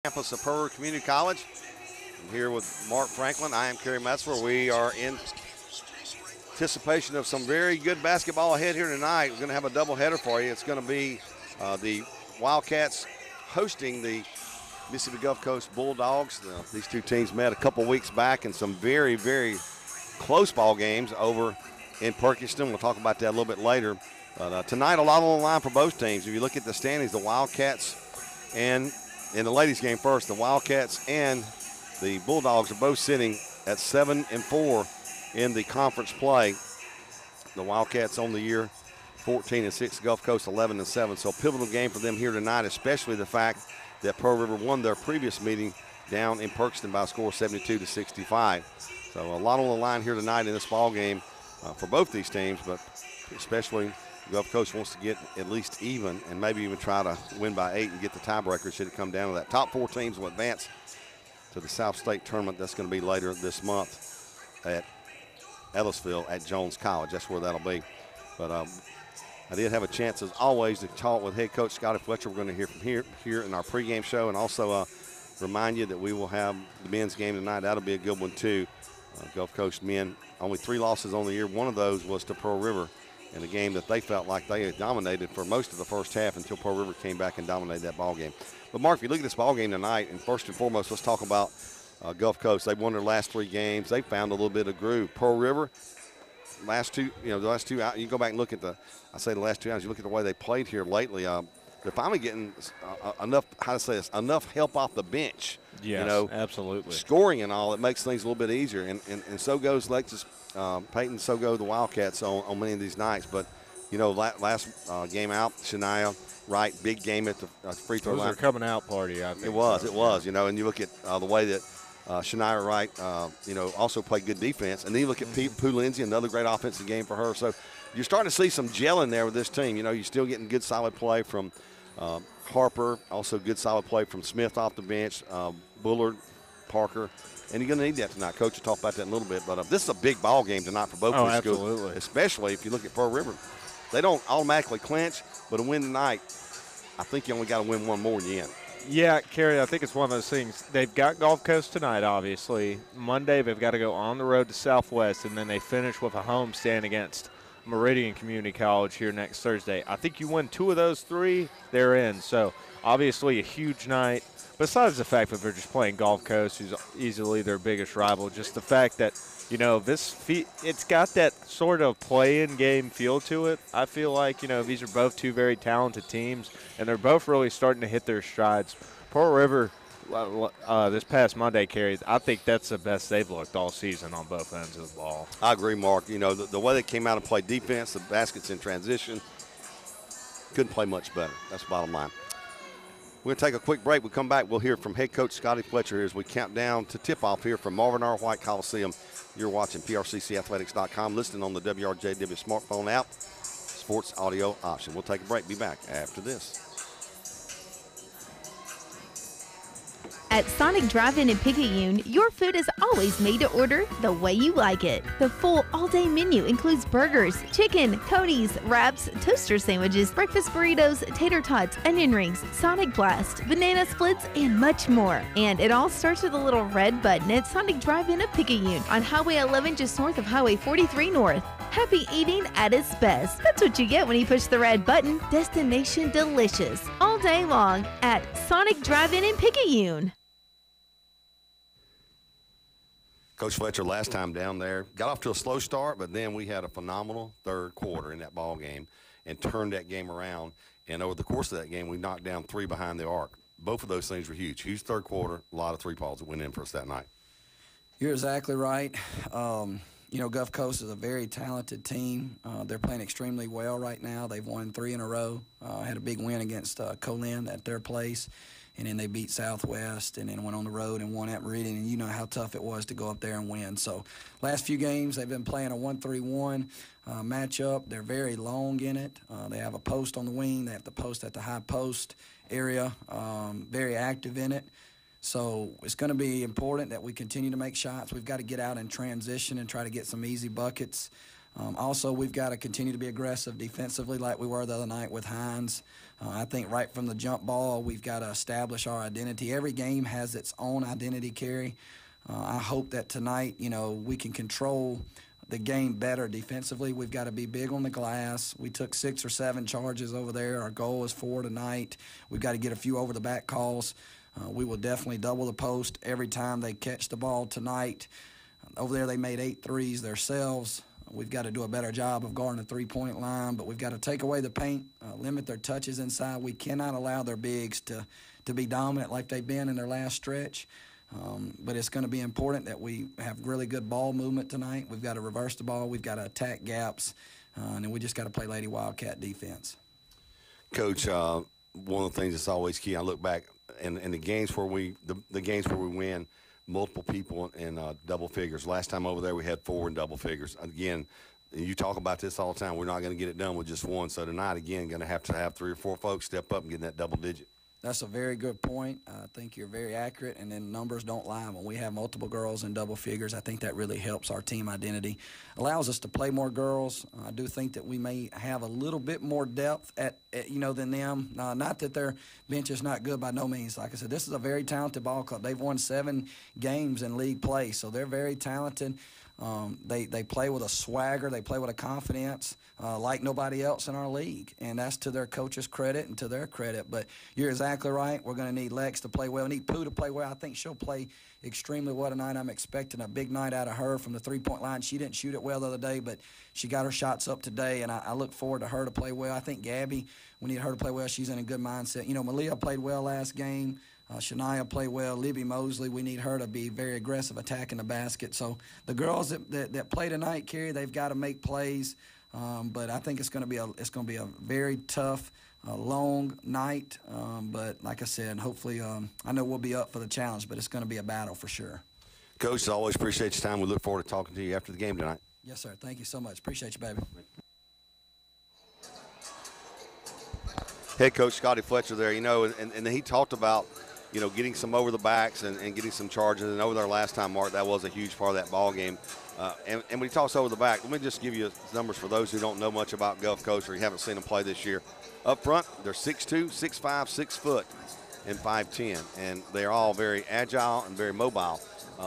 Campus of Pearl River Community College. I'm here with Mark Franklin. I am Kerry Metzler. We are in anticipation of some very good basketball ahead here tonight. We're going to have a doubleheader for you. It's going to be the Wildcats hosting the Mississippi Gulf Coast Bulldogs. These two teams met a couple weeks back in some very, very close ball games over in Perkiston. We'll talk about that a little bit later. But tonight, a lot on the line for both teams. If you look at the standings, the Wildcats and in the ladies' game first, the Wildcats and the Bulldogs are both sitting at 7-4 in the conference play. The Wildcats on the year 14-6, Gulf Coast 11-7. So a pivotal game for them here tonight, especially the fact that Pearl River won their previous meeting down in Perkiston by a score of 72-65. So a lot on the line here tonight in this ball game for both these teams, but especially Gulf Coast wants to get at least even and maybe even try to win by 8 and get the tiebreaker should it come down to that. Top 4 teams will advance to the South State tournament. That's going to be later this month at Ellisville at Jones College. That's where that'll be. But I did have a chance, as always, to talk with head coach Scotty Fletcher. We're going to hear from here in our pregame show, and also remind you that we will have the men's game tonight. That'll be a good one, too. Gulf Coast men, only 3 losses on the year. One of those was to Pearl River in a game that they felt like they had dominated for most of the first half until Pearl River came back and dominated that ball game. But, Mark, if you look at this ball game tonight, and first and foremost, let's talk about Gulf Coast. They've won their last 3 games. They found a little bit of groove. Pearl River, the last two out. You go back and look at the last 2 hours. You look at the way they played here lately. They're finally getting enough help off the bench. Yes, absolutely. Scoring and all, it makes things a little bit easier. And so goes Lexus Peyton, so go the Wildcats on many of these nights. But, last game out, Shania Wright, big game at the free throw line. It was their coming out party, I think. It was, and you look at the way that Shania Wright, also played good defense. And then you look at Pooh Lindsay, another great offensive game for her. So you're starting to see some gelling there with this team. You're still getting good solid play from Harper, also good solid play from Smith off the bench, Bullard, Parker. And you're going to need that tonight. Coach will talk about that in a little bit. But this is a big ball game tonight for both of these schools, especially if you look at Pearl River. They don't automatically clinch, but a win tonight, I think you only got to win one more in the end. Yeah, Kerry, I think it's one of those things. They've got Gulf Coast tonight, obviously. Monday, they've got to go on the road to Southwest, and then they finish with a home stand against Meridian Community College here next Thursday. I think you win 2 of those 3, they're in. So, obviously, a huge night. Besides the fact that they're just playing Gulf Coast, who's easily their biggest rival, just the fact that, it's got that sort of play-in game feel to it. I feel like, these are both 2 very talented teams, and they're both really starting to hit their strides. Pearl River, this past Monday, carries, I think that's the best they've looked all season on both ends of the ball. I agree, Mark. The way they came out and played defense, the baskets in transition, couldn't play much better. That's the bottom line. We're going to take a quick break. We'll come back. We'll hear from head coach Scotty Fletcher here as we count down to tip-off here from Marvin R. White Coliseum. You're watching PRCCathletics.com, listening on the WRJW smartphone app, sports audio option. We'll take a break. Be back after this. At Sonic Drive-In in Picayune, your food is always made to order the way you like it. The full all-day menu includes burgers, chicken, Cody's, wraps, toaster sandwiches, breakfast burritos, tater tots, onion rings, Sonic Blast, banana splits, and much more. And it all starts with a little red button at Sonic Drive-In of Picayune on Highway 11 just north of Highway 43 North. Happy eating at its best. That's what you get when you push the red button. Destination delicious. All day long at Sonic Drive-In in Picayune. Coach Fletcher, last time down there, got off to a slow start, but then we had a phenomenal third quarter in that ball game and turned that game around. And over the course of that game, we knocked down 3 behind the arc. Both of those things were huge. Huge third quarter, a lot of 3 balls that went in for us that night. You're exactly right. Gulf Coast is a very talented team. They're playing extremely well right now. They've won 3 in a row. Had a big win against Colin at their place. And then they beat Southwest and then went on the road and won at Meridian. And you know how tough it was to go up there and win. So last few games, they've been playing a 1-3-1 matchup. They're very long in it. They have a post on the wing. They have the post at the high post area, very active in it. So it's going to be important that we continue to make shots. We've got to get out and transition and try to get some easy buckets. Also, we've got to continue to be aggressive defensively like we were the other night with Hines. I think right from the jump ball, we've got to establish our identity. Every game has its own identity, Kerry. I hope that tonight, we can control the game better defensively. We've got to be big on the glass. We took 6 or 7 charges over there. Our goal is 4 tonight. We've got to get a few over-the-back calls. We will definitely double the post every time they catch the ball tonight. Over there, they made 8 threes themselves. We've got to do a better job of guarding the three-point line, but we've got to take away the paint, limit their touches inside. We cannot allow their bigs to be dominant like they've been in their last stretch. But it's going to be important that we have really good ball movement tonight. We've got to reverse the ball. We've got to attack gaps. And then we just got to play Lady Wildcat defense. Coach, one of the things that's always key, I look back, in the games where we win, multiple people in double figures. Last time over there we had 4 in double figures. Again, you talk about this all the time. We're not going to get it done with just one. So tonight, again, going to have 3 or 4 folks step up and get in that double digit. That's a very good point. I think you're very accurate, and then numbers don't lie. When we have multiple girls in double figures, I think that really helps our team identity, allows us to play more girls. I do think that we may have a little bit more depth than them. Not that their bench is not good by no means. Like I said, this is a very talented ball club. They've won 7 games in league play, so they're very talented. They play with a swagger. They play with a confidence like nobody else in our league, and that's to their coach's credit and to their credit. But you're exactly right. We're going to need Lex to play well. We need Pooh to play well. I think she'll play extremely well tonight. I'm expecting a big night out of her from the three-point line. She didn't shoot it well the other day, but she got her shots up today, and I look forward to her to play well. I think Gabby, we need her to play well. She's in a good mindset. Malia played well last game. Shania played well. Libby Mosley, we need her to be very aggressive attacking the basket. So the girls that play tonight, Kerry, they've got to make plays. But I think it's going to be a very tough, long night. But like I said, hopefully, I know we'll be up for the challenge, but it's going to be a battle for sure. Coach, I always appreciate your time. We look forward to talking to you after the game tonight. Yes, sir. Thank you so much. Appreciate you, baby. Head coach Scotty Fletcher there, and he talked about, getting some over the backs and getting some charges. And over there last time, Mark, that was a huge part of that ball game. And when he talks over the back, let me just give you numbers for those who don't know much about Gulf Coast or you haven't seen them play this year. Up front, they're 6'2", 6'5", 6 foot, and 5'10", and they're all very agile and very mobile.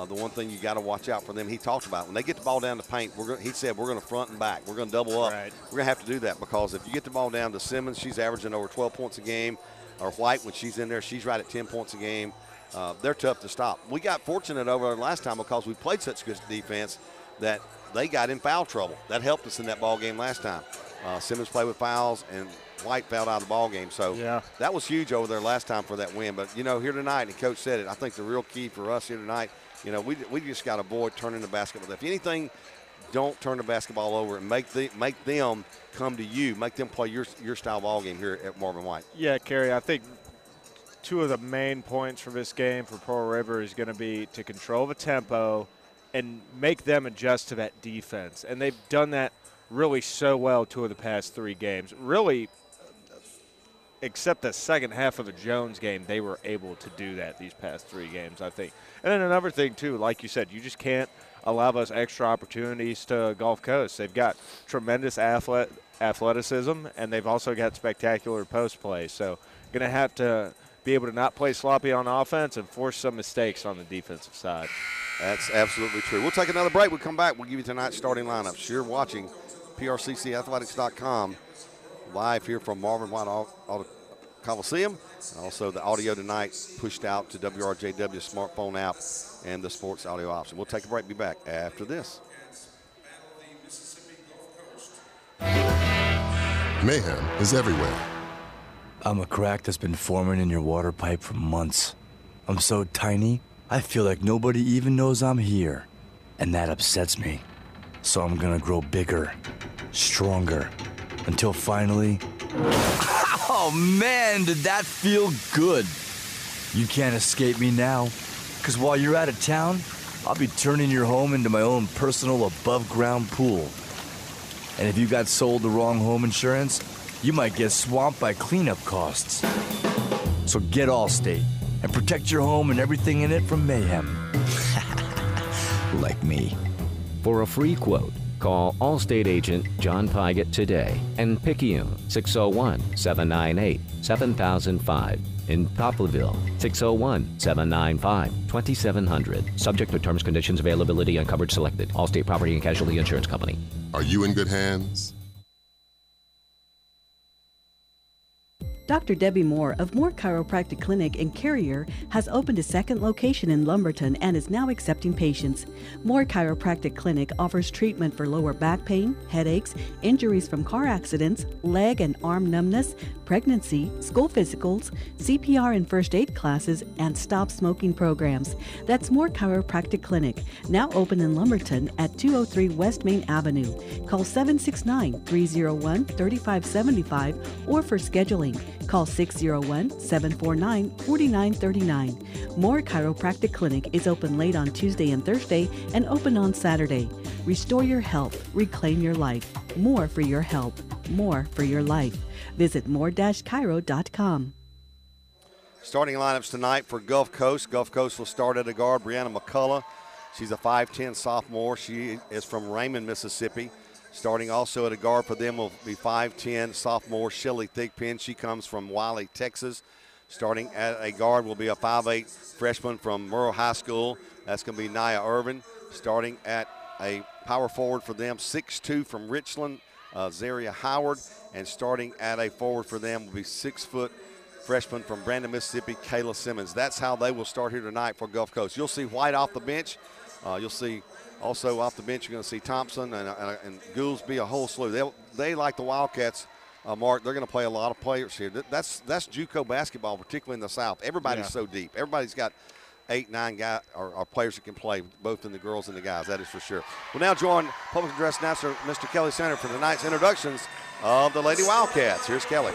The one thing you got to watch out for them, he talked about, when they get the ball down to paint, he said we're going to front and back. We're going to double up. Right. We're going to have to do that because if you get the ball down to Simmons, she's averaging over 12 points a game, or White, when she's in there, she's right at 10 points a game. They're tough to stop. We got fortunate over last time because we played such good defense that they got in foul trouble. That helped us in that ball game last time. Simmons played with fouls, and White fouled out of the ball game. So that was huge over there last time for that win. But, here tonight, and Coach said it, I think the real key for us here tonight, we just got to avoid turning the basketball. If anything, don't turn the basketball over and make them come to you. Make them play your style ball game here at Marvin White. Yeah, Kerry, I think 2 of the main points for this game for Pearl River is going to be to control the tempo and make them adjust to that defense. And they've done that really so well 2 of the past 3 games. Really, except the second half of the Jones game, they were able to do that these past 3 games, I think. And then another thing, too, like you said, you just can't allow those extra opportunities to Gulf Coast. They've got tremendous athleticism, and they've also got spectacular post play. So going to have to be able to not play sloppy on offense and force some mistakes on the defensive side. That's absolutely true. We'll take another break. We'll come back. We'll give you tonight's starting lineups. You're watching PRCCathletics.com live here from Marvin White Coliseum. And also the audio tonight pushed out to WRJW smartphone app and the sports audio option. We'll take a break. Be back after this. Mayhem is everywhere. I'm a crack that's been forming in your water pipe for months. I'm so tiny, I feel like nobody even knows I'm here. And that upsets me. So I'm gonna grow bigger, stronger, until finally... Oh man, did that feel good. You can't escape me now, because while you're out of town, I'll be turning your home into my own personal above-ground pool. And if you got sold the wrong home insurance, you might get swamped by cleanup costs. So get Allstate and protect your home and everything in it from mayhem. Like me. For a free quote, Call Allstate agent John Pygott today. In Picayune, 601-798-7005. In Poplarville, 601-795-2700. Subject to terms, conditions, availability, and coverage selected. Allstate Property and Casualty Insurance Company. Are you in good hands? Dr. Debbie Moore of Moore Chiropractic Clinic in Carrier has opened a second location in Lumberton and is now accepting patients. Moore Chiropractic Clinic offers treatment for lower back pain, headaches, injuries from car accidents, leg and arm numbness, pregnancy, school physicals, CPR and first aid classes, and stop smoking programs. That's Moore Chiropractic Clinic, now open in Lumberton at 203 West Main Avenue. Call 769-301-3575 or for scheduling, call 601-749-4939. Moore Chiropractic Clinic is open late on Tuesday and Thursday and open on Saturday. Restore your health, reclaim your life. More for your health, more for your life. Visit more-chiro.com. Starting lineups tonight for Gulf Coast. Gulf Coast will start at a guard, Brianna McCullough. She's a 5'10 sophomore. She is from Raymond, Mississippi. Starting also at a guard for them will be 5'10 sophomore Shelly Thigpen. She comes from Wiley, Texas. Starting at a guard will be a 5'8 freshman from Murrow High School. That's going to be Nia Irvin. Starting at a power forward for them, 6'2 from Richland, Zaria Howard. And starting at a forward for them will be 6-foot freshman from Brandon, Mississippi, Kayla Simmons. That's how they will start here tonight for Gulf Coast. You'll see White off the bench. You'll see also off the bench, you're going to see Thompson and Gouldsby, a whole slew. They like the Wildcats, Mark, they're going to play a lot of players here. That's JUCO basketball, particularly in the South. Everybody's so deep. Everybody's got 8, 9 guys or players that can play, both in the girls and the guys, that is for sure. We'll now join public address announcer Mr. Kelly Center for tonight's introductions of the Lady Wildcats. Here's Kelly.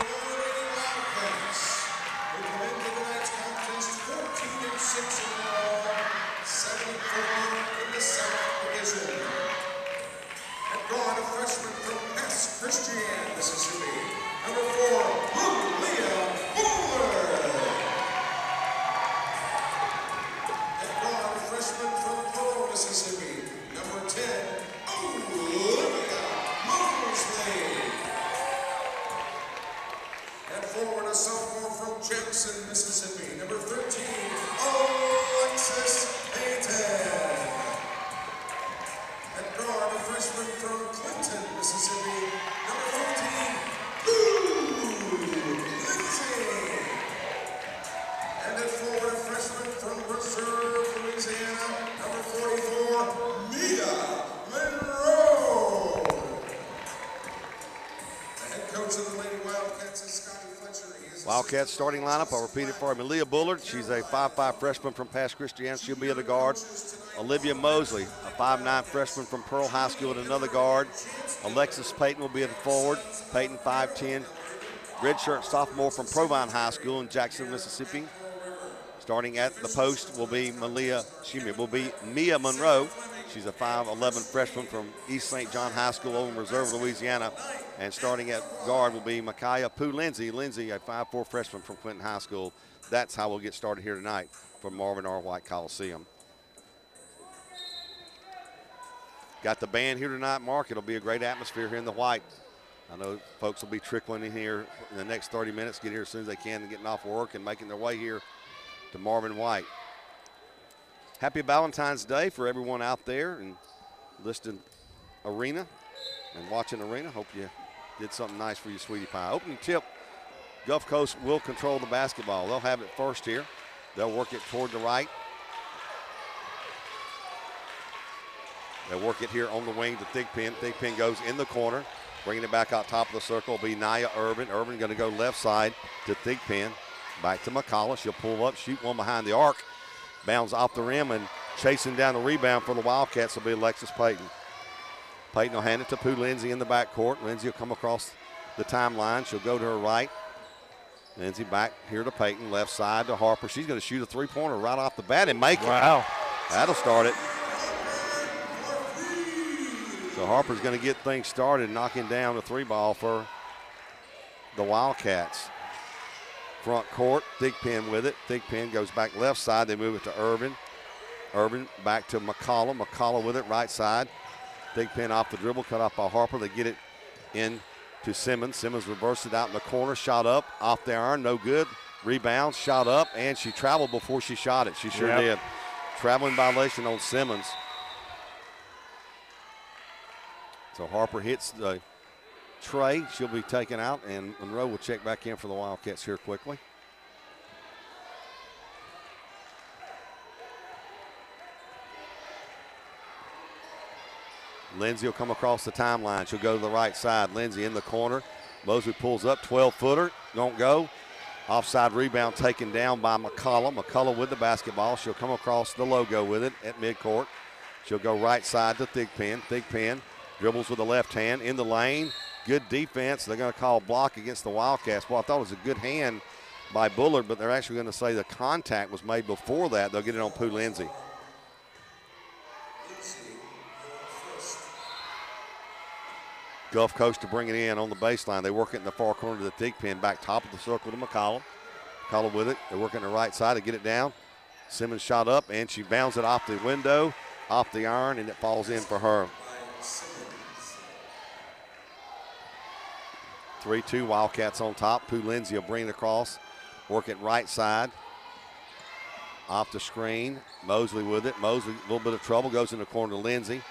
Wildcats starting lineup, I'll repeat it for you. Malia Bullard, she's a 5'5 freshman from Pass Christian. She'll be at the guard. Olivia Mosley, a 5'9 freshman from Pearl High School at another guard. Alexis Payton will be at the forward. Payton 5'10. Redshirt sophomore from Provine High School in Jackson, Mississippi. Starting at the post will be Mia Monroe. She's a 5'11 freshman from East St. John High School over in Reserve, Louisiana. And starting at guard will be Micaiah Pooh Lindsay. Lindsay, a 5'4 freshman from Clinton High School. That's how we'll get started here tonight from Marvin R. White Coliseum. Got the band here tonight, Mark. It'll be a great atmosphere here in the White. I know folks will be trickling in here in the next 30 minutes, get here as soon as they can and getting off work and making their way here to Marvin White. Happy Valentine's Day for everyone out there and listening Arena and watching Arena. Hope you did something nice for your sweetie pie. Opening tip, Gulf Coast will control the basketball. They'll have it first here. They'll work it toward the right. They'll work it here on the wing to Thigpen. Thigpen goes in the corner. Bringing it back out top of the circle will be Nia Irvin. Irvin going to go left side to Thigpen. Back to McCullough. She'll pull up, shoot one behind the arc. Bounds off the rim, and chasing down the rebound for the Wildcats will be Alexis Payton. Payton will hand it to Pooh Lindsay in the backcourt. Lindsay will come across the timeline. She'll go to her right. Lindsay back here to Payton, left side to Harper. She's going to shoot a three-pointer right off the bat and make it. Wow. That'll start it. So Harper's going to get things started, knocking down the three ball for the Wildcats. Front court, Thigpen with it. Thigpen goes back left side. They move it to Irvin. Irvin back to McCullough. McCullough with it right side. Big pin off the dribble, cut off by Harper. They get it in to Simmons. Simmons reversed it out in the corner, shot up, off the iron, no good. Rebound, shot up, and she traveled before she shot it. She sure did. Traveling violation on Simmons. So Harper hits the tray. She'll be taken out, and Monroe will check back in for the Wildcats here quickly. Lindsay will come across the timeline. She'll go to the right side. Lindsay in the corner. Mosley pulls up, 12-footer, don't go. Offside rebound taken down by McCullough. McCullough with the basketball. She'll come across the logo with it at midcourt. She'll go right side to Thigpen. Thigpen dribbles with the left hand in the lane. Good defense. They're going to call block against the Wildcats. Well, I thought it was a good hand by Bullard, but they're actually going to say the contact was made before that. They'll get it on Pooh Lindsay. Gulf Coast to bring it in on the baseline. They work it in the far corner to the Thigpen. Back top of the circle to McCollum. McCollum with it. They're working the right side to get it down. Simmons shot up, and she bounds it off the window, off the iron, and it falls in for her. 3-2 Wildcats on top. Pooh Lindsay will bring it across. Work it right side. Off the screen. Mosley with it. Mosley, a little bit of trouble. Goes in the corner to Lindsay.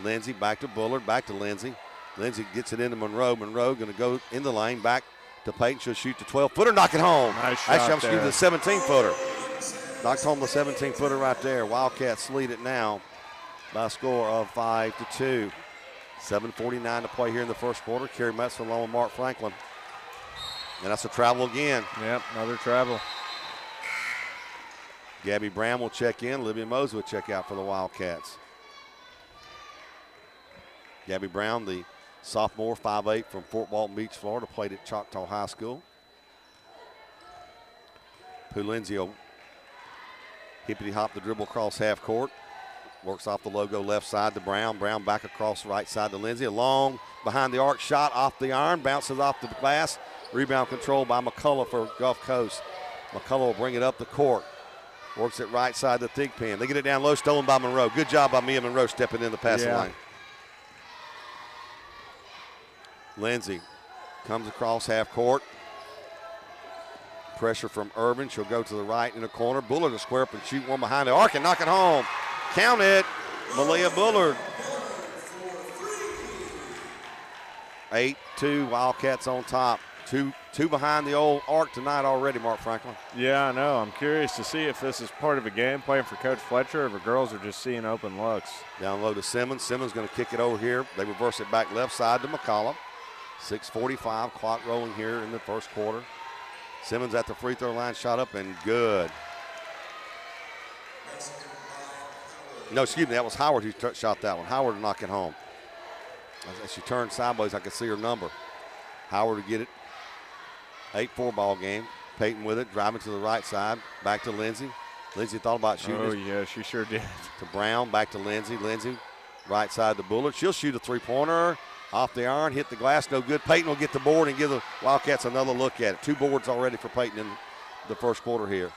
Lindsay back to Bullard. Back to Lindsay. Lindsay gets it into Monroe. Monroe going to go in the lane. Back to Peyton. She'll shoot the 12-footer. Knock it home. Nice shot there. The 17-footer. Knocked home the 17-footer right there. Wildcats lead it now by a score of 5-2. 7:49 to play here in the first quarter. Kerry Metzler along with Mark Franklin. And that's a travel again. Yep, another travel. Gabby Brown will check in. Olivia Mosley will check out for the Wildcats. Gabby Brown, the sophomore, 5'8", from Fort Walton Beach, Florida, played at Choctaw High School. Pooh Lindsay will hippity-hop the dribble across half court. Works off the logo left side to Brown. Brown back across the right side to Lindsay. A long behind the arc shot off the iron. Bounces off the glass. Rebound controlled by McCullough for Gulf Coast. McCullough will bring it up the court. Works it right side to Thigpen. They get it down low, stolen by Monroe. Good job by Mia Monroe stepping in the passing lane. Lindsay comes across half court. Pressure from Irvin. She'll go to the right in the corner. Bullard will square up and shoot one behind the arc and knock it home. Count it, Malia Bullard. 8-2, Wildcats on top. Two behind the old arc tonight already, Mark Franklin. Yeah, I know. I'm curious to see if this is part of a game plan for Coach Fletcher or if the girls are just seeing open looks. Down low to Simmons. Simmons going to kick it over here. They reverse it back left side to McCollum. 6:45, clock rolling here in the first quarter. Simmons at the free throw line, shot up and good. No, excuse me, that was Howard who shot that one. Howard to knock it home. As she turned sideways, I could see her number. Howard to get it. 8-4 ball game. Peyton with it, driving to the right side. Back to Lindsay. Lindsay thought about shooting. Oh, yeah, she sure did. To Brown, back to Lindsay. Lindsay, right side to Bullard. She'll shoot a three-pointer. Off the iron, hit the glass, no good. Peyton will get the board and give the Wildcats another look at it. 2 boards already for Peyton in the first quarter here.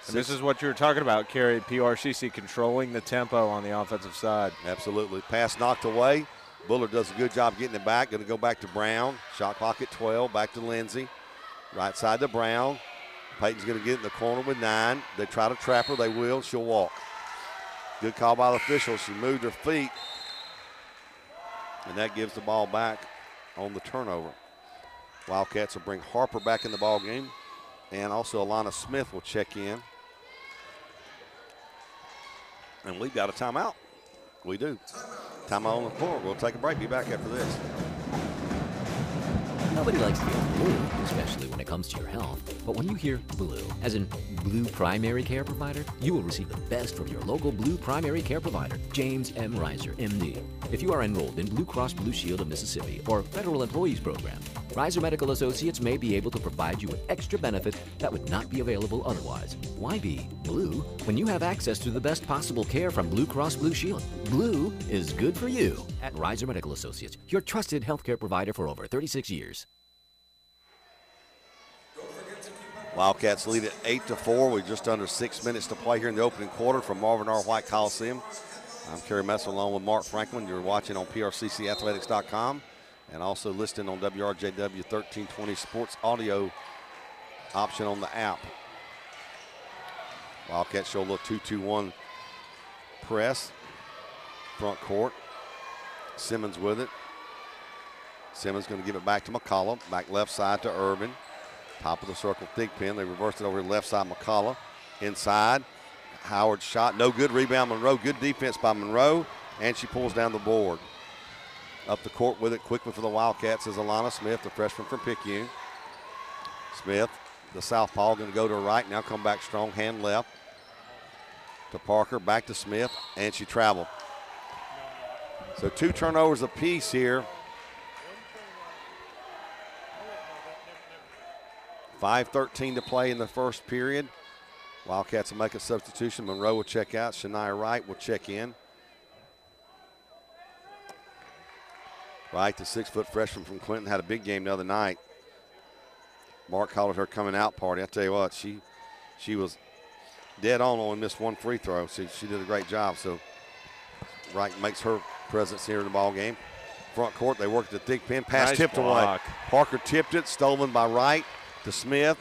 And this is what you were talking about, Kerry. PRCC controlling the tempo on the offensive side. Absolutely. Pass knocked away. Bullard does a good job getting it back. Going to go back to Brown. Shot clock at 12. Back to Lindsay. Right side to Brown. Peyton's going to get in the corner with 9. They try to trap her. They will. She'll walk. Good call by the official. She moved her feet. And that gives the ball back on the turnover. Wildcats will bring Harper back in the ball game. And also Alana Smith will check in. And we've got a timeout. We do. Timeout on the floor. We'll take a break. Be back after this. Nobody likes to hear blue, especially when it comes to your health. But when you hear blue, as in Blue Primary Care Provider, you will receive the best from your local Blue Primary Care Provider, James M. Reiser, MD. If you are enrolled in Blue Cross Blue Shield of Mississippi or Federal Employees Program, Reiser Medical Associates may be able to provide you with extra benefits that would not be available otherwise. Why be blue when you have access to the best possible care from Blue Cross Blue Shield? Blue is good for you at Reiser Medical Associates, your trusted healthcare provider for over 36 years. Wildcats lead at 8-4 with just under 6 minutes to play here in the opening quarter from Marvin R. White Coliseum. I'm Kerry Messer along with Mark Franklin. You're watching on PRCCathletics.com and also listening on WRJW 1320 Sports Audio option on the app. Wildcats show a little 2-2-1 press. Front court. Simmons with it. Simmons going to give it back to McCullough. Back left side to Urban. Top of the circle, Thigpen. They reversed it over to left side, McCullough. Inside. Howard's shot, no good. Rebound, Monroe. Good defense by Monroe. And she pulls down the board. Up the court with it quickly for the Wildcats is Alana Smith, the freshman from Picayune. Smith, the southpaw, going to go to her right. Now come back strong, hand left. To Parker, back to Smith, and she traveled. So 2 turnovers apiece here. 5:13 to play in the first period. Wildcats will make a substitution. Monroe will check out. Shania Wright will check in. Wright, the 6-foot freshman from Clinton, had a big game the other night. Mark called it her coming out party. I tell you what, she was dead on, only missed 1 free throw. She did a great job. So Wright makes her presence here in the ball game. Front court, they worked the thick pin. Pass Nice tipped block. away. Parker tipped it, stolen by Wright to Smith.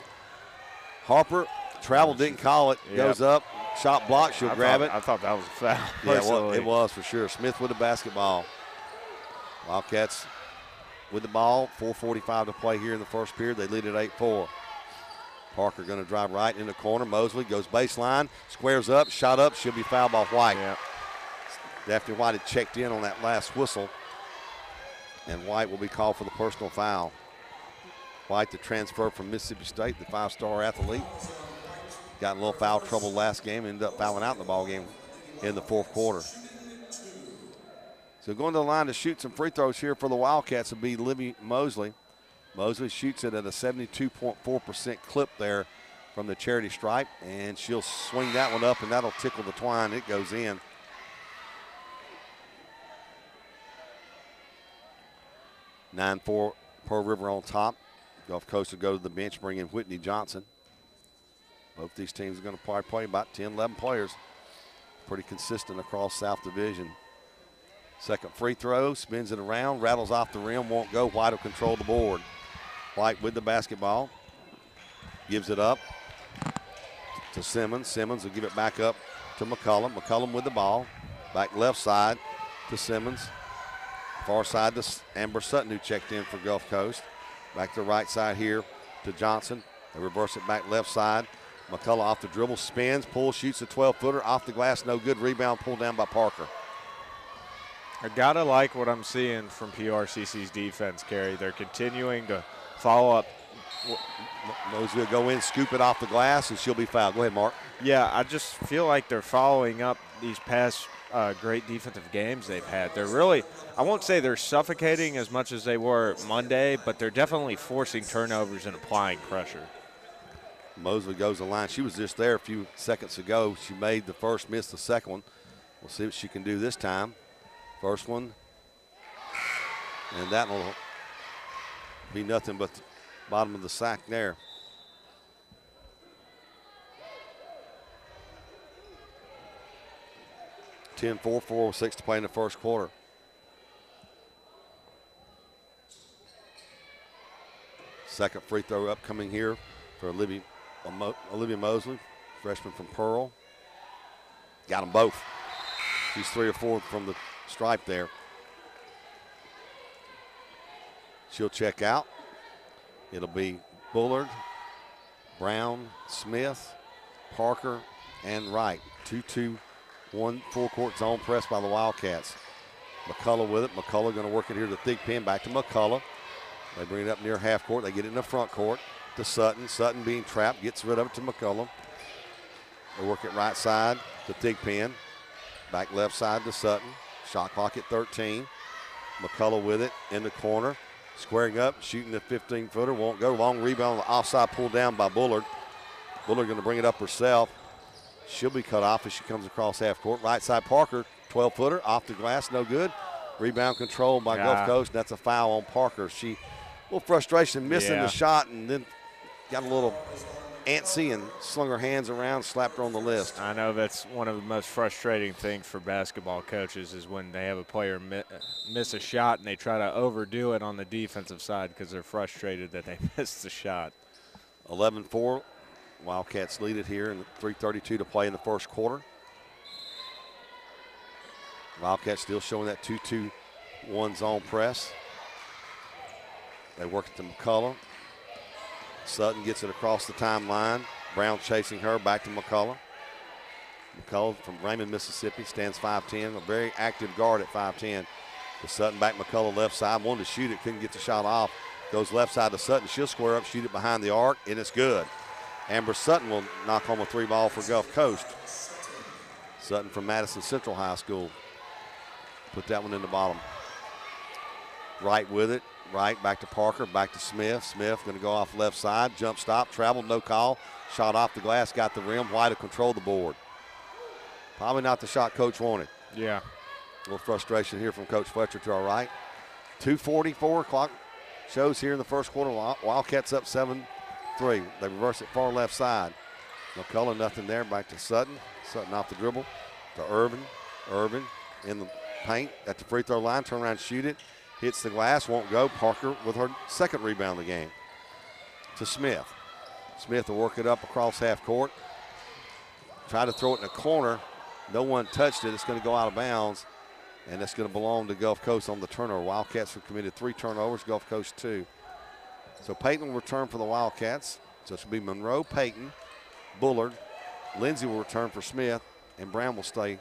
Harper, travel, didn't call it. Yep. Goes up, shot blocked, she'll grab it. I thought that was a foul. Yeah, it was for sure. Smith with the basketball. Wildcats with the ball. 4:45 to play here in the first period. They lead at 8-4. Parker going to drive right in the corner. Mosley goes baseline, squares up, shot up. She'll be fouled by White. Yeah. Daphne White had checked in on that last whistle, and White will be called for the personal foul. White, the transfer from Mississippi State, the 5-star athlete. Got in a little foul trouble last game, ended up fouling out in the ball game in the fourth quarter. So going to the line to shoot some free throws here for the Wildcats will be Libby Mosley. Mosley shoots it at a 72.4% clip there from the charity stripe, and she'll swing that one up, and that'll tickle the twine. It goes in. (9-4) Pearl River on top. Gulf Coast will go to the bench, bring in Whitney Johnson. Both these teams are going to probably play about 10, 11 players. Pretty consistent across South Division. Second free throw, spins it around, rattles off the rim, won't go. White will control the board. White with the basketball. Gives it up to Simmons. Simmons will give it back up to McCullum. McCullum with the ball. Back left side to Simmons. Far side to Amber Sutton, who checked in for Gulf Coast. Back to the right side here to Johnson. They reverse it back left side. McCullough off the dribble, spins, pulls, shoots a 12-footer. Off the glass, no good. Rebound pulled down by Parker. I gotta like what I'm seeing from PRCC's defense, Kerry. They're continuing to follow up. Mosley will go in, scoop it off the glass, and she'll be fouled. Go ahead, Mark. Yeah, I just feel like they're following up these past great defensive games they've had. They're really, I won't say they're suffocating as much as they were Monday, but they're definitely forcing turnovers and applying pressure. Mosley goes to the line. She was just there a few seconds ago. She made the first, missed the second one. We'll see what she can do this time. First one, and that will be nothing but the bottom of the sack there. (10-4), 4:06 to play in the first quarter. Second free throw upcoming here for Olivia Mosley, freshman from Pearl. Got them both. She's 3 or 4 from the stripe there. She'll check out. It'll be Bullard, Brown, Smith, Parker, and Wright. 2-2-1 full court zone press by the Wildcats. McCullough with it. McCullough going to work it here to Thigpen. Back to McCullough. They bring it up near half court. They get it in the front court to Sutton. Sutton being trapped, gets rid of it to McCullough. They work it right side to Thigpen. Back left side to Sutton. Shot clock at 13. McCullough with it in the corner. Squaring up, shooting the 15-footer. Won't go. Long rebound on the offside, pulled down by Bullard. Bullard going to bring it up herself. She'll be cut off as she comes across half court. Right side Parker, 12-footer, off the glass, no good. Rebound controlled by Gulf Coast. That's a foul on Parker. She, a little frustration missing the shot, and then got a little antsy and slung her hands around, slapped her on the list. I know that's one of the most frustrating things for basketball coaches is when they have a player miss a shot and they try to overdo it on the defensive side because they're frustrated that they missed the shot. 11-4. Wildcats lead it here, and 3:32 to play in the first quarter. Wildcats still showing that 2-2-1 zone press. They work it to McCullough. Sutton gets it across the timeline. Brown chasing her, back to McCullough. McCullough from Raymond, Mississippi, stands 5'10", a very active guard at 5'10". To Sutton, back McCullough left side. Wanted to shoot it, couldn't get the shot off. Goes left side to Sutton. She'll square up, shoot it behind the arc, and it's good. Amber Sutton will knock home a 3-ball for Gulf Coast. Sutton from Madison Central High School. Put that one in the bottom. Wright with it. Wright back to Parker, back to Smith. Smith going to go off left side. Jump stop, traveled, no call. Shot off the glass, got the rim. White to control the board. Probably not the shot Coach wanted. Yeah. A little frustration here from Coach Fletcher to our right. 2:44 clock shows here in the first quarter. Wildcats up 7-3. They reverse it far left side. McCullough, nothing there. Back to Sutton. Sutton off the dribble to Irvin. Irvin in the paint at the free throw line. Turn around, shoot it. Hits the glass, won't go. Parker with her second rebound of the game. To Smith. Smith will work it up across half court. Try to throw it in the corner. No one touched it. It's going to go out of bounds, and it's going to belong to Gulf Coast on the turnover. Wildcats have committed 3 turnovers, Gulf Coast 2. So Payton will return for the Wildcats. So it should be Monroe, Payton, Bullard. Lindsay will return for Smith, and Brown will stay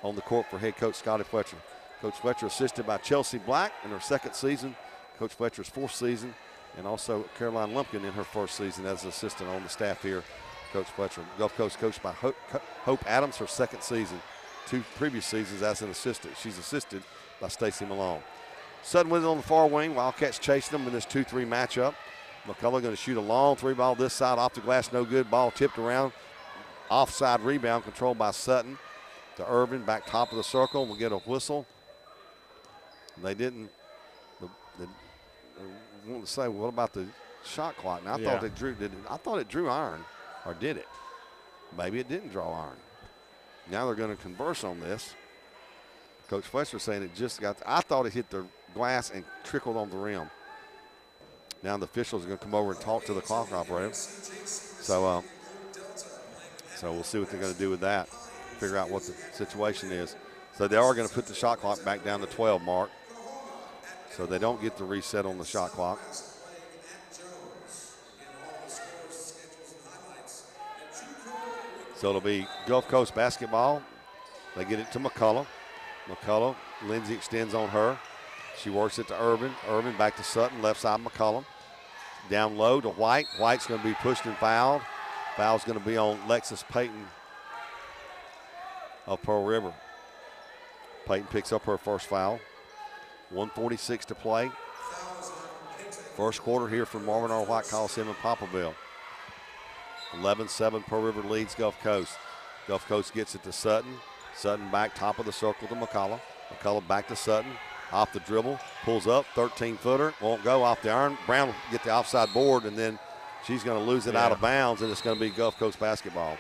on the court for head coach Scotty Fletcher. Coach Fletcher assisted by Chelsea Black in her second season, Coach Fletcher's 4th season, and also Caroline Lumpkin in her 1st season as an assistant on the staff here. Coach Fletcher. Gulf Coast coached by Hope Adams, her 2nd season. 2 previous seasons as an assistant. She's assisted by Stacy Malone. Sutton with it on the far wing. Wildcats chasing them in this 2-3 matchup. McCullough going to shoot a long 3-ball this side, off the glass, no good. Ball tipped around. Offside rebound controlled by Sutton. To Irvin, back top of the circle. We'll get a whistle. They didn't. I want to say, what about the shot clock? Now, I thought it drew. I thought it drew iron, or did it? Maybe it didn't draw iron. Now they're going to converse on this. Coach Fletcher saying it just got. I thought it hit the glass and trickled on the rim. Now the officials are going to come over and talk to the clock operator. So we'll see what they're going to do with that. Figure out what the situation is. So they are going to put the shot clock back down to 12 mark. So they don't get the reset on the shot clock. So it'll be Gulf Coast basketball. They get it to McCullough. McCullough, Lindsay extends on her. She works it to Irvin. Irvin back to Sutton, left side McCullough. Down low to White. White's going to be pushed and fouled. Foul's going to be on Lexus Payton of Pearl River. Payton picks up her first foul. 1:46 to play. First quarter here from Marvin R. White Coliseum in Poplarville. 11-7 Pearl River leads Gulf Coast. Gulf Coast gets it to Sutton. Sutton back top of the circle to McCullough. McCullough back to Sutton. Off the dribble. Pulls up. 13-footer. Won't go off the iron. Brown will get the offside board, and then she's going to lose it out of bounds, and it's going to be Gulf Coast basketball.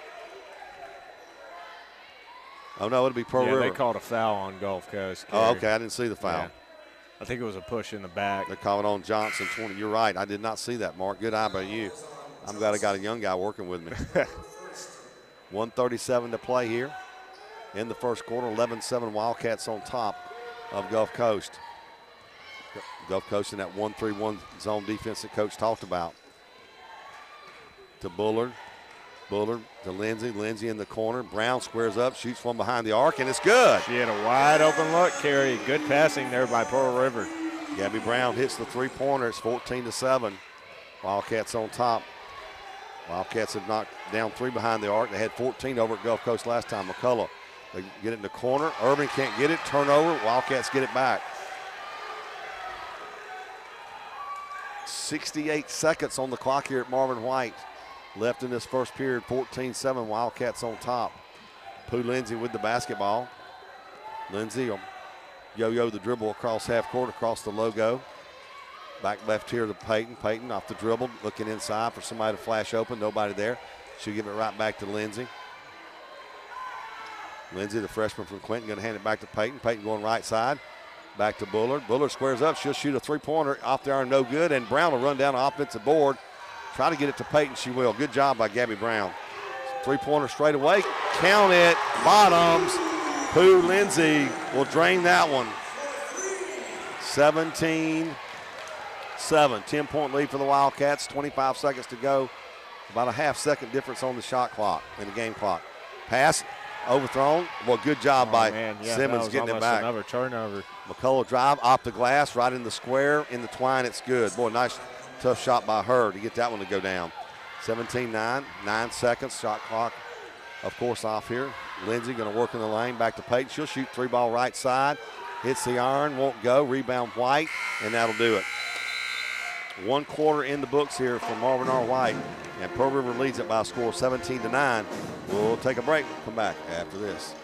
Oh, no, it'll be Pearl River. They called a foul on Gulf Coast. Oh, okay. I didn't see the foul. Yeah. I think it was a push in the back. They call it on Johnson, 20. You're right. I did not see that, Mark. Good eye by you. I'm glad I got a young guy working with me. 1:37 to play here in the first quarter. 11-7 Wildcats on top of Gulf Coast. Gulf Coast in that 1-3-1 zone defense that Coach talked about. To Bullard. Bullard to Lindsay. Lindsay in the corner. Brown squares up, shoots one behind the arc, and it's good. She had a wide open look, Kerry. Good passing there by Pearl River. Gabby Brown hits the 3-pointer. It's 14-7. Wildcats on top. Wildcats have knocked down 3 behind the arc. They had 14 over at Gulf Coast last time. McCullough, they get it in the corner. Irvin can't get it. Turnover. Wildcats get it back. 68 seconds on the clock here at Marvin White. Left in this first period, 14-7, Wildcats on top. Pooh Lindsay with the basketball. Lindsay will yo-yo the dribble across half court, across the logo. Back left here to Peyton. Peyton off the dribble, looking inside for somebody to flash open. Nobody there. She'll give it right back to Lindsay. Lindsay, the freshman from Clinton, going to hand it back to Peyton. Peyton going right side. Back to Bullard. Bullard squares up. She'll shoot a three-pointer off the iron, no good. And Brown will run down the offensive board. Try to get it to Peyton. She will. Good job by Gabby Brown. Three-pointer straight away. Count it. Bottoms. Pooh Lindsay will drain that one. 17-7. 10-point lead for the Wildcats. 25 seconds to go. About a half-second difference on the shot clock and the game clock. Pass. Overthrown. Well, good job by Simmons getting it back. Another turnover. McCullough drive off the glass, right in the square, in the twine. It's good. Boy, nice, tough shot by her to get that one to go down. 17-9, 9 seconds. Shot clock, of course, off here. Lindsay going to work in the lane. Back to Peyton. She'll shoot three-ball right side. Hits the iron, won't go. Rebound White, and that'll do it. 1 quarter in the books here for Marvin R. White. And Pearl River leads it by a score of 17-9. We'll take a break. Come back after this.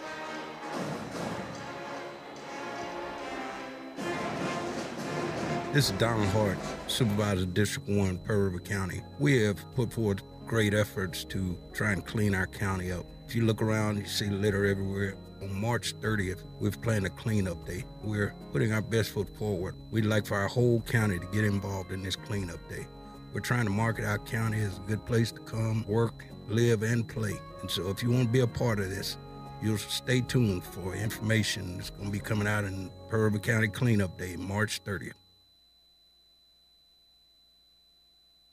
This is Donald Hart, Supervisor District 1, Pearl River County. We have put forth great efforts to try and clean our county up. If you look around, you see litter everywhere. On March 30th, we've planned a cleanup day. We're putting our best foot forward. We'd like for our whole county to get involved in this cleanup day. We're trying to market our county as a good place to come, work, live, and play. And so if you want to be a part of this, you'll stay tuned for information that's going to be coming out in Pearl River County Cleanup Day, March 30th.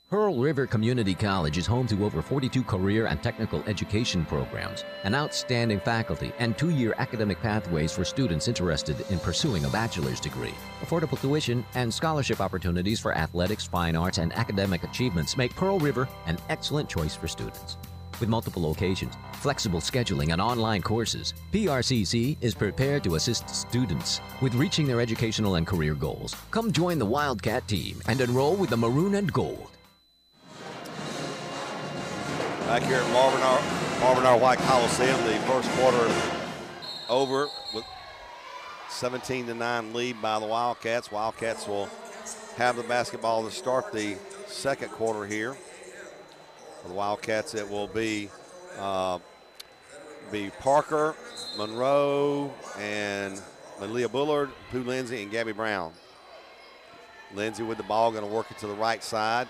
Pearl River Community College is home to over 42 career and technical education programs, an outstanding faculty, and 2-year academic pathways for students interested in pursuing a bachelor's degree. Affordable tuition and scholarship opportunities for athletics, fine arts, and academic achievements make Pearl River an excellent choice for students. With multiple locations, flexible scheduling, and online courses, PRCC is prepared to assist students with reaching their educational and career goals. Come join the Wildcat team and enroll with the Maroon and Gold. Back here at Marvin R. White Coliseum, the first quarter over with 17-9 lead by the Wildcats. Wildcats will have the basketball to start the second quarter here. For the Wildcats, it will be Parker, Monroe, and Malia Bullard, Pooh Lindsay, and Gabby Brown. Lindsay with the ball, going to work it to the right side.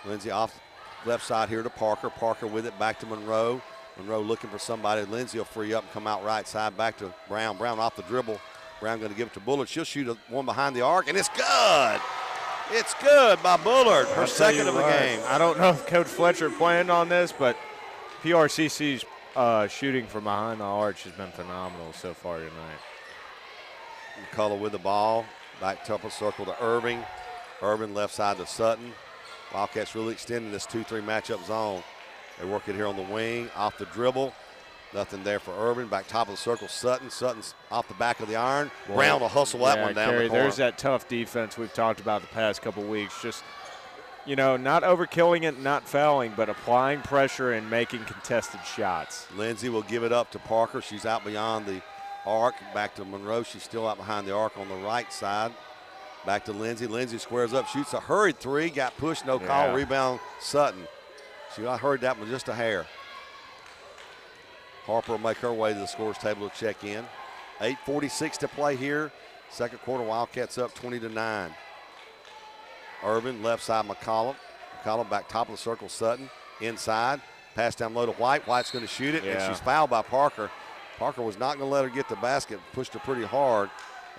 Lindsay off left side here to Parker. Parker with it back to Monroe. Monroe looking for somebody. Lindsay will free up and come out right side back to Brown. Brown off the dribble. Brown going to give it to Bullard. She'll shoot one behind the arc, and it's good. It's good by Bullard, her second of the game. I don't know if Coach Fletcher planned on this, but PRCC's shooting from behind the arch has been phenomenal so far tonight. McCullough with the ball. Back top of circle to Irving. Irving left side to Sutton. Wildcats really extending this 2-3 matchup zone. They work it here on the wing, off the dribble. Nothing there for Irving. Back top of the circle, Sutton. Sutton's off the back of the iron. Boy, Brown will hustle that one down Kerry, the corner. there's that tough defense we've talked about the past couple weeks. Just, you know, not overkilling it, not fouling, but applying pressure and making contested shots. Lindsay will give it up to Parker. She's out beyond the arc. Back to Monroe. She's still out behind the arc on the right side. Back to Lindsay. Lindsay squares up, shoots a hurried three. Got pushed, no call. Rebound, Sutton. She hurried that one just a hair. Harper will make her way to the scores table to check in. 8:46 to play here. Second quarter, Wildcats up 20-9. Irvin, left side, McCollum. McCollum back top of the circle, Sutton. Inside, pass down low to White. White's going to shoot it, and she's fouled by Parker. Parker was not going to let her get the basket, pushed her pretty hard,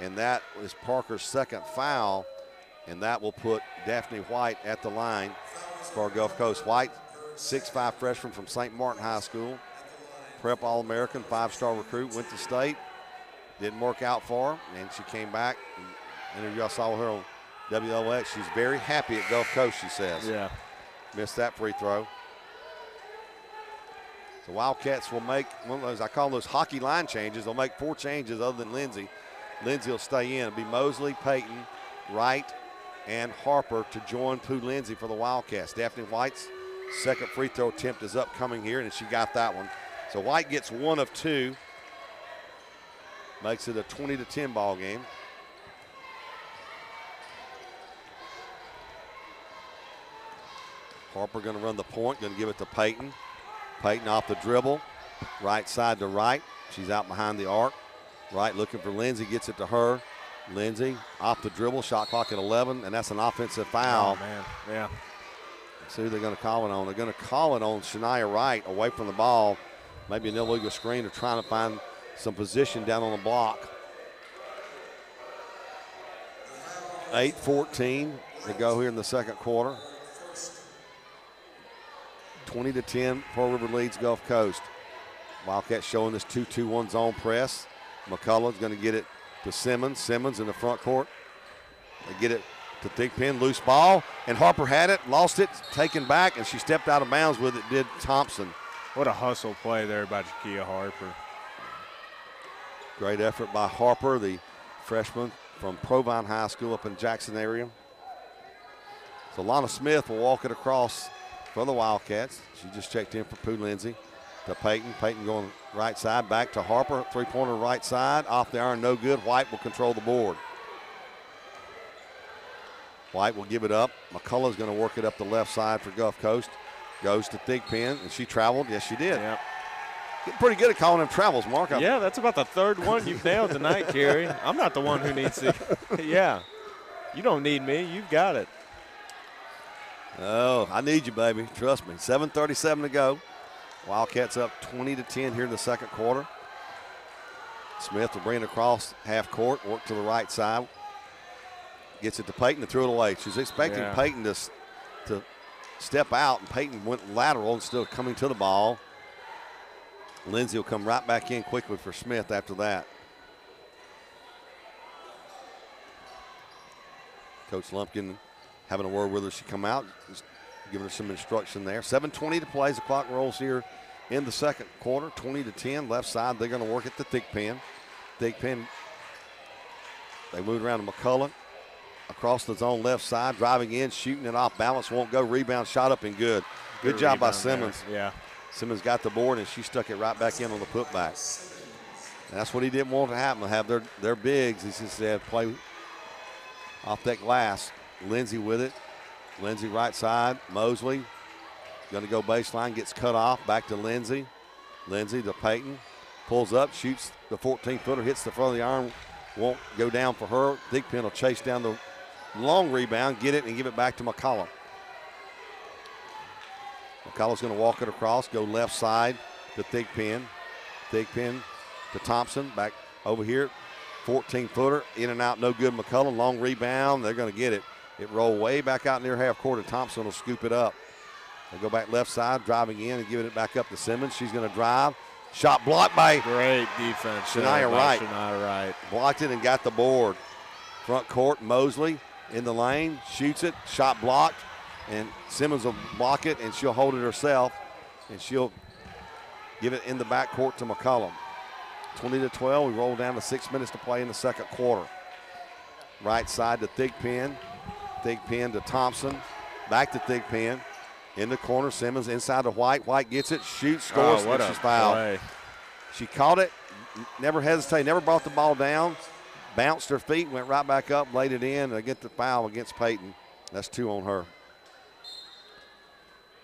and that was Parker's second foul, and that will put Daphne White at the line for Gulf Coast. White, 6'5" freshman from St. Martin High School. Prep All-American, 5-star recruit, went to state. Didn't work out for her, and she came back. And y'all saw her on WLX. She's very happy at Gulf Coast, she says. Yeah. Missed that free throw. The Wildcats will make one of those, I call those hockey line changes. They'll make 4 changes other than Lindsay. Lindsay will stay in. It'll be Mosley, Peyton, Wright, and Harper to join Pooh Lindsay for the Wildcats. Daphne White's second free throw attempt is upcoming here, and she got that one. So White gets 1 of 2. Makes it a 20-10 ball game. Harper going to run the point, going to give it to Peyton. Peyton off the dribble, right side to right. She's out behind the arc. Right, looking for Lindsay, gets it to her. Lindsay off the dribble, shot clock at 11, and that's an offensive foul. Oh, man, yeah. Let's see who they're going to call it on. They're going to call it on Shania Wright away from the ball. Maybe an illegal screen or trying to find some position down on the block. 8:14 to go here in the second quarter. 20-10, Pearl River leads Gulf Coast. Wildcats showing this 2-2-1 zone press. McCullough's going to get it to Simmons. Simmons in the front court. They get it to Thigpen, loose ball, and Harper had it, lost it, taken back, and she stepped out of bounds with it, did Thompson. What a hustle play there by Jakia Harper. Great effort by Harper, the freshman from Provine High School up in Jackson area. So Lana Smith will walk it across for the Wildcats. She just checked in for Pooh Lindsay. To Peyton. Peyton going right side, back to Harper. Three-pointer right side, off the iron, no good. White will control the board. White will give it up. McCullough's going to work it up the left side for Gulf Coast. Goes to Thigpen, and she traveled. Yes, she did. Yep. Getting pretty good at calling them travels, Mark. Yeah, that's about the third one you've nailed tonight, Kerry. I'm not the one who needs to. Yeah. You don't need me. You've got it. Oh, I need you, baby. Trust me. 7:37 to go. Wildcats up 20-10 here in the second quarter. Smith will bring it across half court, work to the right side. Gets it to Peyton and threw it away. She's expecting Peyton to step out, and Peyton went lateral instead of coming to the ball. Lindsay will come right back in quickly for Smith after that. Coach Lumpkin having a word with her as she come out, just giving her some instruction there. 7:20 to play as the clock rolls here in the second quarter. 20-10, left side. They're going to work at the Thigpen. Thigpen, they moved around to McCullough. Across the zone left side, driving in, shooting it off balance, won't go. Rebound, shot up and good. Good job by Simmons. There. Yeah. Simmons got the board, and she stuck it right back in on the putback. And that's what he didn't want to happen, to have their bigs, he just said, play off that glass. Lindsay with it. Lindsay right side. Mosley going to go baseline, gets cut off. Back to Lindsay. Lindsay to Peyton. Pulls up, shoots the 14-footer, hits the front of the iron. Won't go down for her. Thigpen will chase down the long rebound, get it, and give it back to McCullough. McCullough's going to walk it across, go left side to Thigpen. Thigpen to Thompson, back over here. 14-footer, in and out, no good. McCullough, long rebound. They're going to get it. It rolled way back out near half court, and Thompson will scoop it up. They go back left side, driving in and giving it back up to Simmons. She's going to drive. Shot blocked by great defense. Shania Wright. Shania Wright. Blocked it and got the board. Front court, Mosley in the lane, shoots it, shot blocked, and Simmons will block it, and she'll hold it herself, and she'll give it in the back court to McCullough. 20-12, we roll down to 6 minutes to play in the second quarter. Right side to Thigpen. Thigpen to Thompson. Back to Thigpen. In the corner, Simmons inside to White. White gets it, shoots, scores, and she's fouled. She caught it, never hesitated, never brought the ball down, bounced her feet, went right back up, laid it in, and get the foul against Peyton. That's 2 on her.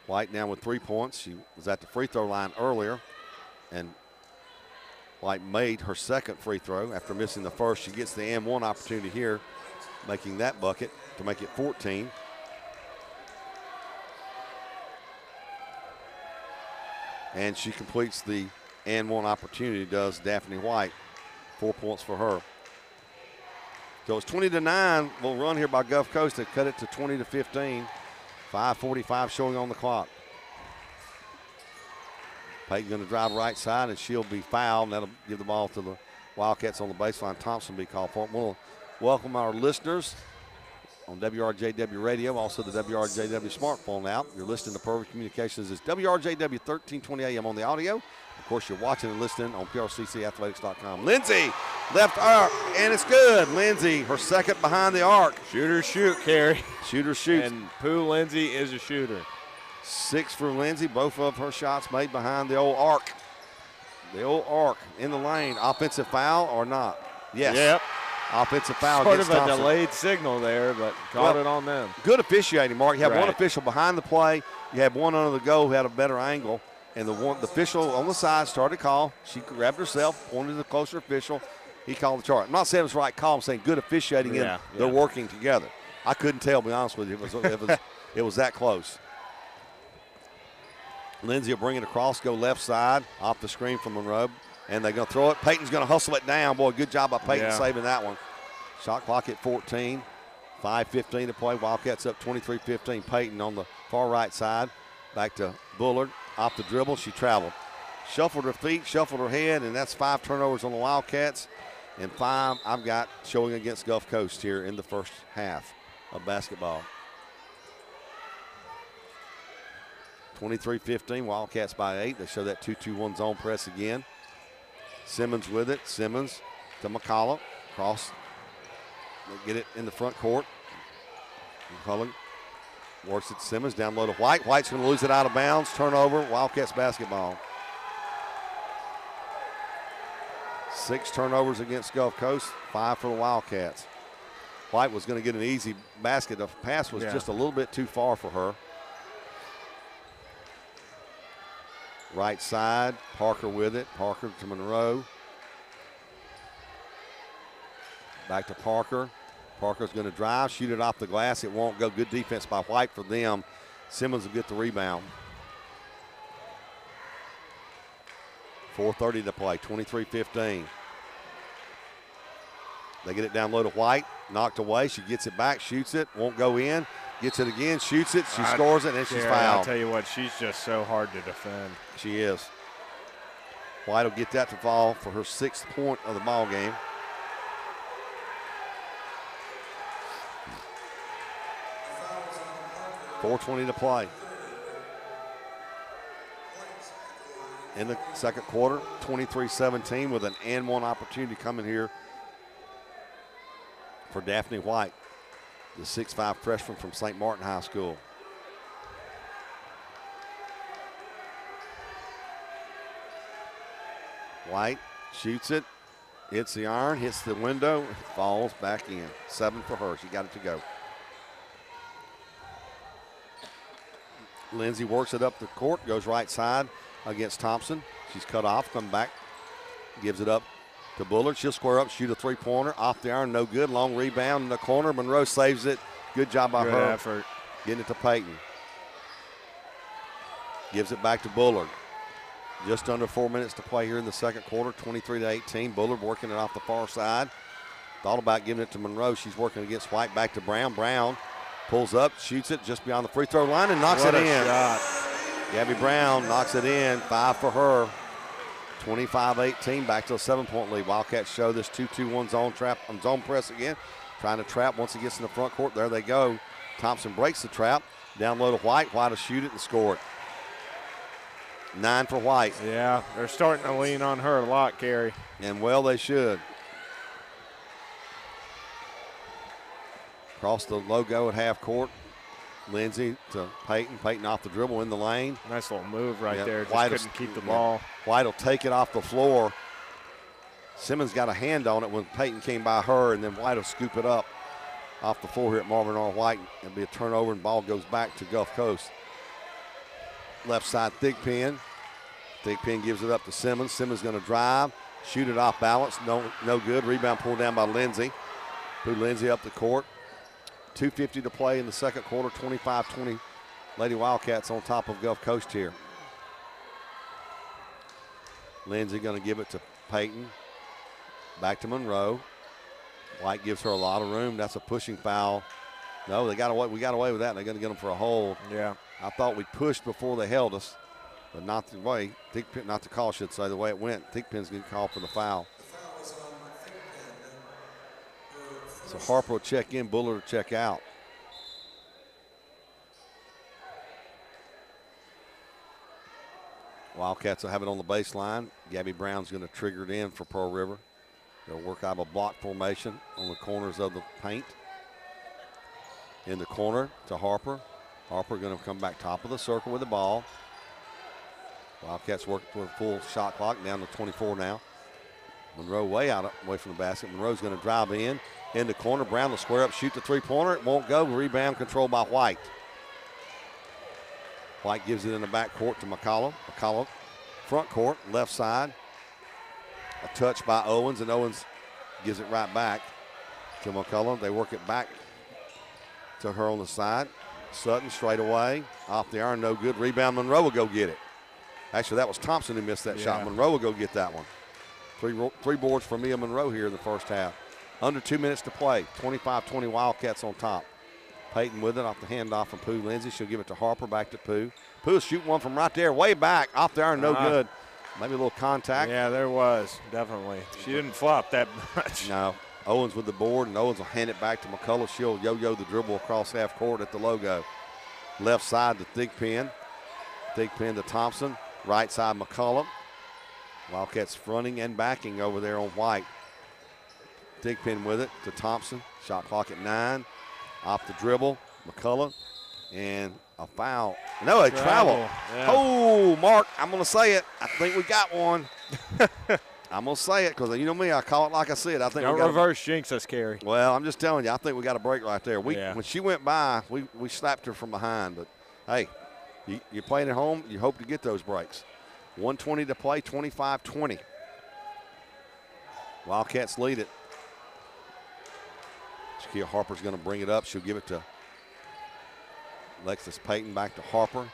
White now with 3 points. She was at the free throw line earlier, and White made her second free throw after missing the first. She gets the and-one opportunity here, making that bucket to make it 14. And she completes the and-one opportunity, does Daphne White. 4 points for her. So it's 20-9. We'll run here by Gulf Coast to cut it to 20-15. 5:45 showing on the clock. Peyton going to drive right side, and she'll be fouled. And that'll give the ball to the Wildcats on the baseline. Thompson will be called for it. We'll welcome our listeners on WRJW Radio, also the WRJW smartphone app. You're listening to Pearl River Communications. It's WRJW 1320 AM on the audio. Of course, you're watching and listening on PRCCathletics.com. Lindsay, left arc, and it's good. Lindsay, her second behind the arc. Shooter shoot, Kerry. Shooter shoots. And Pooh Lindsay is a shooter. 6 for Lindsay. Both of her shots made behind the old arc. The old arc in the lane. Offensive foul or not? Yes. Yep. Offensive foul Sort against of a Thompson. delayed signal there, but caught it on them. Good officiating, Mark. You have one Right. official behind the play. You have one under the goal who had a better angle. And the official on the side started to call. She grabbed herself, pointed to the closer official. He called the charge. I'm not saying it was the right call. I'm saying good officiating, and they're working together. I couldn't tell, to be honest with you. It was that close. Lindsay will bring it across, go left side, off the screen from Monroe. And they're going to throw it. Peyton's going to hustle it down. Boy, good job by Peyton saving that one. Shot clock at 14. 5:15 to play. Wildcats up 23-15. Peyton on the far right side. Back to Bullard. Off the dribble. She traveled. Shuffled her feet, shuffled her head, and that's 5 turnovers on the Wildcats. And 5 I've got showing against Gulf Coast here in the first half of basketball. 23-15. Wildcats by 8. They show that 2-2-1 zone press again. Simmons with it. Simmons to McCullough. Cross. They get it in the front court. McCullough works it. Simmons down low to White. White's going to lose it out of bounds. Turnover. Wildcats basketball. 6 turnovers against Gulf Coast. 5 for the Wildcats. White was going to get an easy basket. The pass was just a little bit too far for her. Right side, Parker with it. Parker to Monroe. Back to Parker. Parker's going to drive, shoot it off the glass. It won't go. Good defense by White for them. Simmons will get the rebound. 4:30 to play, 23-15. They get it down low to White. Knocked away. She gets it back, shoots it, won't go in. Gets it again, shoots it, she scores it, and she's fouled. I'll tell you what, she's just so hard to defend. She is. White will get that to fall for her 6th point of the ball game. .420 to play. In the second quarter, 23-17 with an and one opportunity coming here for Daphne White, the 6'5" freshman from St. Martin High School. White shoots it, hits the iron, hits the window, falls back in. 7 for her. She got it to go. Lindsay works it up the court, goes right side against Thompson. She's cut off, come back, gives it up to Bullard. She'll square up, shoot a three-pointer. Off the iron, no good. Long rebound in the corner. Monroe saves it. Good job by her. Good effort. Getting it to Peyton. Gives it back to Bullard. Just under 4 minutes to play here in the second quarter, 23-18. Bullard working it off the far side. Thought about giving it to Monroe. She's working against White. Back to Brown. Brown pulls up, shoots it just beyond the free throw line and knocks it in. Shot. Gabby Brown knocks it in. 5 for her. 25-18, back to a 7-point lead. Wildcats show this 2-2-1 zone trap, zone press again. Trying to trap once it gets in the front court. There they go. Thompson breaks the trap. Down low to White. White will shoot it and score it. 9 for White. Yeah, they're starting to lean on her a lot, Kerry. And well, they should. Across the logo at half court. Lindsay to Peyton. Peyton off the dribble in the lane. Nice little move right there. Just White couldn't keep the ball. White will take it off the floor. Simmons got a hand on it when Peyton came by her, and then White will scoop it up off the floor here at Marvin R. White. It'll be a turnover, and ball goes back to Gulf Coast. Left side, Thigpen. Thigpen gives it up to Simmons. Simmons going to drive, shoot it off balance. No good. Rebound pulled down by Lindsay. Put Lindsay up the court. 2:50 to play in the second quarter, 25-20. Lady Wildcats on top of Gulf Coast here. Lindsay going to give it to Peyton. Back to Monroe. White gives her a lot of room. That's a pushing foul. No, we got away with that. They're going to get them for a hold. Yeah. I thought we pushed before they held us, but not the way. Not the call, I should say, the way it went. Thigpen's going to call for the foul. So Harper will check in, Bullard will check out. Wildcats will have it on the baseline. Gabby Brown's going to trigger it in for Pearl River. They'll work out of a block formation on the corners of the paint. In the corner to Harper. Harper going to come back top of the circle with the ball. Wildcats work with a full shot clock, down to 24 now. Monroe way away from the basket. Monroe's going to drive in the corner. Brown will square up, shoot the three-pointer. It won't go. Rebound controlled by White. White gives it in the back court to McCullough. McCullough, front court, left side. A touch by Owens, and Owens gives it right back to McCullough. They work it back to her on the side. Sutton straight away. Off the iron, no good. Rebound, Monroe will go get it. Actually, that was Thompson who missed that shot. Monroe will go get that one. Three boards for Mia Monroe here in the first half. Under 2 minutes to play. 25-20 Wildcats on top. Peyton with it off the handoff from Pooh Lindsay. She'll give it to Harper, back to Pooh. Pooh will shoot one from right there, way back. Off the iron, no good. Maybe a little contact. Yeah, there was, definitely. She didn't flop that much. No. Owens with the board, and Owens will hand it back to McCullough. She'll yo-yo the dribble across half court at the logo. Left side to Thigpen. Thigpen to Thompson. Right side McCullough. Wildcats fronting and backing over there on White. Thigpen with it to Thompson. Shot clock at 9. Off the dribble, McCullough. And a foul. No, a travel. Yeah. Oh, Mark, I'm going to say it. I think we got one. I'm going to say it because you know me, I call it like I see it. I think Don't we got reverse jinx us, Kerry. Well, I'm just telling you, I think we got a break right there. When she went by, we slapped her from behind. But, hey, you're playing at home, you hope to get those breaks. 1:20 to play, 25-20. Wildcats lead it. Shaquille Harper's going to bring it up. She'll give it to Alexis Payton, back to Harper.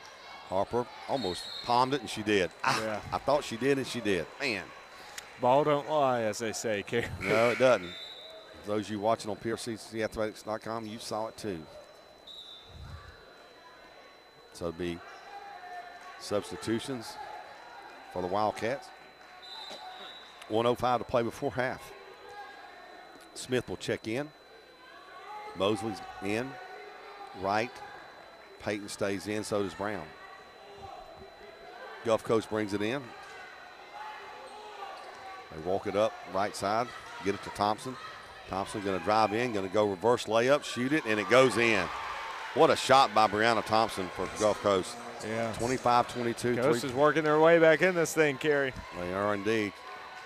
Harper almost palmed it, and she did. Yeah. I thought she did, and she did. Man. Ball don't lie, as they say, Kerry. No, it doesn't. Those of you watching on PFCathletics.com, you saw it too. So it'll be substitutions for the Wildcats. 1:05 to play before half. Smith will check in. Mosley's in. Right. Peyton stays in, so does Brown. Gulf Coast brings it in. They walk it up right side, get it to Thompson. Thompson going to drive in, going to go reverse layup, shoot it, and it goes in. What a shot by Brianna Thompson for Gulf Coast. Yeah. 25-22. Coast is working their way back in this thing, Kerry. They are indeed.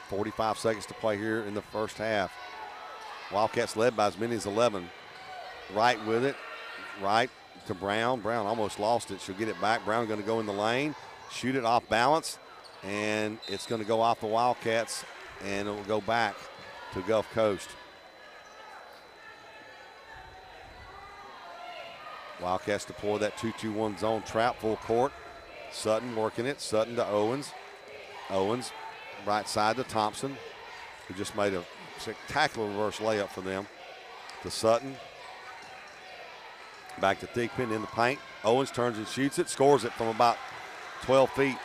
45 seconds to play here in the first half. Wildcats led by as many as 11. Right with it. Right to Brown. Brown almost lost it. She'll get it back. Brown going to go in the lane, shoot it off balance, and it's going to go off the Wildcats, and it will go back to Gulf Coast. Wildcats deploy that 2-2-1 zone trap full court. Sutton working it. Sutton to Owens. Owens right side to Thompson, who just made a spectacular reverse layup for them. To Sutton. Back to Thigpen in the paint. Owens turns and shoots it, scores it from about 12 feet.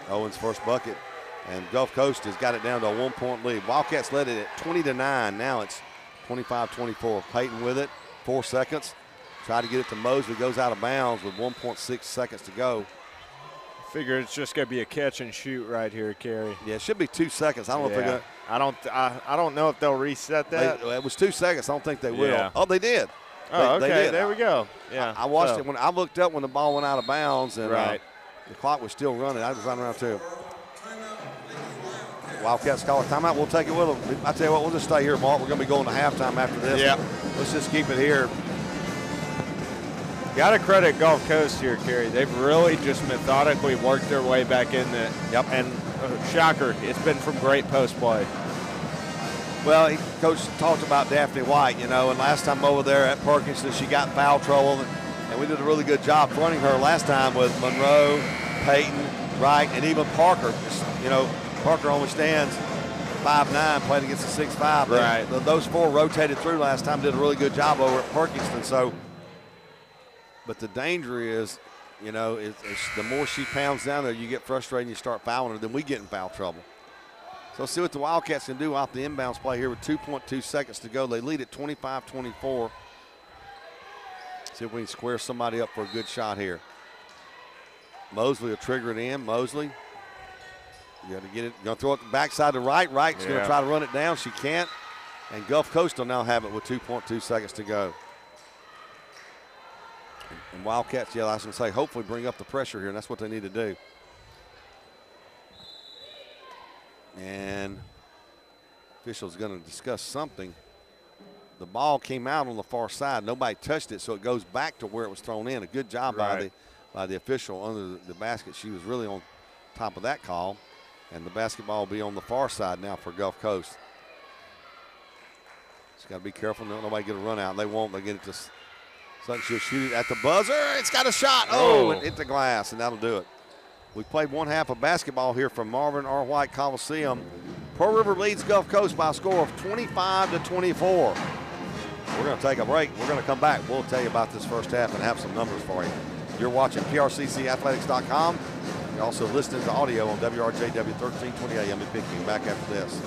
Owens' first bucket. And Gulf Coast has got it down to a 1-point lead. Wildcats led it at 20-9. Now it's 25-24. Peyton with it, 4 seconds. Try to get it to Mosley, goes out of bounds with 1.6 seconds to go. Figure it's just going to be a catch and shoot right here, Kerry. Yeah, it should be 2 seconds. I don't know if they're going to. I don't know if they'll reset that. It was 2 seconds. I don't think they will. Yeah. Oh, they did. Oh, they okay. did. There we go. Yeah. I watched it when I looked up when the ball went out of bounds, and right. The clock was still running. I was running around too. Wildcats call a timeout. We'll take it with them. I tell you what, we'll just stay here, Mark. We're going to be going to halftime after this. Yeah. Let's just keep it here. Got to credit Gulf Coast here, Kerry. They've really just methodically worked their way back in it. Yep. And shocker, it's been from great post play. Well, Coach talked about Daphne White, and last time over there at Perkins, she got in foul trouble, and we did a really good job fronting her last time with Monroe, Peyton, Wright, and even Parker. Parker only stands 5'9", playing against a 6'5". Right. Those 4 rotated through last time, did a really good job over at Perkinston. But the danger is, it's the more she pounds down there, you get frustrated and you start fouling her, then we get in foul trouble. So let's see what the Wildcats can do off the inbounds play here with 2.2 seconds to go. They lead at 25-24. See if we can square somebody up for a good shot here. Mosley will trigger it in. Mosley, you got to get it. Going to throw it backside to Wright. Wright's going to try to run it down. She can't. And Gulf Coast will now have it with 2.2 seconds to go. And Wildcats, I was going to say, hopefully bring up the pressure here, and that's what they need to do. And official's going to discuss something. The ball came out on the far side. Nobody touched it, so it goes back to where it was thrown in. A good job by the official under the basket. She was really on top of that call. And the basketball will be on the far side now for Gulf Coast. Just got to be careful. Nobody get a run out. They won't. They get it to Sutton. She'll shoot it at the buzzer. It's got a shot. Oh, it hit the glass, and that'll do it. We played one half of basketball here from Marvin R. White Coliseum. Pearl River leads Gulf Coast by a score of 25-24. We're going to take a break. We're going to come back. We'll tell you about this first half and have some numbers for you. You're watching PRCCathletics.com. You're also listening to audio on WRJW 1320 AM in Picayune. Back after this.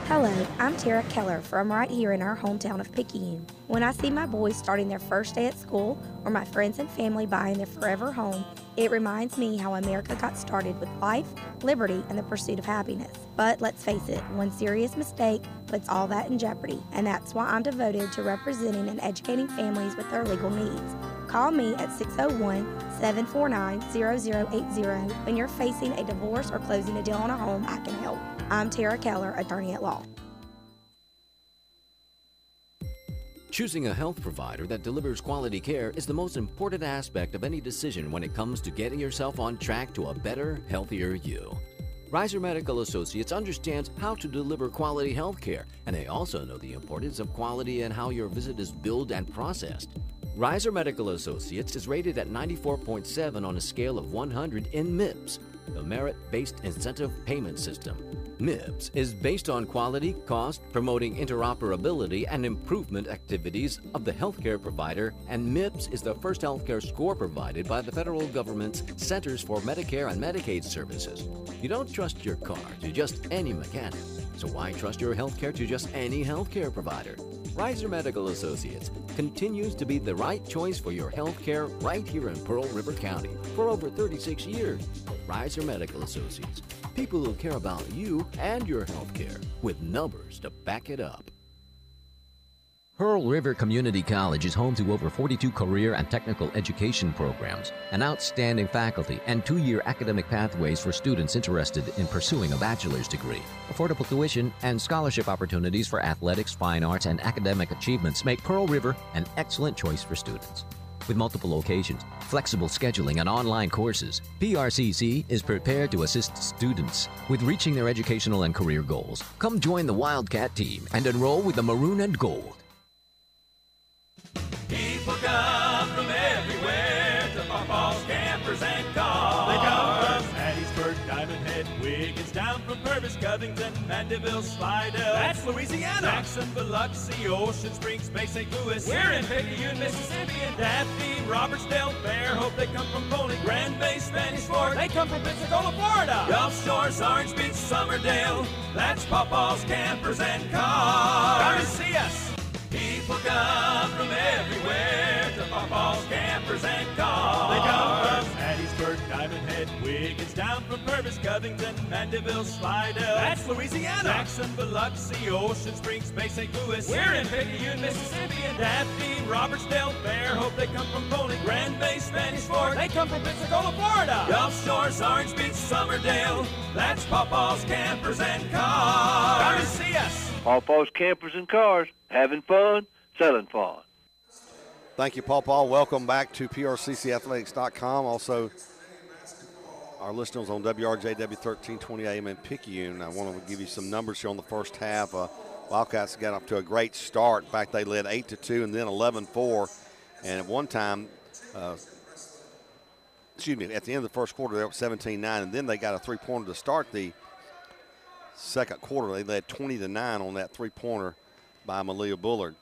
Hello, I'm Tara Keller from right here in our hometown of Picayune. When I see my boys starting their first day at school or my friends and family buying their forever home, it reminds me how America got started with life, liberty, and the pursuit of happiness. But let's face it, one serious mistake puts all that in jeopardy, and that's why I'm devoted to representing and educating families with their legal needs. Call me at 601-749-0080 when you're facing a divorce or closing a deal on a home. I can help. I'm Tara Keller, attorney at law. Choosing a health provider that delivers quality care is the most important aspect of any decision when it comes to getting yourself on track to a better, healthier you. Reiser Medical Associates understands how to deliver quality health care, and they also know the importance of quality and how your visit is billed and processed. Reiser Medical Associates is rated at 94.7 on a scale of 100 in MIPS, the Merit-Based Incentive Payment System. MIPS is based on quality, cost, promoting interoperability and improvement activities of the healthcare provider, and MIPS is the first healthcare score provided by the federal government's Centers for Medicare and Medicaid Services. You don't trust your car to just any mechanic, so why trust your healthcare to just any healthcare provider? Reiser Medical Associates continues to be the right choice for your healthcare right here in Pearl River County for over 36 years. Reiser Medical Associates, people who care about you and your healthcare with numbers to back it up. Pearl River Community College is home to over 42 career and technical education programs, an outstanding faculty, and 2-year academic pathways for students interested in pursuing a bachelor's degree. Affordable tuition and scholarship opportunities for athletics, fine arts, and academic achievements make Pearl River an excellent choice for students. With multiple locations, flexible scheduling, and online courses, PRCC is prepared to assist students with reaching their educational and career goals. Come join the Wildcat team and enroll with the Maroon and Gold. People come from everywhere to Pawpaw's Campers and Cars. They come from Hattiesburg, Diamond Head, Wiggins, down from Purvis, Covington, Mandeville, Slidell. That's Louisiana. Jackson, Biloxi, Ocean Springs, Bay St. Louis. We're in Picayune, Mississippi, and Daphne, Robertsdale, Fairhope. They come from Foley, Grand Bay, Spanish Fort. They come from Pensacola, Florida. Gulf Shores, Orange Beach, Somerdale. That's Pawpaw's Campers and Cars. Come and see us. People come from everywhere to Pawpaw's Campers and Cars. They come from Hattiesburg, Diamond Head, Wiggins, down from Purvis, Covington, Mandeville, Slidell. That's Louisiana. Jackson, Biloxi, Ocean Springs, Bay St. Louis. We're in Picayune, Mississippi, and Daphne, Robertsdale, Fairhope. They come from Foley, Grand Bay, Spanish Fort. They come from Pensacola, Florida. Gulf Shores, Orange Beach, Somerdale. That's Pawpaw's Campers and Cars. Come and see us. Pawpaw's Campers and Cars, having fun, selling fun. Thank you, Pawpaw. Welcome back to PRCCathletics.com. Also, our listeners on WRJW 1320 AM in Picayune. I want to give you some numbers here on the first half. Wildcats got off to a great start. In fact, they led 8-2 and then 11-4. And at one time, at the end of the first quarter, they were 17-9. And then they got a three-pointer to start the second quarter. They led 20-9 on that three-pointer by Malia Bullard.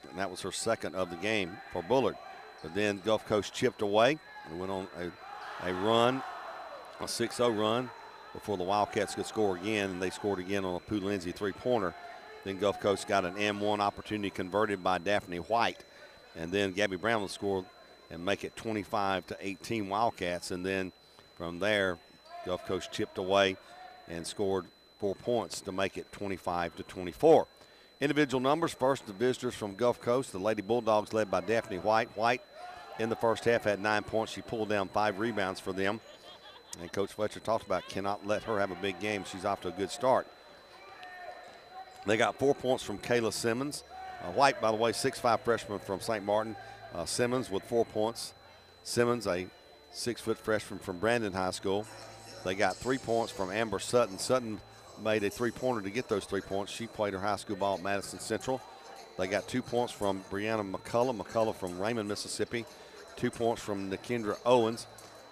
And that was her second of the game for Bullard. But then Gulf Coast chipped away and went on a run, a 6-0 run, before the Wildcats could score again. And they scored again on a Pooh Lindsay three-pointer. Then Gulf Coast got an M1 opportunity converted by Daphne White. And then Gabby Brownlee scored and make it 25-18 Wildcats. And then from there, Gulf Coast chipped away and scored 4 points to make it 25-24. Individual numbers, first the visitors from Gulf Coast, the Lady Bulldogs led by Daphne White. White in the first half had 9 points. She pulled down 5 rebounds for them. And Coach Fletcher talked about cannot let her have a big game. She's off to a good start. They got 4 points from Kayla Simmons. White, by the way, 6'5" freshman from St. Martin. Simmons with 4 points. Simmons, a 6-foot freshman from Brandon High School. They got 3 points from Amber Sutton. Sutton made a three-pointer to get those 3 points. She played her high school ball at Madison Central. They got 2 points from Brianna McCullough. McCullough from Raymond, Mississippi. 2 points from Nikendra Owens.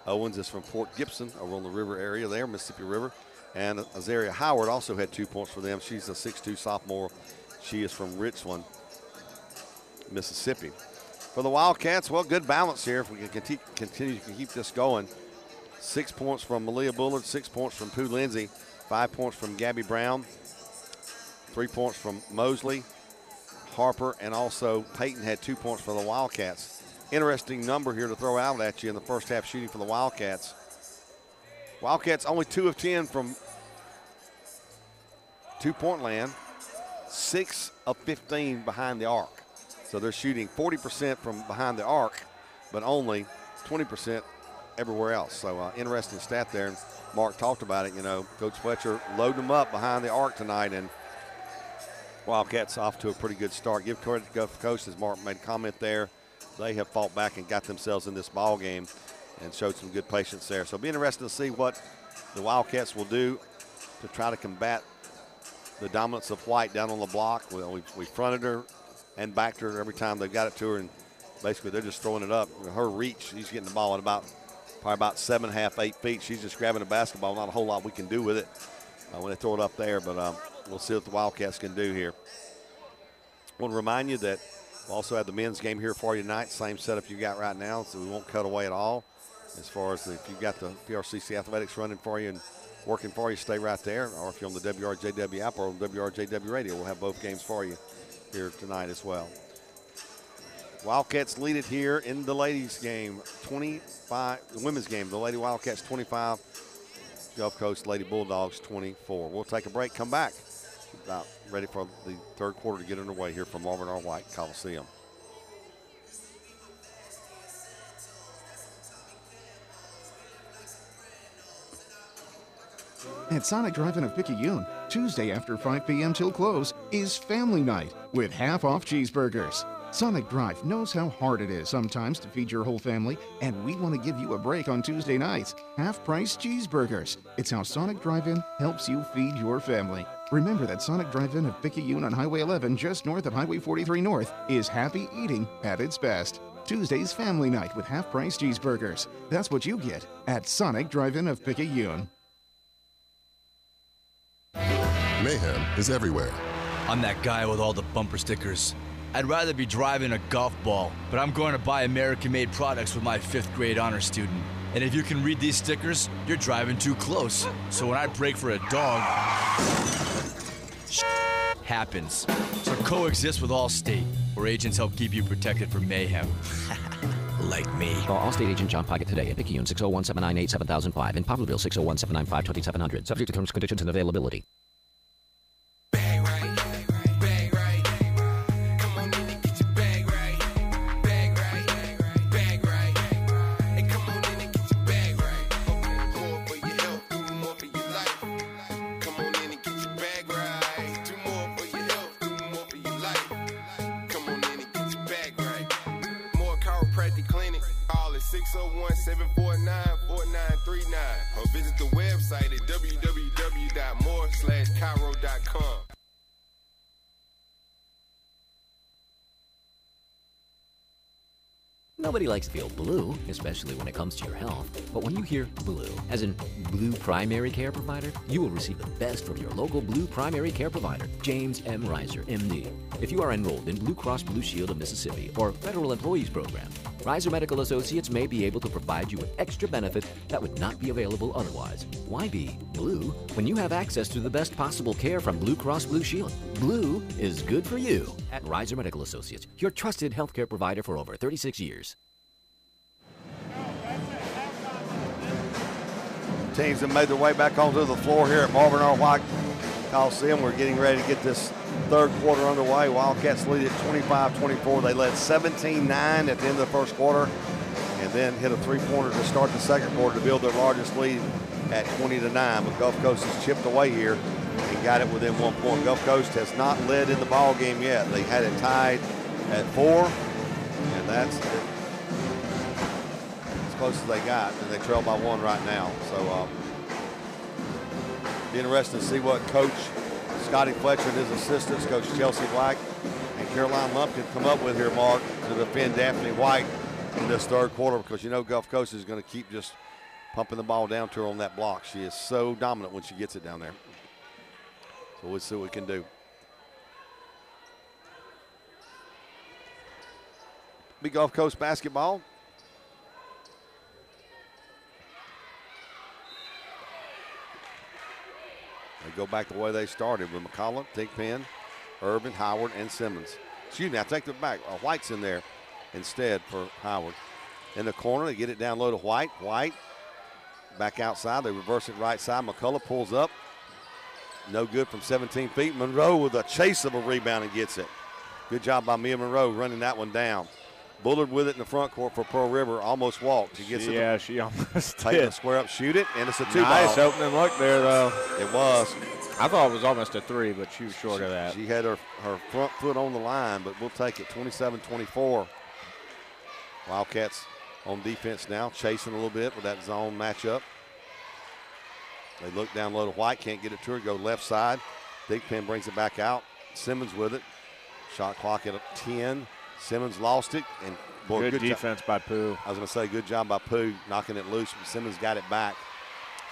Owens is from Port Gibson over on the river area there, Mississippi River. And Azaria Howard also had 2 points for them. She's a 6'2" sophomore. She is from Richland, Mississippi. For the Wildcats, well, good balance here if we can continue to keep this going. 6 points from Malia Bullard, 6 points from Pooh Lindsay, 5 points from Gabby Brown, 3 points from Mosley, Harper, and also Peyton had 2 points for the Wildcats. Interesting number here to throw out at you in the first half shooting for the Wildcats. Wildcats only 2 of 10 from two-point land, 6 of 15 behind the arc. So they're shooting 40% from behind the arc, but only 20% everywhere else. So interesting stat there. And Mark talked about it, you know, Coach Fletcher loading them up behind the arc tonight, and Wildcats off to a pretty good start. Give credit to Coach, as Mark made a comment there. They have fought back and got themselves in this ball game and showed some good patience there. So it'll be interesting to see what the Wildcats will do to try to combat the dominance of White down on the block. We fronted her and backed her every time they got it to her, and basically they're just throwing it up. Her reach, she's getting the ball at probably about 7.5, 8 feet. She's just grabbing a basketball. Not a whole lot we can do with it when they throw it up there, but we'll see what the Wildcats can do here. I want to remind you that we'll also have the men's game here for you tonight. Same setup you got right now, so we won't cut away at all. As far as if you've got the PRCC Athletics running for you and working for you, stay right there. Or if you're on the WRJW app or on WRJW radio, we'll have both games for you here tonight as well. Wildcats lead it here in the ladies' game, 25. The women's game, the Lady Wildcats 25, Gulf Coast Lady Bulldogs 24. We'll take a break, come back. About ready for the third quarter to get underway here from Marvin R. White Coliseum. At Sonic Drive-In of Picayune, Tuesday after 5 p.m. till close is family night with half-off cheeseburgers. Sonic Drive knows how hard it is sometimes to feed your whole family, and we want to give you a break on Tuesday nights. Half-price cheeseburgers. It's how Sonic Drive-In helps you feed your family. Remember that Sonic Drive-In of Picayune on Highway 11, just north of Highway 43 North, is happy eating at its best. Tuesday's family night with half-price cheeseburgers. That's what you get at Sonic Drive-In of Picayune. Mayhem is everywhere. I'm that guy with all the bumper stickers. I'd rather be driving a golf ball, but I'm going to buy American-made products with my 5th grade honor student. And if you can read these stickers, you're driving too close. So when I brake for a dog, happens. So coexist with Allstate, where agents help keep you protected from mayhem. Like me. Call Allstate agent John Pocket today at Picayune 601-798-7005 and Poplarville 601-795-2700. Subject to terms, conditions, and availability. Or visit the website at www.more/chiro.com. Nobody likes to feel blue, especially when it comes to your health. But when you hear blue, as in Blue Primary Care Provider, you will receive the best from your local Blue Primary Care Provider, James M. Reiser, MD. If you are enrolled in Blue Cross Blue Shield of Mississippi or Federal Employees Program, Reiser Medical Associates may be able to provide you with extra benefit that would not be available otherwise. Why be blue when you have access to the best possible care from Blue Cross Blue Shield? Blue is good for you at Reiser Medical Associates, your trusted healthcare provider for over 36 years. Teams have made their way back onto the floor here at Marvin R. White Coliseum. We're getting ready to get this third quarter underway. Wildcats lead at 25-24. They led 17-9 at the end of the first quarter. And then hit a three-pointer to start the second quarter to build their largest lead at 20-9. But Gulf Coast has chipped away here and got it within 1 point. Gulf Coast has not led in the ball game yet. They had it tied at 4, and that's as close as they got, and they trail by 1 right now. So be interesting to see what Coach Scotty Fletcher and his assistants, Coach Chelsea Black and Caroline Lumpkin, come up with here, Mark, to defend Daphne White in this third quarter, because you know Gulf Coast is going to keep just pumping the ball down to her on that block. She is so dominant when she gets it down there. So we'll see what we can do. Big Gulf Coast basketball. They go back the way they started with McCullough, Thigpen, Urban, Howard, and Simmons. Excuse me, I take it back. White's in there instead for Howard. In the corner, they get it down low to White. White back outside. They reverse it right side. McCullough pulls up. No good from 17 feet. Monroe with a chase of a rebound and gets it. Good job by Mia Monroe running that one down. Bullard with it in the front court for Pearl River. Almost walked. She gets it. Yeah, she almost Payton did. Square up, shoot it, and it's a 2 ball. Nice opening look there, though. It was. I thought it was almost a 3, but she was short of that. She had her front foot on the line, but we'll take it. 27-24. Wildcats on defense now, chasing a little bit with that zone matchup. They look down low to White, can't get it to her, go left side. Thigpen brings it back out. Simmons with it. Shot clock at 10. Simmons lost it. And boy, good defense by Pooh. I was going to say, good job by Pooh knocking it loose. Simmons got it back.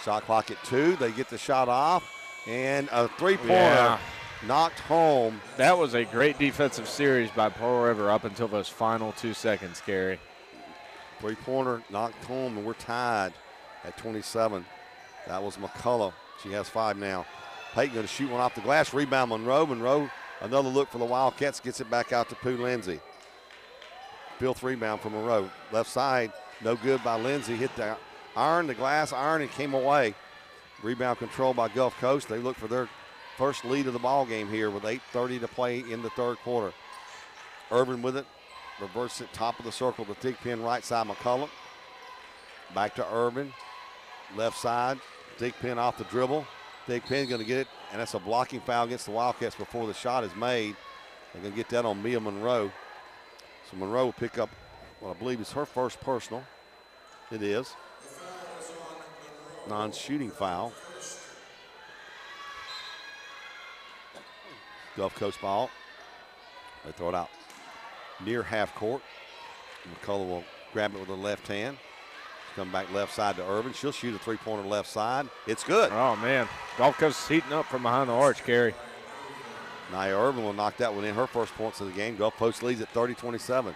Shot clock at 2. They get the shot off. And a three-pointer knocked home. That was a great defensive series by Pearl River up until those final 2 seconds, Gary. Three-pointer knocked home, and we're tied at 27. That was McCullough. She has 5 now. Payton going to shoot one off the glass. Rebound Monroe. Monroe, another look for the Wildcats. Gets it back out to Pooh Lindsay. Filth rebound from Monroe. Left side, no good by Lindsay. Hit the iron, the glass iron, and came away. Rebound control by Gulf Coast. They look for their first lead of the ball game here with 8:30 to play in the third quarter. Urban with it. Reverse it, top of the circle to Thigpen, right side McCullough. Back to Urban. Left side, Thigpen off the dribble. Thigpen going to get it, and that's a blocking foul against the Wildcats before the shot is made. They're going to get that on Mia Monroe. So Monroe will pick up what I believe is her first personal. It is. Non-shooting foul. Gulf Coast ball. They throw it out near half court. McCullough will grab it with the left hand. Come back left side to Urban. She'll shoot a three-pointer left side. It's good. Oh, man. Gulf Coast is heating up from behind the arch, Gary. Nia Urban will knock that one in. Her first points of the game. Gulf Coast leads at 30-27.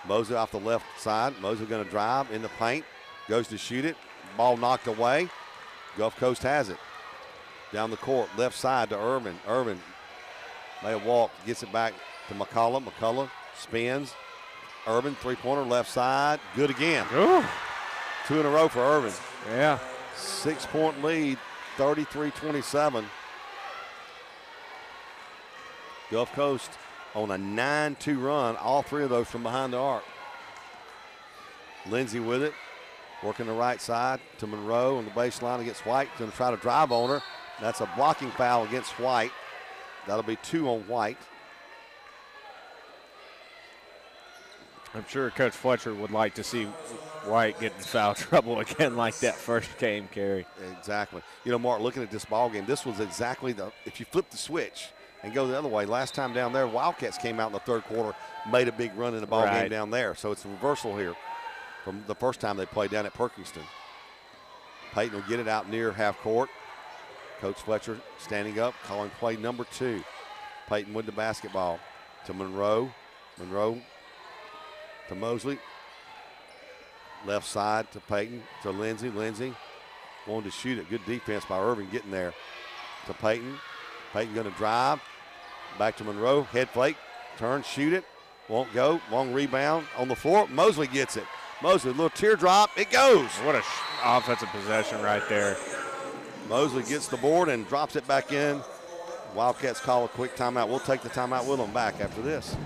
Mosley off the left side. Mosley going to drive in the paint. Goes to shoot it. Ball knocked away. Gulf Coast has it. Down the court. Left side to Urban. Urban may have walked. Gets it back to McCullough. McCullough spins. Urban, three-pointer, left side. Good again. Ooh. 2 in a row for Urban. Yeah. 6-point lead, 33-27. Gulf Coast on a 9-2 run, all 3 of those from behind the arc. Lindsay with it, working the right side to Monroe on the baseline against White. Going to try to drive on her. That's a blocking foul against White. That'll be 2 on White. I'm sure Coach Fletcher would like to see White get in foul trouble again like that first game, Kerry. Exactly. You know, Mark, looking at this ball game, this was exactly if you flip the switch and go the other way, last time down there, Wildcats came out in the third quarter, made a big run in the ball game down there. So it's a reversal here from the first time they played down at Perkinston. Payton will get it out near half court. Coach Fletcher standing up, calling play number 2. Payton with the basketball to Monroe. Monroe to Mosley. Left side to Payton, to Lindsay. Lindsay wanted to shoot it. Good defense by Irving getting there to Payton. Payton going to drive. Back to Monroe. Head fake. Turn, shoot it. Won't go. Long rebound on the floor. Mosley gets it. Mosley, little teardrop. It goes. What a offensive possession right there. Mosley gets the board and drops it back in. Wildcats call a quick timeout. We'll take the timeout with them back after this.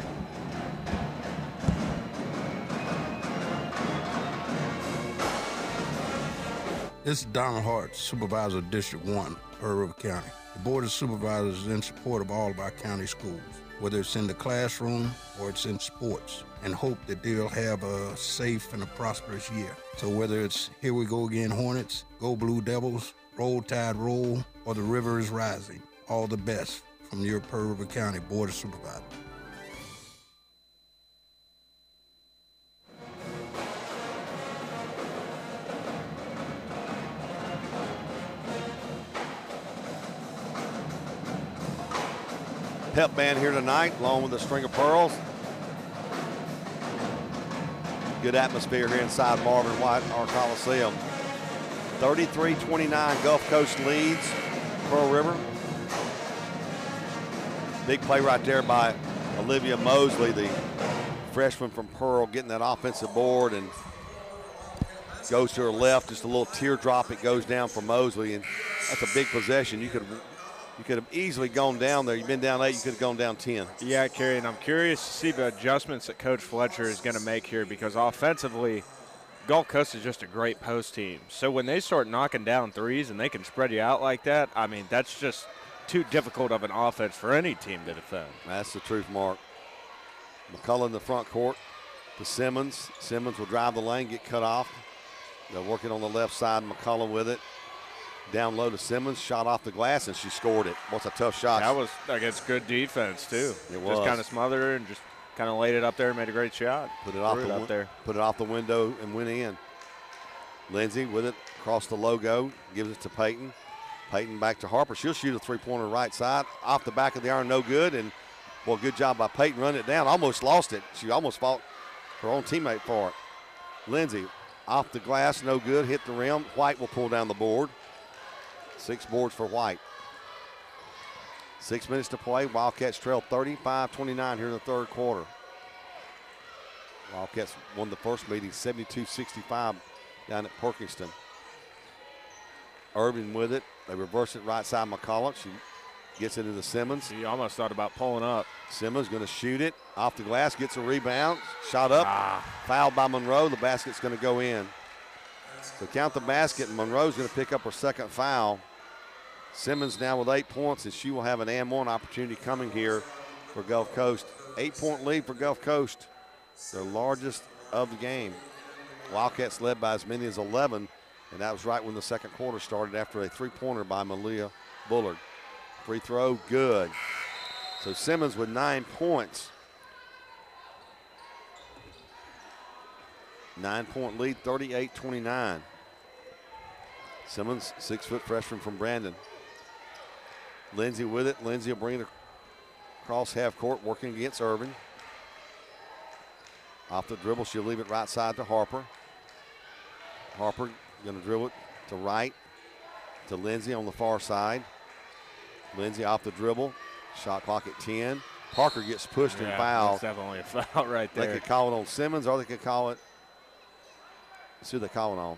This is Donald Hart, Supervisor of District 1, Pearl River County. The Board of Supervisors is in support of all of our county schools, whether it's in the classroom or it's in sports, and hope that they'll have a safe and a prosperous year. So whether it's Here We Go Again Hornets, Go Blue Devils, Roll Tide Roll, or The River is Rising, all the best from your Pearl River County Board of Supervisors. Pep band here tonight, along with a string of pearls. Good atmosphere here inside Marvin White, our Coliseum. 33-29, Gulf Coast leads Pearl River. Big play right there by Olivia Mosley, the freshman from Pearl, getting that offensive board and goes to her left. Just a little teardrop. It goes down for Mosley, and that's a big possession. You could have easily gone down there. You've been down 8, you could have gone down 10. Yeah, Kerry, and I'm curious to see the adjustments that Coach Fletcher is going to make here, because offensively, Gulf Coast is just a great post team. So when they start knocking down threes and they can spread you out like that, I mean, that's just too difficult of an offense for any team to defend. That's the truth, Mark. McCullough in the front court to Simmons. Simmons will drive the lane, get cut off. They're working on the left side, McCullough with it. Down low to Simmons, shot off the glass, and she scored it. What's a tough shot. That was against good defense, too. It was. Just kind of smothered her and just kind of laid it up there and made a great shot. Put it off there. Put it off the window and went in. Lindsay with it across the logo, gives it to Peyton. Peyton back to Harper. She'll shoot a three-pointer right side. Off the back of the iron, no good. And, well, good job by Peyton running it down. Almost lost it. She almost fought her own teammate for it. Lindsay off the glass, no good. Hit the rim. White will pull down the board. 6 boards for White. 6 minutes to play. Wildcats trail 35-29 here in the third quarter. Wildcats won the first meeting 72-65 down at Perkinston. Irvin with it. They reverse it right side McCullough. She gets it into Simmons. He almost thought about pulling up. Simmons going to shoot it. Off the glass, gets a rebound. Shot up. Fouled by Monroe. The basket's going to go in. So count the basket, and Monroe's going to pick up her second foul. Simmons now with 8 points, and she will have an and one opportunity coming here for Gulf Coast. 8-point lead for Gulf Coast, their largest of the game. Wildcats led by as many as 11, and that was right when the second quarter started after a three-pointer by Malia Bullard. Free throw, good. So Simmons with 9 points. 9-point lead, 38-29. Simmons, 6-foot freshman from Brandon. Lindsay with it. Lindsay will bring it across half court, working against Irvin. Off the dribble, she'll leave it right side to Harper. Harper going to dribble it to right to Lindsay on the far side. Lindsay off the dribble. Shot clock at 10. Parker gets pushed and fouled. That's definitely a foul right there. They could call it on Simmons, or they could call it. Let's see who they call it on.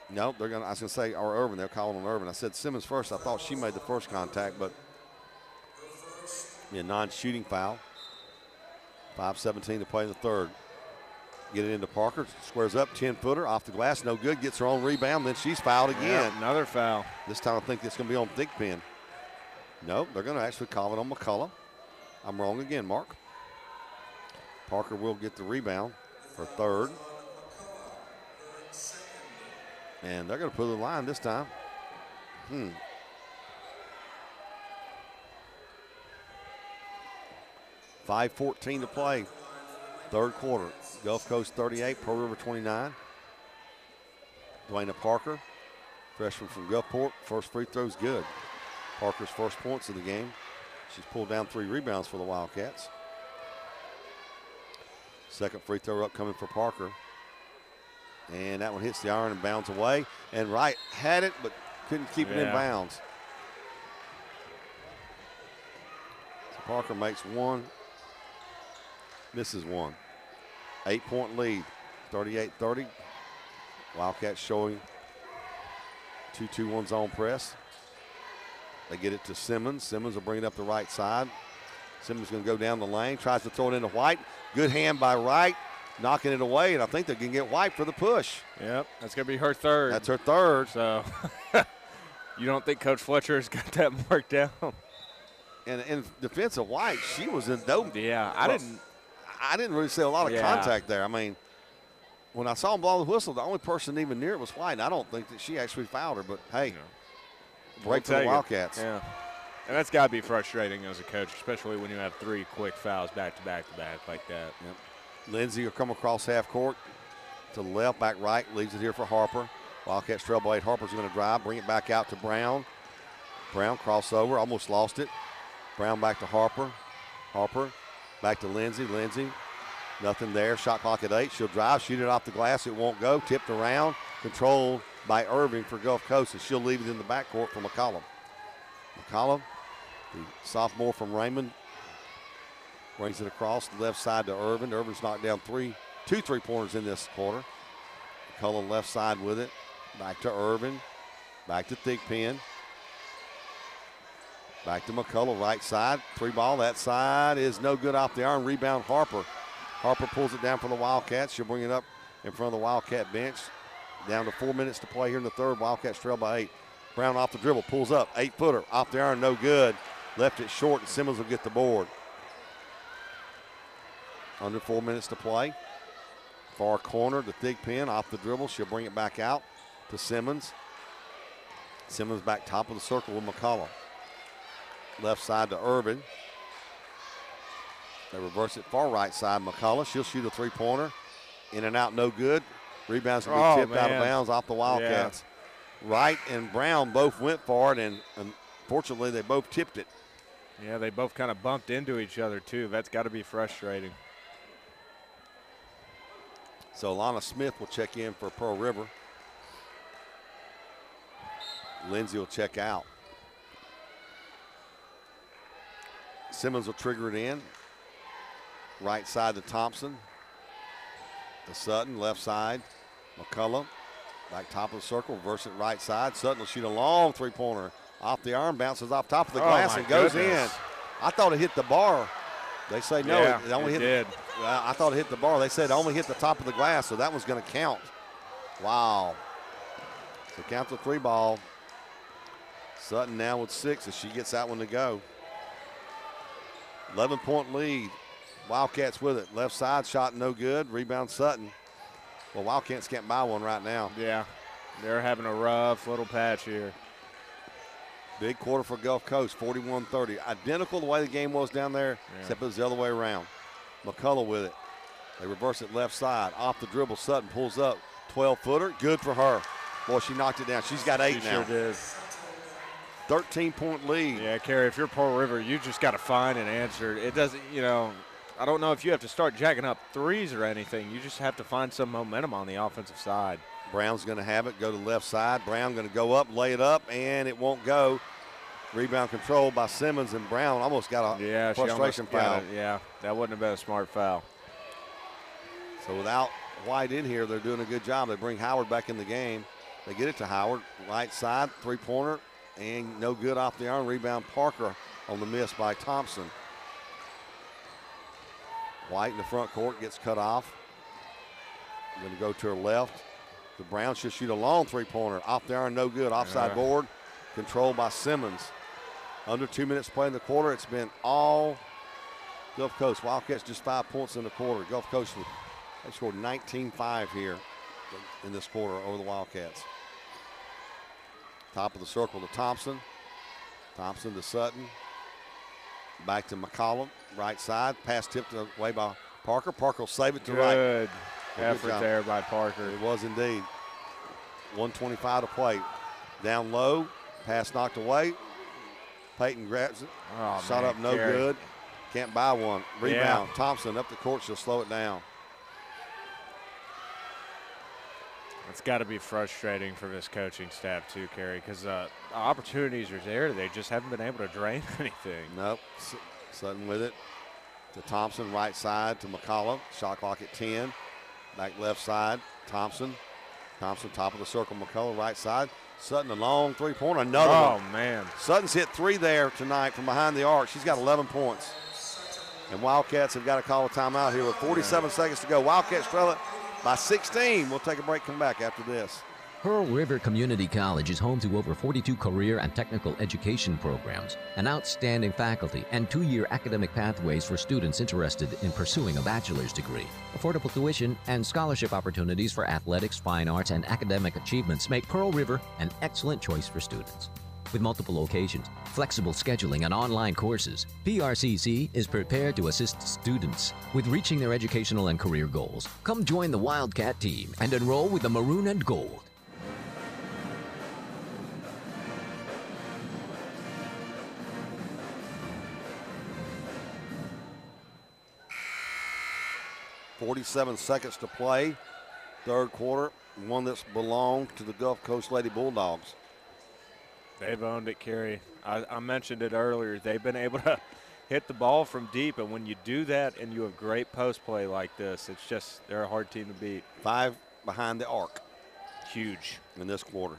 Nope, they're gonna. I was gonna say, or Irvin. They're calling on Irvin. I said Simmons first. I thought she made the first contact, but non-shooting foul. 5:17 to play in the third. Get it into Parker. Squares up, 10-footer off the glass, no good. Gets her own rebound. Then she's fouled again. Yeah, another foul. This time I think it's gonna be on Thigpen. Nope, they're gonna actually call it on McCullough. I'm wrong again, Mark. Parker will get the rebound for third. And they're going to put the line this time. 5:14 to play. Third quarter. Gulf Coast 38, Pearl River 29. Dwayna Parker, freshman from Gulfport. First free throw's good. Parker's first points of the game. She's pulled down 3 rebounds for the Wildcats. Second free throw up coming for Parker. And that one hits the iron and bounds away. And Wright had it, but couldn't keep it in bounds. So Parker makes 1, misses 1. 8-point lead, 38-30. Wildcats showing 2-2-1 zone press. They get it to Simmons. Simmons will bring it up the right side. Simmons going to go down the lane, tries to throw it into White. Good hand by Wright. knocking it away, and I think they can get wiped for the push. Yep, that's going to be her third. That's her third. So you don't think Coach Fletcher has got that marked down? And in defense of White, she was in dope. Yeah, I didn't really see a lot of contact there. I mean, when I saw him blow the whistle, the only person even near it was White, and I don't think that she actually fouled her. But, hey, break for the Wildcats. Yeah, and that's got to be frustrating as a coach, especially when you have 3 quick fouls back-to-back like that. Yep. Lindsay will come across half court to the left, back right, leaves it here for Harper. Wildcats trail by 8. Harper's going to drive, bring it back out to Brown. Brown crossover, almost lost it. Brown back to Harper. Harper back to Lindsay. Lindsay, nothing there. Shot clock at 8. She'll drive, shoot it off the glass. It won't go. Tipped around, controlled by Irving for Gulf Coast, and she'll leave it in the backcourt for McCollum. McCollum, the sophomore from Raymond, brings it across the left side to Irvin. Irvin's knocked down 2 3-pointers in this quarter. McCollum left side with it. Back to Irvin. Back to Thigpen. Back to McCullough, right side. 3-ball, that side is no good off the arm. Rebound Harper. Harper pulls it down for the Wildcats. She'll bring it up in front of the Wildcat bench. Down to 4 minutes to play here in the third. Wildcats trail by 8. Brown off the dribble, pulls up, 8-footer. Off the iron, no good. Left it short, and Simmons will get the board. Under 4 minutes to play. Far corner to Thigpen, off the dribble. She'll bring it back out to Simmons. Simmons back top of the circle with McCullough. Left side to Irvin. They reverse it far right side. McCullough, she'll shoot a 3-pointer. In and out, no good. Rebound's going to be tipped out of bounds off the Wildcats. Yeah. Wright and Brown both went for it, and unfortunately they both tipped it. Yeah, they both kind of bumped into each other, too. That's got to be frustrating. So Lana Smith will check in for Pearl River. Lindsay will check out. Simmons will trigger it in. Right side to Thompson. To Sutton, left side. McCullough, back top of the circle, reverse it right side. Sutton will shoot a long 3-pointer. Off the arm, bounces off top of the glass and goes in. I thought it hit the bar. They say no, yeah, it only did. I thought it hit the bar. They said it only hit the top of the glass, so that was going to count. Wow. So count the 3-ball. Sutton now with 6 as she gets that one to go. 11-point lead. Wildcats with it. Left side shot no good. Rebound Sutton. Well, Wildcats can't buy one right now. Yeah, they're having a rough little patch here. Big quarter for Gulf Coast, 41-30. Identical the way the game was down there, except it was the other way around. McCullough with it. They reverse it left side. Off the dribble, Sutton pulls up. 12-footer, good for her. Boy, she knocked it down. She's got 8 now. Sure did. 13-point lead. Yeah, Kerry, if you're Pearl River, you just got to find an answer. It doesn't, I don't know if you have to start jacking up threes or anything. You just have to find some momentum on the offensive side. Brown's going to have it, go to the left side. Brown going to go up, lay it up, and it won't go. Rebound controlled by Simmons, and Brown almost got a frustration foul. Yeah, that wouldn't have been a smart foul. So without White in here, they're doing a good job. They bring Howard back in the game. They get it to Howard, right side, 3-pointer, and no good off the arm. Rebound Parker on the miss by Thompson. White in the front court gets cut off. Going to go to her left. The Brown should shoot a long 3-pointer. Off the iron, no good. Offside board, controlled by Simmons. Under 2 minutes to play in the quarter. It's been all Gulf Coast. Wildcats just 5 points in the quarter. Gulf Coast, they scored 19-5 here in this quarter over the Wildcats. Top of the circle to Thompson. Thompson to Sutton. Back to McCollum, right side. Pass tipped away by Parker. Parker will save it to right. Good effort there by Parker. It was indeed. 1:25 to play. Down low, pass knocked away. Peyton grabs it. Oh, Shot man, up, no Kerry. good. Can't buy one. Rebound, Thompson up the court. She'll slow it down. It's got to be frustrating for this coaching staff too, Kerry, because opportunities are there. They just haven't been able to drain anything. Nope. Sutton with it to Thompson, right side to McCollum. Shot clock at 10. Back left side, Thompson. Thompson top of the circle, McCullough right side. Sutton a long 3-pointer, another one. Oh, man. Sutton's hit 3 there tonight from behind the arc. She's got 11 points. And Wildcats have got to call a timeout here with 47 seconds to go. Wildcats trail it by 16. We'll take a break, come back after this. Pearl River Community College is home to over 42 career and technical education programs, an outstanding faculty, and 2-year academic pathways for students interested in pursuing a bachelor's degree. Affordable tuition and scholarship opportunities for athletics, fine arts, and academic achievements make Pearl River an excellent choice for students. With multiple locations, flexible scheduling, and online courses, PRCC is prepared to assist students with reaching their educational and career goals. Come join the Wildcat team and enroll with the Maroon and Gold. .47 seconds to play, third quarter, one that's belonged to the Gulf Coast Lady Bulldogs. They've owned it, Kerry. I mentioned it earlier. They've been able to hit the ball from deep, and when you do that and you have great post play like this, it's just they're a hard team to beat. 5 behind the arc. Huge. In this quarter.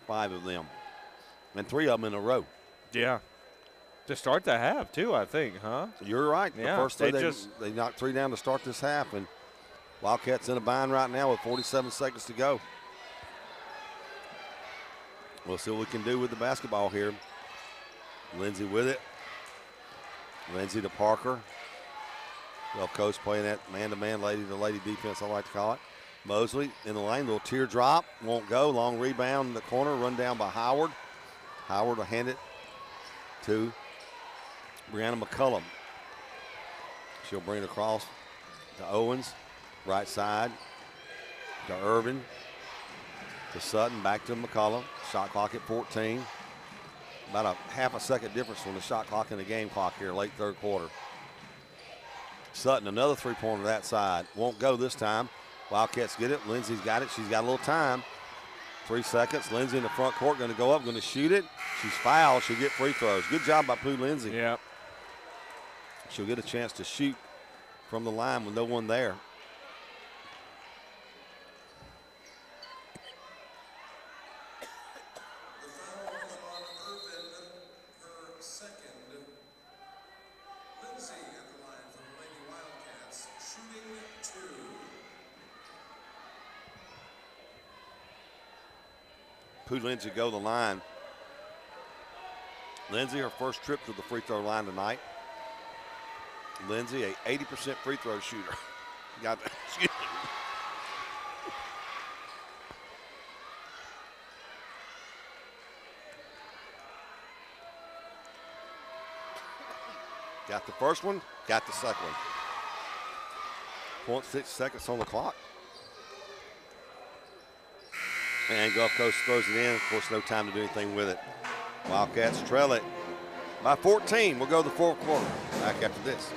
5 of them. And 3 of them in a row. Yeah. To start the half, too, I think, huh? You're right. Yeah, the first three, they knocked 3 down to start this half, and Wildcats in a bind right now with 47 seconds to go. We'll see what we can do with the basketball here. Lindsay with it. Lindsay to Parker. Gulf Coast playing that man-to-man, lady-to-lady defense, I like to call it. Mosley in the lane, little teardrop, won't go. Long rebound in the corner, run down by Howard. Howard will hand it to Brianna McCullum. She'll bring it across to Owens, right side, to Irvin, to Sutton, back to McCullum. Shot clock at 14. About a half a second difference from the shot clock and the game clock here, late third quarter. Sutton, another three-pointer that side. Won't go this time. Wildcats get it. Lindsay's got it. She's got a little time. 3 seconds. Lindsay in the front court, going to go up, going to shoot it. She's fouled. She'll get free throws. Good job by Pooh Lindsay. Yeah. She'll get a chance to shoot from the line with no one there. Pooh Lindsay go to the line. Lindsay, her first trip to the free throw line tonight. Lindsay, a 80% free throw shooter. Got that. Excuse me. Got the first one, got the second one. 0.6 seconds on the clock. And Gulf Coast throws it in. Of course, no time to do anything with it. Wildcats trail it by 14. We'll go to the fourth quarter. Back after this.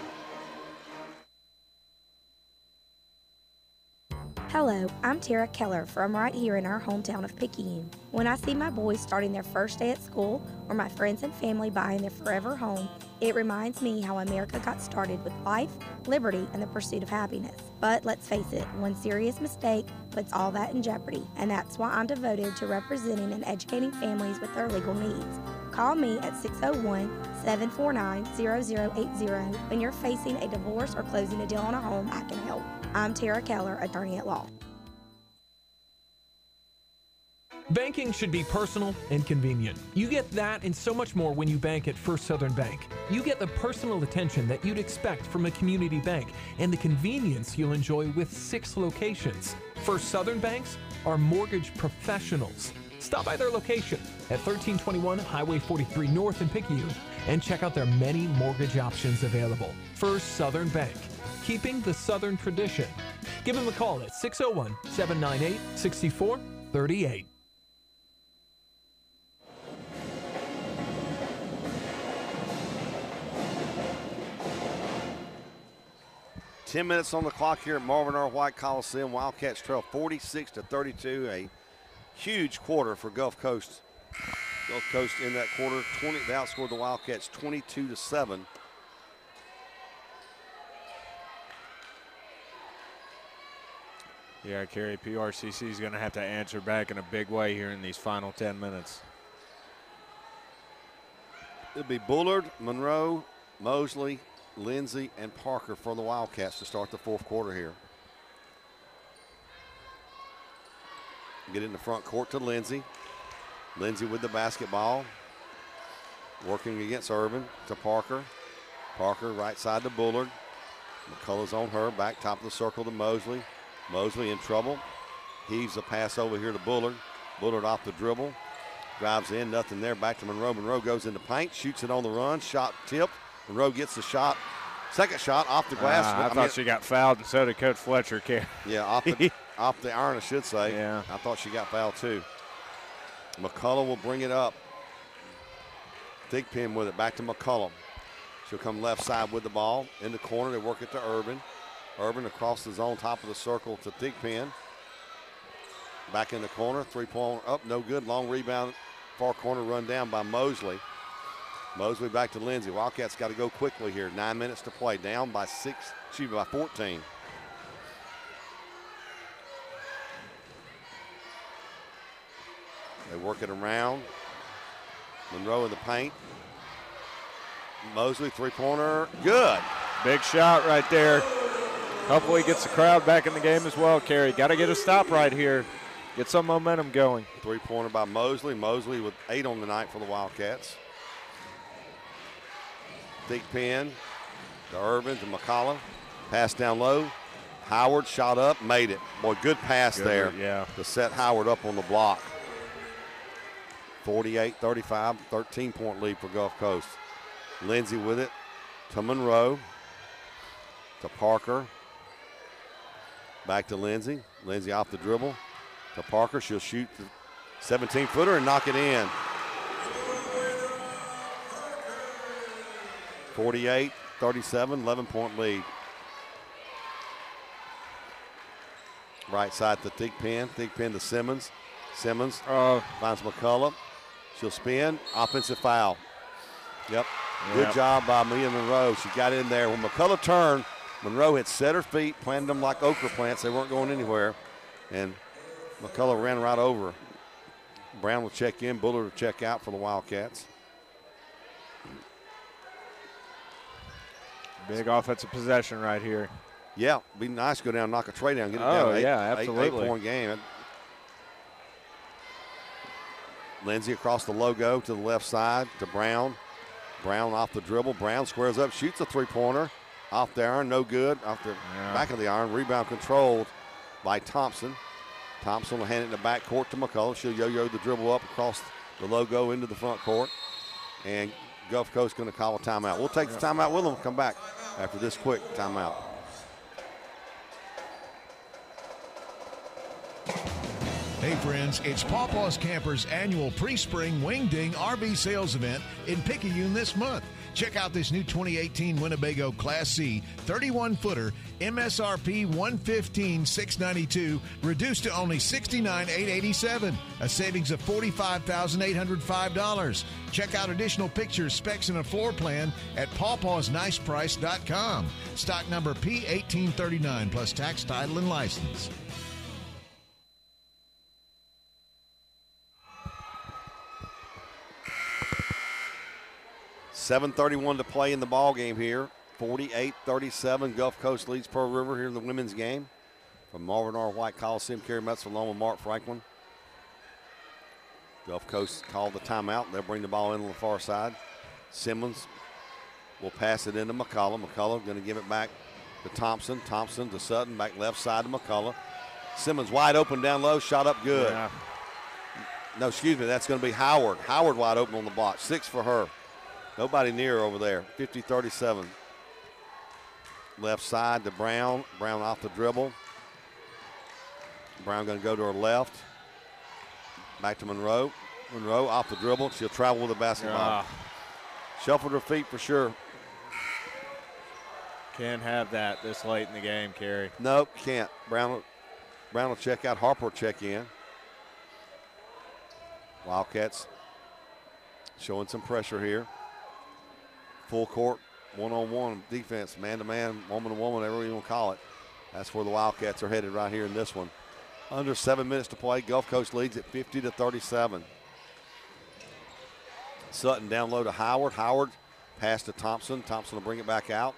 Hello, I'm Tara Keller from right here in our hometown of Picayune. When I see my boys starting their first day at school or my friends and family buying their forever home, it reminds me how America got started with life, liberty, and the pursuit of happiness. But let's face it, one serious mistake puts all that in jeopardy, and that's why I'm devoted to representing and educating families with their legal needs. Call me at 601-749-0080 when you're facing a divorce or closing a deal on a home. I can help. I'm Tara Keller, attorney at law. Banking should be personal and convenient. You get that and so much more when you bank at First Southern Bank. You get the personal attention that you'd expect from a community bank and the convenience you'll enjoy with 6 locations. First Southern Banks are mortgage professionals. Stop by their location at 1321 Highway 43 North in Picayune and check out their many mortgage options available. First Southern Bank, keeping the Southern tradition. Give them a call at 601-798-6438. 10 minutes on the clock here at Marvin R. White Coliseum. Wildcats trail 46-32. A huge quarter for Gulf Coast. Gulf Coast in that quarter, they outscored the Wildcats 22-7. Yeah, Kerry, PRCC is going to have to answer back in a big way here in these final 10 minutes. It'll be Bullard, Monroe, Mosley, Lindsay and Parker for the Wildcats to start the fourth quarter here. Get in the front court to Lindsay. Lindsay with the basketball. Working against Urban to Parker. Parker right side to Bullard. McCullough's on her. Back top of the circle to Mosley. Mosley in trouble. Heaves a pass over here to Bullard. Bullard off the dribble. Drives in. Nothing there. Back to Monroe. Monroe goes into paint. Shoots it on the run. Shot tipped. Monroe gets the shot. Second shot off the glass. I thought she got fouled, and so did Coach Fletcher. Yeah, off the iron, I should say. Yeah. I thought she got fouled too. McCullough will bring it up. Thigpen with it. Back to McCullough. She'll come left side with the ball. In the corner, they work it to Urban. Urban across the zone, top of the circle to Thigpen. Back in the corner. 3-point up, no good. Long rebound. Far corner run down by Mosley. Mosley back to Lindsay. Wildcats got to go quickly here. 9 minutes to play. Down by 14. They work it around. Monroe in the paint. Mosley, three-pointer, good. Big shot right there. Hopefully gets the crowd back in the game as well, Kerry. Got to get a stop right here. Get some momentum going. Three-pointer by Mosley. Mosley with 8 on the night for the Wildcats. Thigpen to Urban to McCullough. Pass down low. Howard shot up, made it. Boy, good pass there. Yeah. To set Howard up on the block. 48-35, 13-point lead for Gulf Coast. Lindsay with it to Monroe, to Parker. Back to Lindsay. Lindsay off the dribble to Parker. She'll shoot the 17-footer and knock it in. 48-37, 11-point lead. Right side to Thigpen. Thigpen to Simmons. Simmons finds McCullough. She'll spin. Offensive foul. Yep. Good job by Mia Monroe. She got in there. When McCullough turned, Monroe had set her feet, planted them like okra plants. They weren't going anywhere. And McCullough ran right over her. Brown will check in. Bullard will check out for the Wildcats. Big offensive possession right here. Yeah, be nice to go down, knock a tray down, get it down. Eight, Absolutely. 8-point game. Lindsay across the logo to the left side to Brown. Brown off the dribble. Brown squares up, shoots a three-pointer. Off the iron, no good. Off the back of the iron. Rebound controlled by Thompson. Thompson will hand it in the back court to McCullough. She'll yo-yo the dribble up across the logo into the front court. And Gulf Coast going to call a timeout. We'll take the timeout with them. Come back after this quick timeout. Hey friends, it's Paw Paws Campers' annual pre-spring Wing Ding RV sales event in Picayune this month. Check out this new 2018 Winnebago Class C 31-footer MSRP $115,692, reduced to only $69,887, a savings of $45,805. Check out additional pictures, specs, and a floor plan at pawpawsniceprice.com. Stock number P1839 plus tax, title, and license. 7:31 to play in the ball game here. 48-37, Gulf Coast leads Pearl River here in the women's game. From Marvin R. White Coliseum, Kerry Metz along with Mark Franklin. Gulf Coast called the timeout. They'll bring the ball in on the far side. Simmons will pass it into McCullough. McCullough going to give it back to Thompson. Thompson to Sutton, back left side to McCullough. Simmons wide open down low, shot up good. Yeah. No, excuse me, that's going to be Howard. Howard wide open on the block. 6 for her. Nobody near over there. 50-37. Left side to Brown. Brown off the dribble. Brown going to go to her left. Back to Monroe. Monroe off the dribble. She'll travel with the basketball. Shuffled her feet for sure. Can't have that this late in the game, Kerry. Nope, can't. Brown will check out. Harper will check in. Wildcats showing some pressure here. Full court, one-on-one defense, man-to-man, woman-to-woman, whatever you want to call it. That's where the Wildcats are headed right here in this one. Under 7 minutes to play. Gulf Coast leads at 50-37. Sutton down low to Howard. Howard Pass to Thompson. Thompson will bring it back out.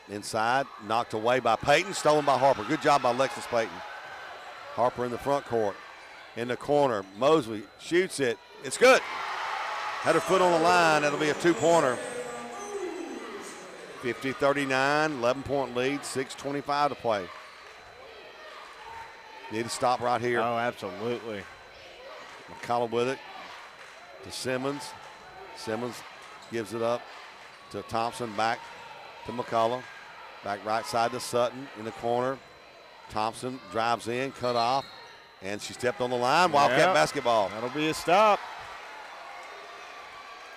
Inside, knocked away by Payton, stolen by Harper. Good job by Lexus Payton. Harper in the front court. In the corner, Mosley shoots it. It's good. Had her foot on the line. That'll be a two-pointer. 50-39, 11-point lead, 6:25 to play. Need to stop right here. Oh, absolutely. McCullough with it to Simmons. Simmons gives it up to Thompson, back to McCullough. Back right side to Sutton in the corner. Thompson drives in, cut off, and she stepped on the line. Wildcat basketball. That'll be a stop.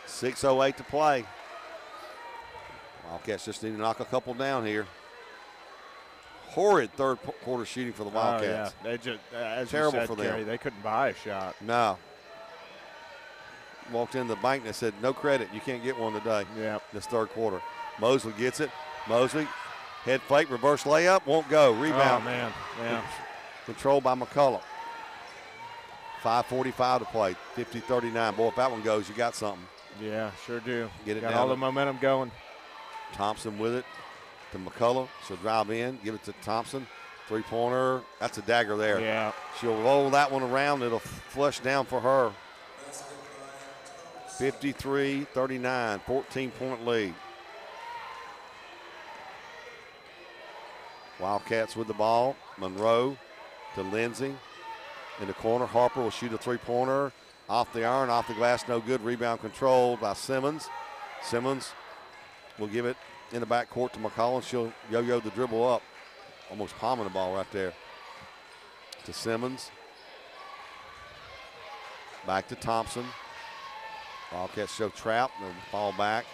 6:08 to play. Wildcats just need to knock a couple down here. Horrid third quarter shooting for the Wildcats. Oh, yeah. They just, as terrible you said, for them. Gary, they couldn't buy a shot. No. Walked in the bank and they said, no credit. You can't get one today. Yeah. This third quarter. Mosley gets it. Mosley, head fake, reverse layup, won't go. Rebound. Oh, man. Yeah. Controlled by McCullough. 5:45 to play. 50-39. Boy, if that one goes, you got something. Yeah, sure do. Get it got down all to- the momentum going. Thompson with it to McCullough. She'll drive in, give it to Thompson. Three-pointer. That's a dagger there. Yeah. She'll roll that one around. It'll flush down for her. 53-39, 14-point lead. Wildcats with the ball. Monroe to Lindsay. In the corner, Harper will shoot a three-pointer. Off the iron, off the glass, no good. Rebound controlled by Simmons. Simmons will give it in the backcourt to McCollum. She'll yo-yo the dribble up. Almost palming the ball right there. To Simmons. Back to Thompson. Wildcats show trap. They'll fall back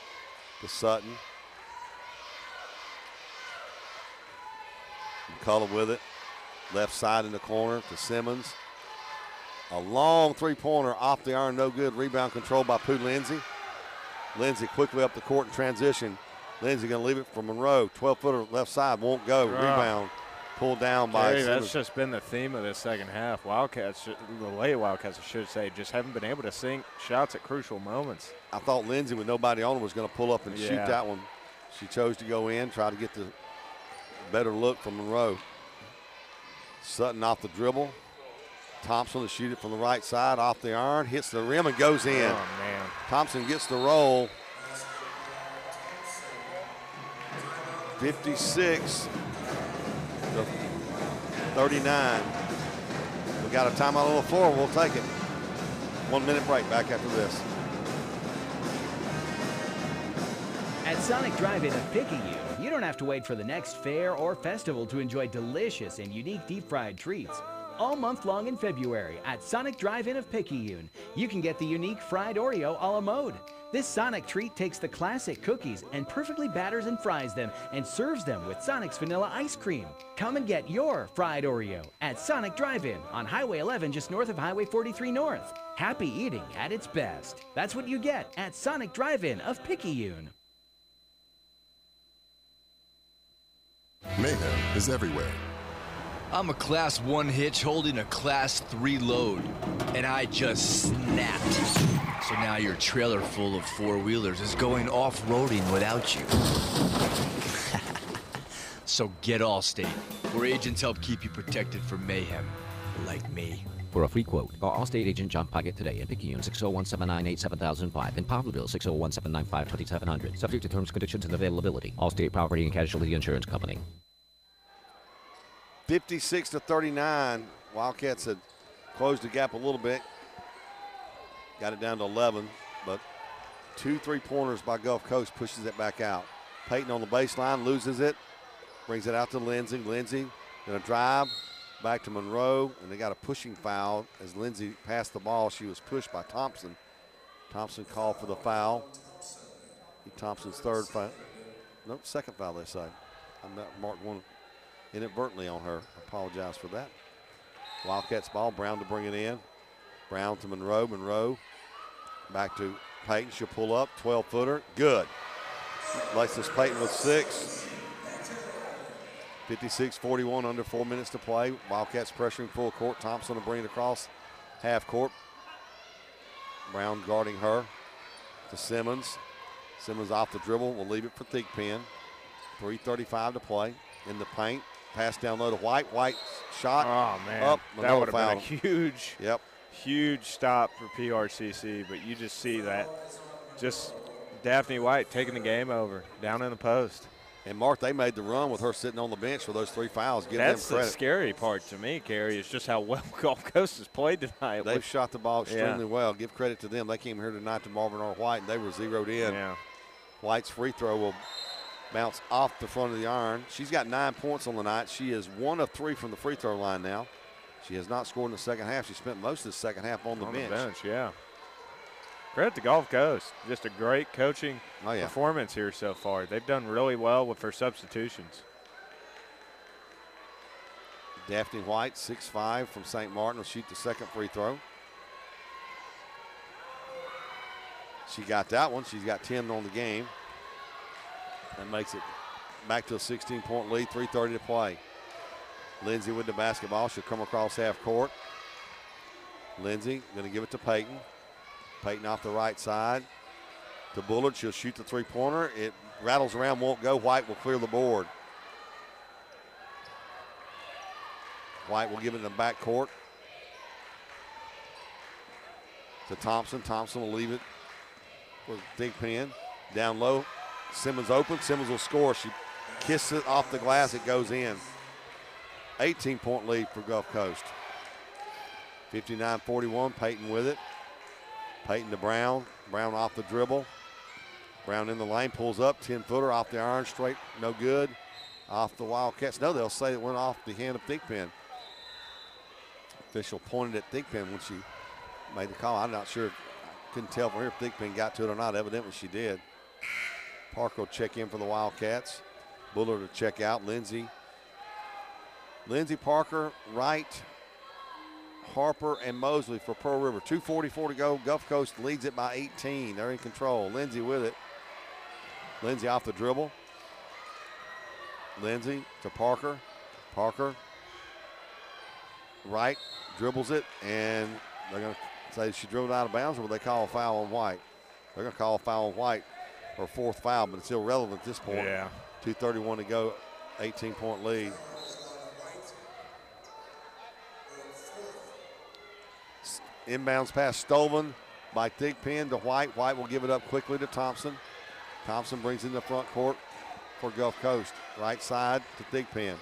to Sutton. McCullough with it. Left side in the corner to Simmons. A long three-pointer off the iron, no good. Rebound controlled by Pooh Lindsay. Lindsay quickly up the court in transition. Lindsay going to leave it for Monroe. 12-footer left side, won't go. Rebound pulled down by Gary, Simmons. that's just been the theme of this second half. Wildcats, the Lady Wildcats, I should say, just haven't been able to sink shots at crucial moments. I thought Lindsay, with nobody on her, was going to pull up and shoot Yeah. that one. She chose to go in, try to get the better look from Monroe. Sutton off the dribble. Thompson to shoot it from the right side, off the iron, hits the rim and goes in. Oh, man. Thompson gets the roll. 56 to 39. We got a timeout on the floor. We'll take it. 1 minute break. Back after this. At Sonic Drive-In of Picayune, you don't have to wait for the next fair or festival to enjoy delicious and unique deep-fried treats. All month long in February at Sonic Drive-In of Picayune, you can get the unique fried Oreo a la mode. This Sonic treat takes the classic cookies and perfectly batters and fries them and serves them with Sonic's vanilla ice cream. Come and get your fried Oreo at Sonic Drive-In on Highway 11 just north of Highway 43 North. Happy eating at its best. That's what you get at Sonic Drive-In of Picayune. Mayhem is everywhere. I'm a Class 1 hitch holding a Class 3 load, and I just snapped. So now your trailer full of four-wheelers is going off-roading without you. So get Allstate, where agents help keep you protected from mayhem, like me. For a free quote, call Allstate agent John Puckett today in Picayune 601-798-7005 and Poplarville 601-795-2700. Subject to terms, conditions, and availability. Allstate Property and Casualty Insurance Company. 56 to 39. Wildcats had closed the gap a little bit. Got it down to 11, but 2 3-pointers by Gulf Coast pushes it back out. Payton on the baseline, loses it, brings it out to Lindsay. Lindsay going to drive back to Monroe, and they got a pushing foul as Lindsay passed the ball. She was pushed by Thompson. Thompson called for the foul. Thompson's third foul. Nope, second foul, they say. I marked one inadvertently on her. I apologize for that. Wildcats ball. Brown to bring it in. Brown to Monroe. Monroe back to Payton. She'll pull up. 12-footer. Good. Lexus Payton with 6. 56-41, under 4 minutes to play. Wildcats pressuring full court. Thompson will bring it across half court. Brown guarding her to Simmons. Simmons off the dribble. Will leave it for Thigpen. 3:35 to play. In the paint. Pass down low to White. White shot. Oh, man. Up. That would have been a huge, huge stop for PRCC, but you just see that. Just Daphne White taking the game over down in the post. And, Mark, they made the run with her sitting on the bench for those 3 fouls. Give them credit. That's the scary part to me, Kerry, is just how well Gulf Coast has played tonight. They've shot the ball extremely well. Give credit to them. They came here tonight to Marvin R. White, and they were zeroed in. Yeah. White's free throw will bounce off the front of the iron. She's got 9 points on the night. She is 1 of 3 from the free throw line now. She has not scored in the second half. She spent most of the second half on the bench. Yeah. Credit to Gulf Coast. Just a great coaching performance here so far. They've done really well with her substitutions. Daphne White, 6'5", from St. Martin, will shoot the second free throw. She got that one. She's got 10 on the game. That makes it back to a 16-point lead, 3:30 to play. Lindsay with the basketball. She'll come across half court. Lindsay going to give it to Peyton. Peyton off the right side to Bullard. She'll shoot the three-pointer. It rattles around, won't go. White will clear the board. White will give it in the back court to Thompson. Thompson will leave it for Thigpen. Down low. Simmons open. Simmons will score. She kisses it off the glass. It goes in. 18-point lead for Gulf Coast. 59-41. Peyton with it. Peyton to Brown. Brown off the dribble. Brown in the lane, pulls up, 10-footer off the iron, straight, no good. Off the Wildcats. No, they'll say it went off the hand of Thigpen. Official pointed at Thigpen when she made the call. I'm not sure. I couldn't tell from here if Thigpen got to it or not. Evidently she did. Parker will check in for the Wildcats. Bullard to check out. Lindsay, Parker, Wright, Harper, and Mosley for Pearl River. 2:44 to go. Gulf Coast leads it by 18. They're in control. Lindsay with it. Lindsay off the dribble. Lindsay to Parker. Parker. Wright dribbles it, and they're going to say she dribbled out of bounds, or will they call a foul on White? They're going to call a foul on White, her fourth foul, but it's irrelevant at this point. Yeah. 2:31 to go, 18-point lead. Inbounds pass stolen by Thigpen to White. White will give it up quickly to Thompson. Thompson brings it in the front court for Gulf Coast. Right side to Thigpen.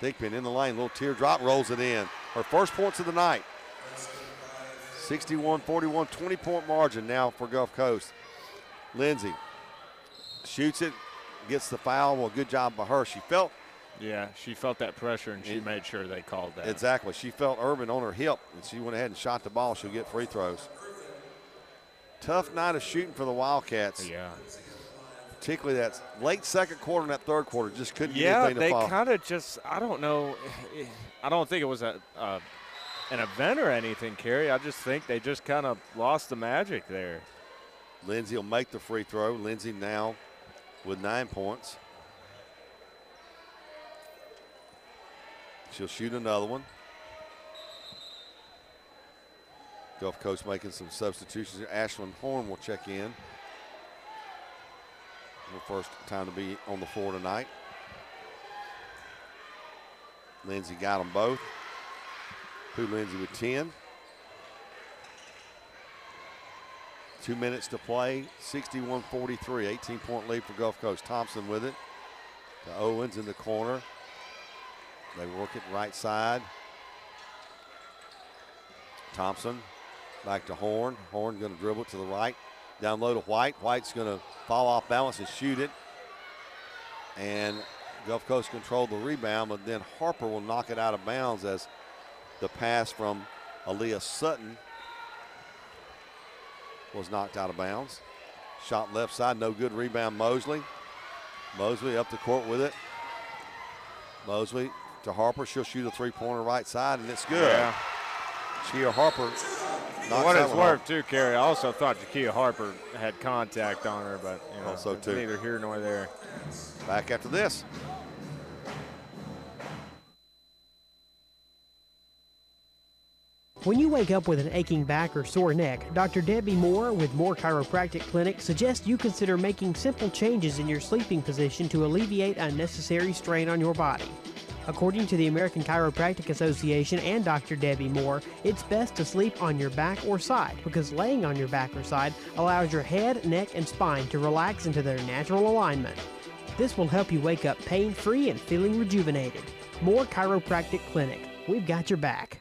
Thigpen in the lane, little teardrop, rolls it in. Her first points of the night. 61-41, 20-point margin now for Gulf Coast. Lindsay shoots it, gets the foul. Well, good job by her. She felt that pressure, and she made sure they called that. Exactly. She felt Urban on her hip, and she went ahead and shot the ball. She'll get free throws. Tough night of shooting for the Wildcats. Yeah. Particularly that late second quarter and that third quarter, just couldn't get anything to fall. Yeah, they kind of just, I don't know. I don't think it was an event or anything, Kerry. I just think they just kind of lost the magic there. Lindsay will make the free throw. Lindsay now with 9 points. She'll shoot another one. Gulf Coast making some substitutions. Ashlyn Horn will check in. Her first time to be on the floor tonight. Lindsay got them both. Lindsay with 10. 2 minutes to play, 61-43, 18-point lead for Gulf Coast. Thompson with it. To Owens in the corner. They work it right side. Thompson back to Horn. Horn going to dribble it to the right. Down low to White. White's going to fall off balance and shoot it. And Gulf Coast controlled the rebound, but then Harper will knock it out of bounds as the pass from Aaliyah Sutton was knocked out of bounds. Shot left side, no good. Rebound Mosley. Mosley up the court with it. Mosley to Harper. She'll shoot a three-pointer right side, and it's good. Yeah. Chia Harper. For what it's worth, too, Kerry, I also thought Jakia Harper had contact on her, but also too. Neither here nor there. Back after this. When you wake up with an aching back or sore neck, Dr. Debbie Moore with Moore Chiropractic Clinic suggests you consider making simple changes in your sleeping position to alleviate unnecessary strain on your body. According to the American Chiropractic Association and Dr. Debbie Moore, it's best to sleep on your back or side because laying on your back or side allows your head, neck, and spine to relax into their natural alignment. This will help you wake up pain-free and feeling rejuvenated. Moore Chiropractic Clinic. We've got your back.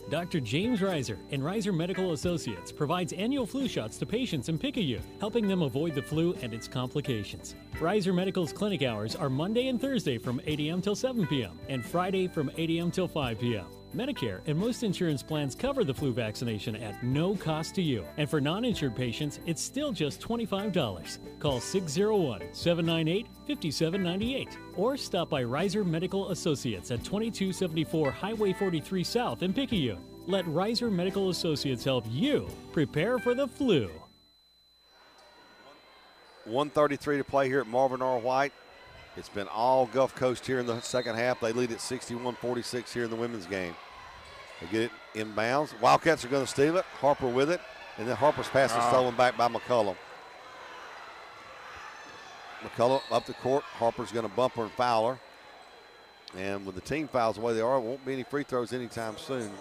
Dr. James Reiser and Reiser Medical Associates provides annual flu shots to patients in Picayune, helping them avoid the flu and its complications. Reiser Medical's clinic hours are Monday and Thursday from 8 a.m. till 7 p.m. and Friday from 8 a.m. till 5 p.m. Medicare and most insurance plans cover the flu vaccination at no cost to you. And for non-insured patients, it's still just $25. Call 601-798-5798 or stop by Reiser Medical Associates at 2274 Highway 43 South in Picayune. Let Reiser Medical Associates help you prepare for the flu. 1:33 to play here at Marvin R. White. It's been all Gulf Coast here in the second half. They lead at 61-46 here in the women's game. They get it inbounds. Wildcats are going to steal it. Harper with it. And then Harper's pass is stolen back by McCullum. McCullum up the court. Harper's going to bump her and foul her. And with the team fouls the way they are, it won't be any free throws anytime soon.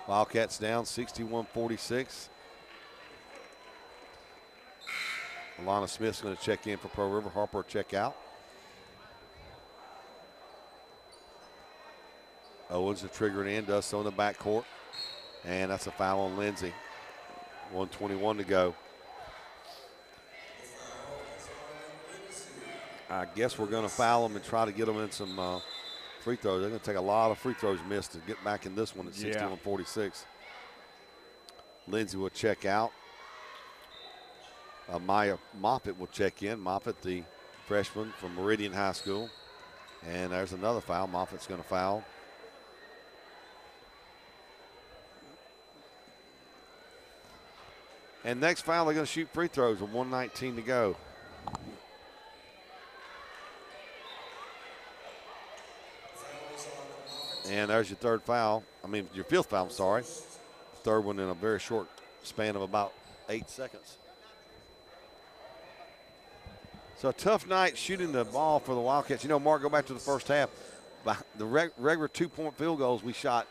Wildcats down 61-46. Alana Smith's going to check in for Pearl River. Harper check out. Owens to trigger it in, does so in the backcourt. And that's a foul on Lindsay. 1:21 to go. I guess we're going to foul them and try to get them in some free throws. They're going to take a lot of free throws missed to get back in this one at 61-46. Lindsay will check out. Maya Moffitt will check in. Moffitt, the freshman from Meridian High School. And there's another foul. Moffitt's going to foul. And next foul, they're going to shoot free throws with 1:19 to go. And there's your third foul. Your fifth foul, I'm sorry. Third one in a very short span of about 8 seconds. So a tough night shooting the ball for the Wildcats. You know, Mark, go back to the first half. The regular 2-point field goals, we shot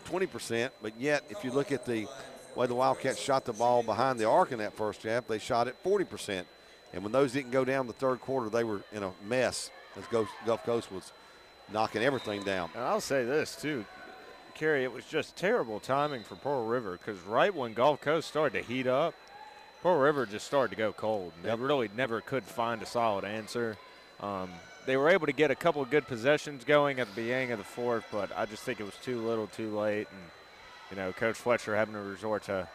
20%, but yet if you look at the way the Wildcats shot the ball behind the arc in that first half, they shot at 40%. And when those didn't go down the third quarter, they were in a mess as Gulf Coast was knocking everything down. And I'll say this, too, Kerry, it was just terrible timing for Pearl River because right when Gulf Coast started to heat up, Pearl River just started to go cold. They really never could find a solid answer. They were able to get a couple of good possessions going at the beginning of the fourth, but I just think it was too little too late. And, you know, Coach Fletcher having to resort to,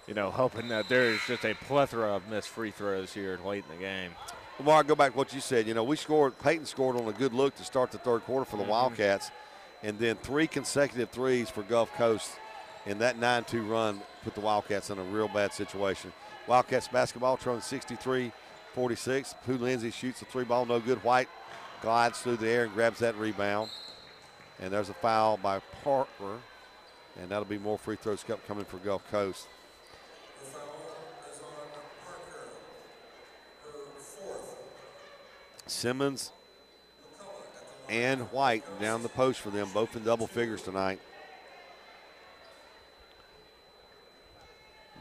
you know, hoping that there is just a plethora of missed free throws here late in the game. Well, Mark, go back to what you said. You know, Peyton scored on a good look to start the third quarter for the Wildcats, and then 3 consecutive threes for Gulf Coast, and that 9-2 run put the Wildcats in a real bad situation. Wildcats basketball trailing 63-46. Pooh Lindsay shoots the 3 ball, no good. White glides through the air and grabs that rebound. And there's a foul by Parker, and that'll be more free throws coming for Gulf Coast. Simmons and White down the post for them, both in double figures tonight.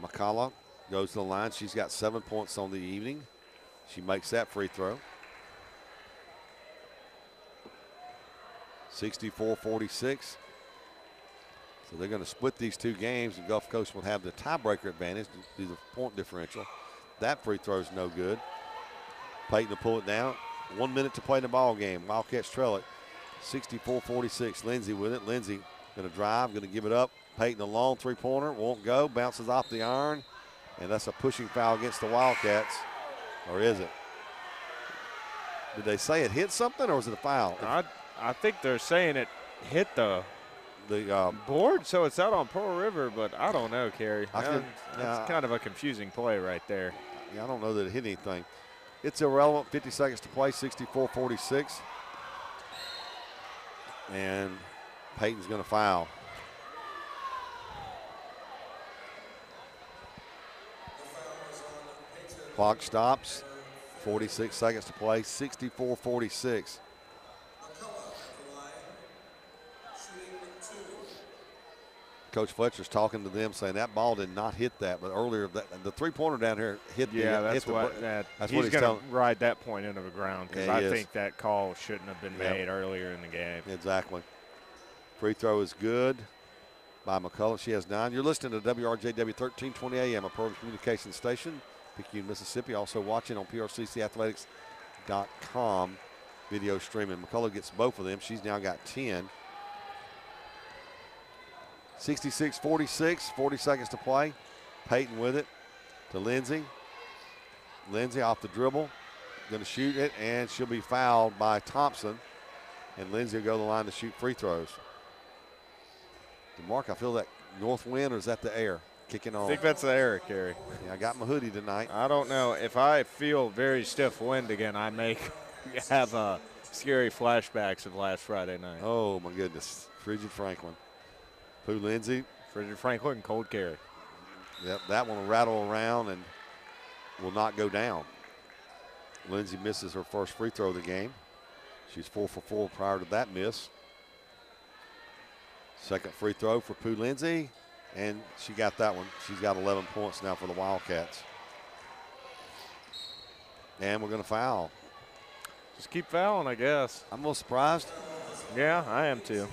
McCullough goes to the line. She's got 7 points on the evening. She makes that free throw. 64-46. So they're going to split these 2 games, and Gulf Coast will have the tiebreaker advantage to do the point differential. That free throw is no good. Peyton to pull it down. 1 minute to play in the ball game. Wildcats trail it 64-46. Lindsay with it. Lindsay going to drive, going to give it up. Peyton a long three-pointer, won't go, bounces off the iron, and that's a pushing foul against the Wildcats. Or is it? Did they say it hit something, or was it a foul? I think they're saying it hit the board, so it's out on Pearl River, but I don't know, Kerry. That's kind of a confusing play right there. Yeah, I don't know that it hit anything. It's irrelevant. 50 seconds to play, 64-46. And Peyton's going to foul. Clock stops. 46 seconds to play, 64-46. Coach Fletcher's talking to them, saying that ball did not hit that, but earlier the three-pointer down here hit the. Yeah, that's what he's going to ride that point into the ground because I think that call shouldn't have been made earlier in the game. Exactly. Free throw is good by McCullough. She has 9. You're listening to WRJW 1320 AM, a Program Communications station, Picayune, Mississippi. Also watching on PRCCathletics.com video streaming. McCullough gets both of them. She's now got 10. 66-46, 40 seconds to play. Peyton with it to Lindsay. Lindsay off the dribble, going to shoot it, and she'll be fouled by Thompson. And Lindsay will go to the line to shoot free throws. Mark, I feel that north wind, or is that the air kicking on? I think that's the air, Kerry. Yeah, I got my hoodie tonight. I don't know. If I feel very stiff wind again, I may have scary flashbacks of last Friday night. Oh, my goodness. Frigid Franklin. Pooh Lindsay. Frigid Franklin, cold Kerry. Yep, that one will rattle around and will not go down. Lindsay misses her first free throw of the game. She's 4 for 4 prior to that miss. Second free throw for Pooh Lindsay, and she got that one. She's got 11 points now for the Wildcats. And we're going to foul. Just keep fouling, I guess. I'm a little surprised. Yeah, I am too.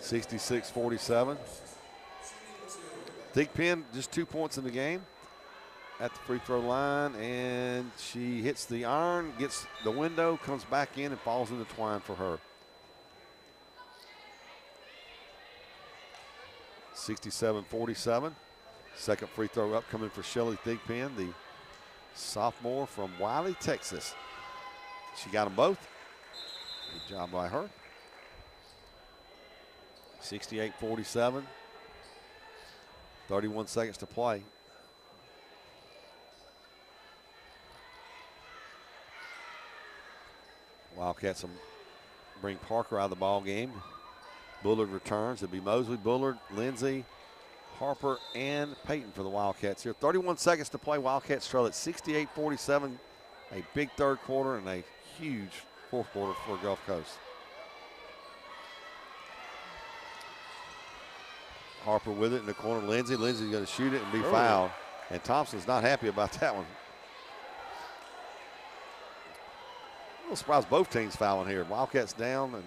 (66-47). Thigpen just 2 points in the game at the free throw line, and she hits the iron, gets the window, comes back in, and falls in the twine for her. 67-47. Second free throw upcoming for Shelly Thigpen, the sophomore from Wiley, Texas. She got them both. Good job by her. 68-47. 31 seconds to play. Wildcats will bring Parker out of the ball game. Bullard returns. It'll be Mosley, Bullard, Lindsay, Harper, and Peyton for the Wildcats here. 31 seconds to play. Wildcats trail at 68-47. A big third quarter and a huge fourth quarter for Gulf Coast. Harper with it in the corner. Lindsay's going to shoot it and be fouled. And Thompson's not happy about that one. A little surprised both teams fouling here. Wildcats down and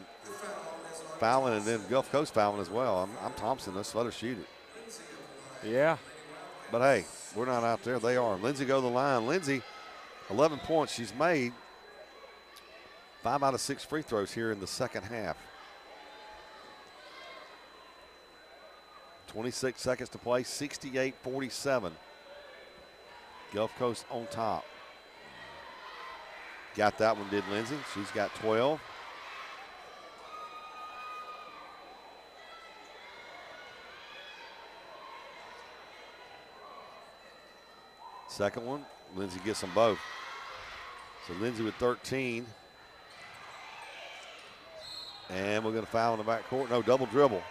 fouling, and then Gulf Coast fouling as well. I'm Thompson. Let's let her shoot it. Yeah. But, hey, we're not out there. They are. Lindsay go to the line. Lindsay, 11 points. She's made 5 out of 6 free throws here in the second half. 26 seconds to play, 68-47. Gulf Coast on top. Got that one, did Lindsay. She's got 12. Second one, Lindsay gets them both. So Lindsay with 13. And we're going to foul in the backcourt. No, double dribble.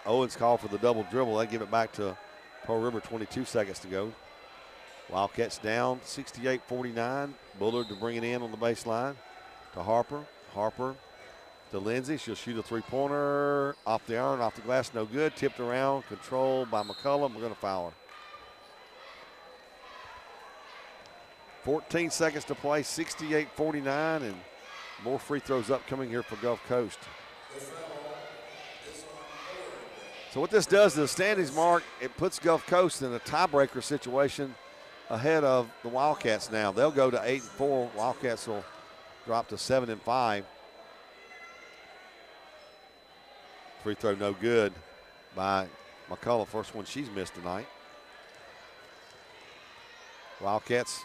Owens called for the double dribble. They give it back to Pearl River, 22 seconds to go. Wildcats down 68-49. Bullard to bring it in on the baseline to Harper. Harper to Lindsay. She'll shoot a three-pointer off the iron, off the glass, no good. Tipped around, controlled by McCullum. We're going to foul her. 14 seconds to play, 68-49, and more free throws upcoming here for Gulf Coast. So what this does to the standings, Mark, it puts Gulf Coast in a tiebreaker situation ahead of the Wildcats now. They'll go to 8-4. Wildcats will drop to 7-5. Free throw no good by McCullough. First one she's missed tonight. Wildcats.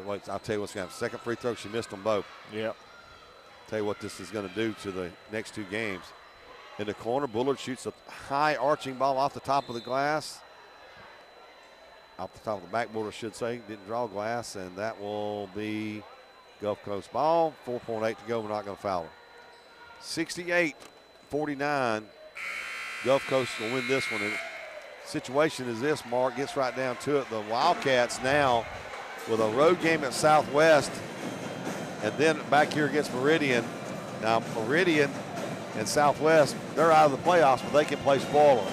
Wait, I'll tell you what's going to happen. Second free throw, she missed them both. Yep. Tell you what this is going to do to the next two games. in the corner. Bullard shoots a high arching ball off the top of the glass. Off the top of the backboard, I should say. Didn't draw glass, and that will be Gulf Coast ball. 4.8 to go. We're not going to foul her. 68-49. Gulf Coast will win this one. And situation is this, Mark, gets right down to it. The Wildcats now with a road game at Southwest, and then back here against Meridian. Now, Meridian and Southwest, they're out of the playoffs, but they can play spoiler.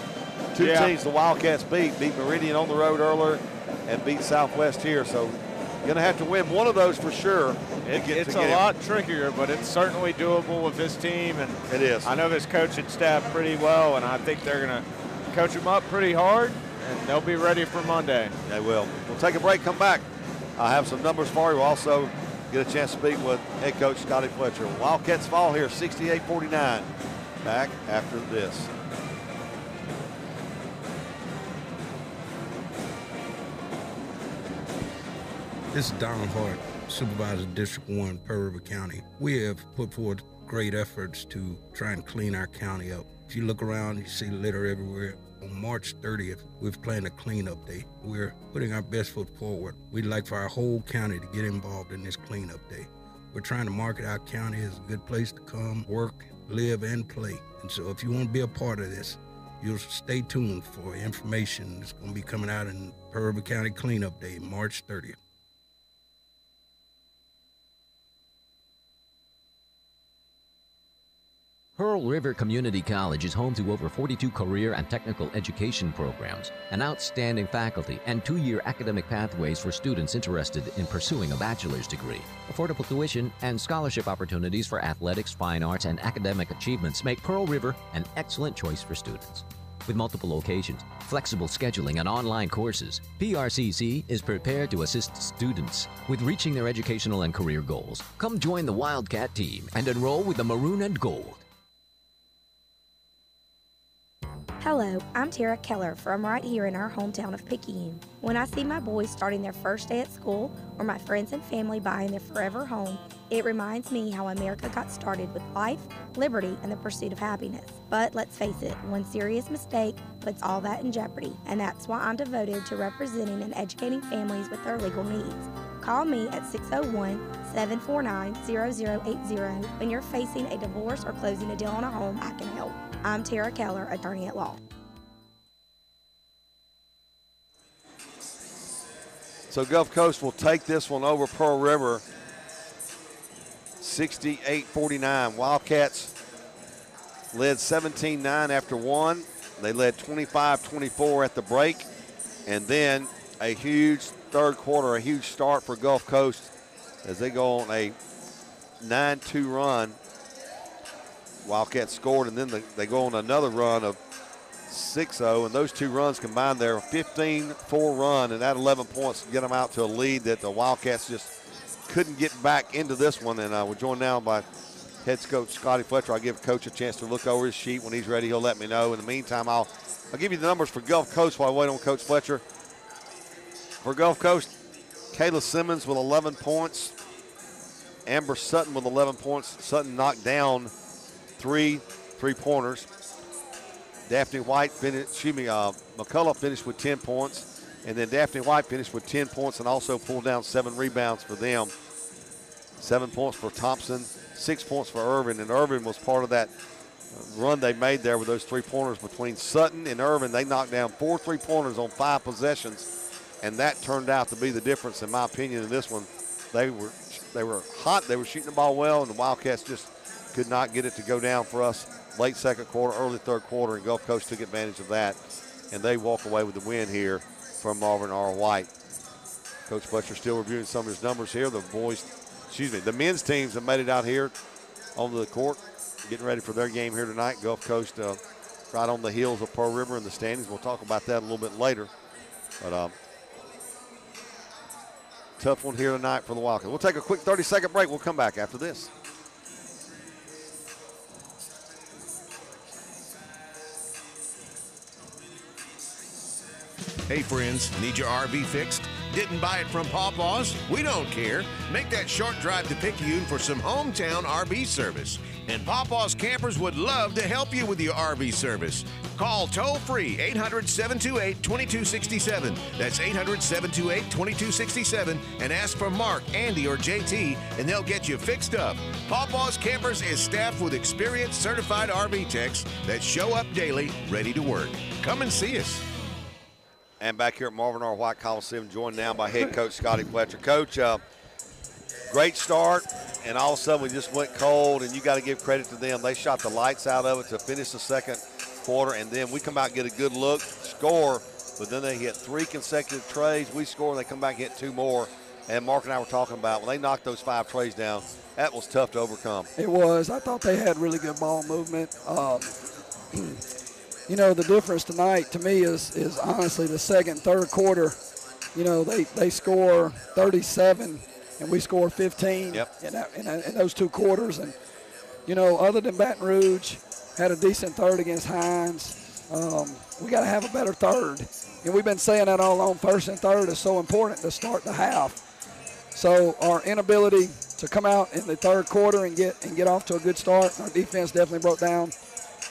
Two teams the Wildcats beat Meridian on the road earlier and beat Southwest here. So you're going to have to win one of those for sure. It's a lot trickier, but it's certainly doable with this team. And it is. I know this coaching staff pretty well, and I think they're going to coach them up pretty hard, and they'll be ready for Monday. They will. We'll take a break, come back. I have some numbers for you. We'll also get a chance to speak with head coach Scotty Fletcher. Wildcats fall here 68-49. Back after this. This is Donald Hart, Supervisor District 1, Pearl River County. We have put forth great efforts to try and clean our county up. If you look around, you see litter everywhere. On March 30th, we've planned a cleanup day. We're putting our best foot forward. We'd like for our whole county to get involved in this cleanup day. We're trying to market our county as a good place to come, work, live, and play. And so if you want to be a part of this, you'll stay tuned for information that's going to be coming out in Pearl River County Cleanup Day, March 30th. Pearl River Community College is home to over 42 career and technical education programs, an outstanding faculty, and 2-year academic pathways for students interested in pursuing a bachelor's degree. Affordable tuition and scholarship opportunities for athletics, fine arts, and academic achievements make Pearl River an excellent choice for students. With multiple locations, flexible scheduling, and online courses, PRCC is prepared to assist students with reaching their educational and career goals. Come join the Wildcat team and enroll with the Maroon and Gold. Hello, I'm Tara Keller from right here in our hometown of Picayune. When I see my boys starting their first day at school or my friends and family buying their forever home, it reminds me how America got started with life, liberty, and the pursuit of happiness. But let's face it, one serious mistake puts all that in jeopardy, and that's why I'm devoted to representing and educating families with their legal needs. Call me at 601-749-0080 when you're facing a divorce or closing a deal on a home. I can help. I'm Tara Keller, attorney at law. So Gulf Coast will take this one over Pearl River, 68-49. Wildcats led 17-9 after one. They led 25-24 at the break. And then a huge third quarter, a huge start for Gulf Coast as they go on a 9-2 run. Wildcats scored, and then they go on another run of 6-0, and those two runs combined their 15-4 run, and that 11 points to get them out to a lead that the Wildcats just couldn't get back into this one. And we're joined now by head coach Scotty Fletcher. I'll give Coach a chance to look over his sheet. When he's ready, he'll let me know. In the meantime, I'll give you the numbers for Gulf Coast while I wait on Coach Fletcher. For Gulf Coast, Kayla Simmons with 11 points. Amber Sutton with 11 points. Sutton knocked down three three-pointers. Daphne White McCullough finished with 10 points. And then Daphne White finished with 10 points and also pulled down 7 rebounds for them. 7 points for Thompson, 6 points for Irvin. And Irvin was part of that run they made there with those three-pointers between Sutton and Irvin. They knocked down 4 three-pointers on 5 possessions. And that turned out to be the difference, in my opinion, in this one. They were hot. They were shooting the ball well, and the Wildcats just could not get it to go down for us late second quarter, early third quarter, and Gulf Coast took advantage of that. And they walk away with the win here from Marvin R. White. Coach Fletcher still reviewing some of his numbers here. The men's teams have made it out here onto the court, getting ready for their game here tonight. Gulf Coast right on the heels of Pearl River in the standings. We'll talk about that a little bit later. But tough one here tonight for the Wildcats. We'll take a quick 30-second break. We'll come back after this. Hey friends, need your RV fixed? Didn't buy it from Pawpaws? We don't care. Make that short drive to Picayune for some hometown RV service. And Pawpaws Campers would love to help you with your RV service. Call toll-free 800-728-2267. That's 800-728-2267 and ask for Mark, Andy, or JT, and they'll get you fixed up. Pawpaws Campers is staffed with experienced certified RV techs that show up daily, ready to work. Come and see us. And back here at Marvin R. White Coliseum, joined now by head coach Scotty Fletcher. Coach, great start, and all of a sudden we just went cold, and you got to give credit to them. They shot the lights out of it to finish the second quarter, and then we come out and get a good look, score, but then they hit 3 consecutive trays. We score, and they come back and hit 2 more. And Mark and I were talking about when they knocked those 5 trays down, that was tough to overcome. It was. I thought they had really good ball movement. You know, the difference tonight to me is honestly the second, third quarter. You know, they score 37 and we score 15 in those 2 quarters. And, you know, other than Baton Rouge, had a decent third against Hines. We got to have a better third. And we've been saying that all along. First and third is so important to start the half. So our inability to come out in the third quarter and get off to a good start, our defense definitely broke down.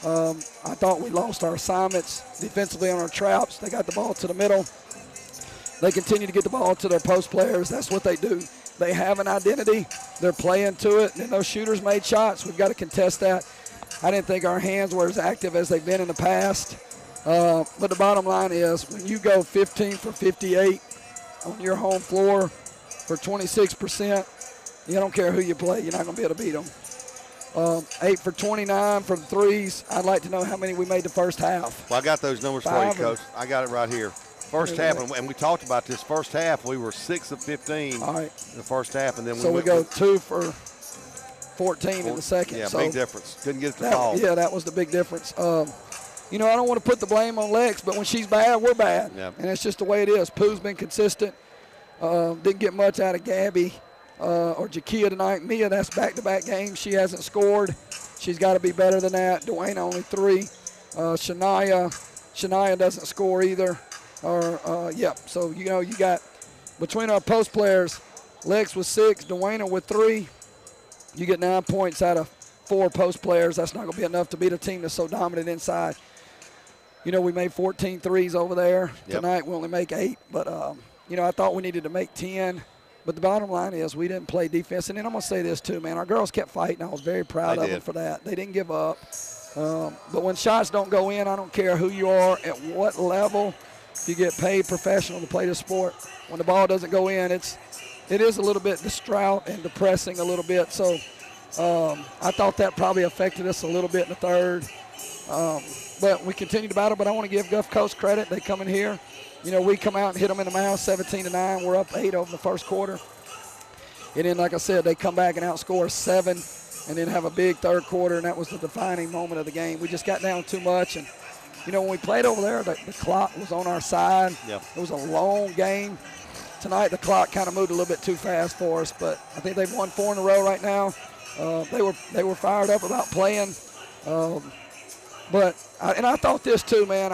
I thought we lost our assignments defensively on our traps. They got the ball to the middle. They continue to get the ball to their post players. That's what they do. They have an identity. They're playing to it, and those shooters made shots. We've got to contest that. I didn't think our hands were as active as they've been in the past. But the bottom line is when you go 15 for 58 on your home floor for 26%, you don't care who you play. You're not going to be able to beat them. 8 for 29 from threes. I'd like to know how many we made the first half. Well, I got those numbers for you, Coach. I got it right here. First half, and we talked about this first half, we were 6 of 15 in the first half. And then we go 2 for 14 in the second. Yeah, so big difference. Couldn't get it to fall. Yeah, that was the big difference. You know, I don't want to put the blame on Lex, but when she's bad, we're bad. Yep. And it's just the way it is. Pooh's been consistent. Didn't get much out of Gabby. Or Jakia tonight. Mia, that's back-to-back games. She hasn't scored. She's got to be better than that. Dwayne only 3. Shania doesn't score either. So, you know, you got between our post players, Lex with 6, Dwayne with 3. You get 9 points out of 4 post players. That's not going to be enough to beat a team that's so dominant inside. You know, we made 14 threes over there. Yep. Tonight we only make 8. But, you know, I thought we needed to make 10. But the bottom line is we didn't play defense. And then I'm going to say this too, man. Our girls kept fighting. I was very proud of them for that. They didn't give up. But when shots don't go in, I don't care who you are, at what level, you get paid professional to play the sport. When the ball doesn't go in, it is a little bit distraught and depressing a little bit. So I thought that probably affected us a little bit in the third. But we continued to battle. But I want to give Gulf Coast credit. They come in here. You know, we come out and hit them in the mouth 17-9. We're up 8 over the first quarter. And then, like I said, they come back and outscore 7 and then have a big third quarter, and that was the defining moment of the game. We just got down too much. And, you know, when we played over there, the clock was on our side. Yep. It was a long game. Tonight, the clock kind of moved a little bit too fast for us, but I think they've won 4 in a row right now. They were fired up about playing. I thought this too, man.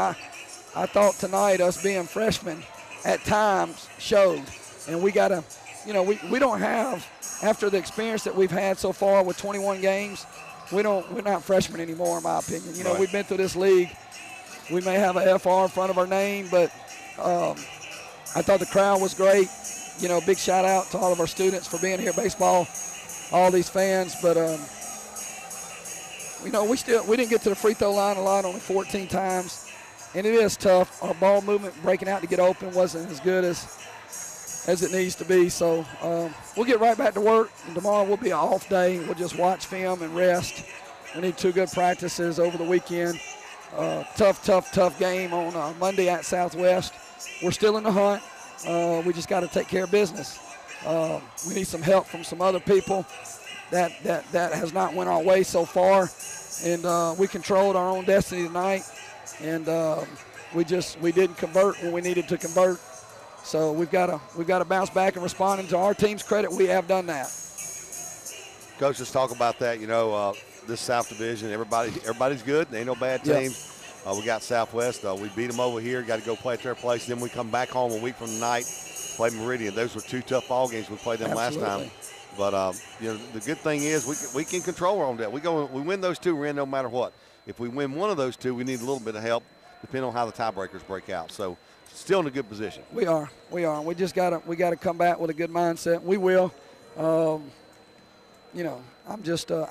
I thought tonight us being freshmen at times showed. And we got to, you know, we don't have, after the experience that we've had so far with 21 games, we're not freshmen anymore, in my opinion. You know, we've been through this league. We may have a FR in front of our name, but I thought the crowd was great. You know, big shout out to all of our students for being here, baseball, all these fans. But, you know, we didn't get to the free throw line a lot, only 14 times. And it is tough. Our ball movement, breaking out to get open, wasn't as good as it needs to be. So we'll get right back to work. And tomorrow will be an off day. We'll just watch film and rest. We need 2 good practices over the weekend. Tough game on Monday at Southwest. We're still in the hunt. We just got to take care of business. We need some help from some other people. That has not went our way so far. And we controlled our own destiny tonight. And we didn't convert when we needed to convert. So we've got to bounce back and respond. And to our team's credit, we have done that. Coach, let's talk about that. You know, this South Division, everybody's good. There ain't no bad teams. We got Southwest. We beat them over here. Got to go play at their place. Then we come back home a week from tonight, play Meridian. Those were 2 tough ball games. We played them last time. But the good thing is we can control our own debt. We win those 2, we're in no matter what. If we win one of those 2, we need a little bit of help, depending on how the tiebreakers break out. So still in a good position. We are. We just gotta come back with a good mindset. We will. I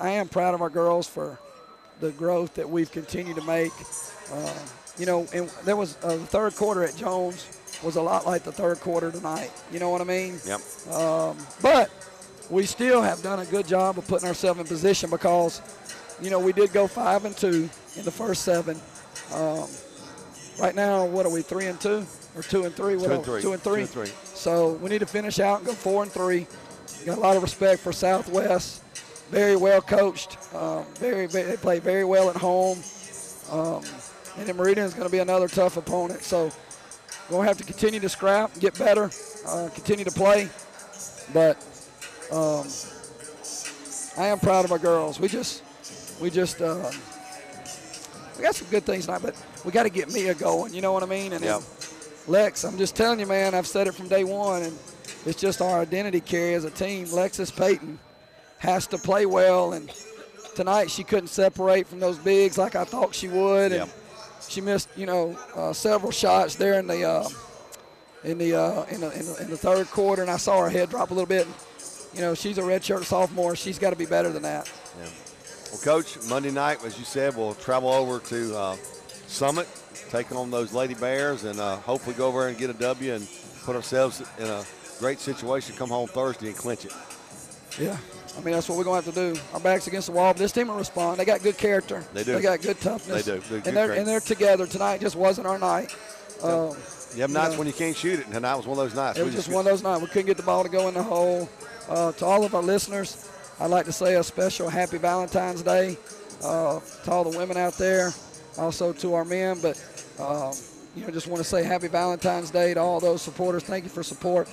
am proud of our girls for the growth that we've continued to make. And there was the third quarter at Jones was a lot like the third quarter tonight. You know what I mean? Yep. But we still have done a good job of putting ourselves in position because, we did go 5-2 in the first 7. Right now, what are we, 3-2 or 2-3? 2-3. So we need to finish out and go 4-3. Got a lot of respect for Southwest. Very well coached. They play very well at home. And then Meridian is going to be another tough opponent. So we're going to have to continue to scrap, get better, continue to play. But I am proud of our girls. We got some good things tonight, but we got to get Mia going. You know what I mean? And Lex, I'm just telling you, man, I've said it from day one, and it's just our identity carry as a team. Lexus Payton has to play well, and tonight she couldn't separate from those bigs like I thought she would, and she missed, several shots there in the third quarter, and I saw her head drop a little bit. She's a redshirt sophomore. She's got to be better than that. Yeah. Well, Coach, Monday night, as you said, we'll travel over to Summit, taking on those Lady Bears, and hopefully go over there and get a W and put ourselves in a great situation, come home Thursday and clinch it. Yeah. I mean, that's what we're going to have to do. Our back's against the wall, but this team will respond. They got good character. They do. They got good toughness. They do. And they're together. Tonight just wasn't our night. You have nights when you can't shoot it, and tonight was one of those nights. It was just one of those nights. We couldn't get the ball to go in the hole. To all of our listeners, I'd like to say a special happy Valentine's Day to all the women out there, also to our men. But, just want to say happy Valentine's Day to all those supporters. Thank you for support.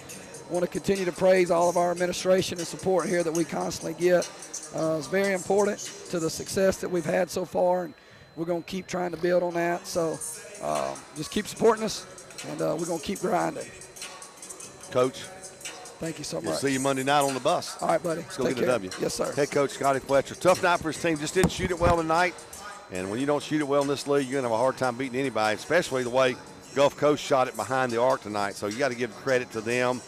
I want to continue to praise all of our administration and support here that we constantly get. It's very important to the success that we've had so far, and we're going to keep trying to build on that. So just keep supporting us, and we're going to keep grinding. Coach, thank you so much. We'll see you Monday night on the bus. All right, buddy. Let's go Take get a care. W. Yes, sir. Head coach Scotty Fletcher. Tough night for his team. Just didn't shoot it well tonight. And when you don't shoot it well in this league, you're going to have a hard time beating anybody, especially the way Gulf Coast shot it behind the arc tonight. So you got to give credit to them.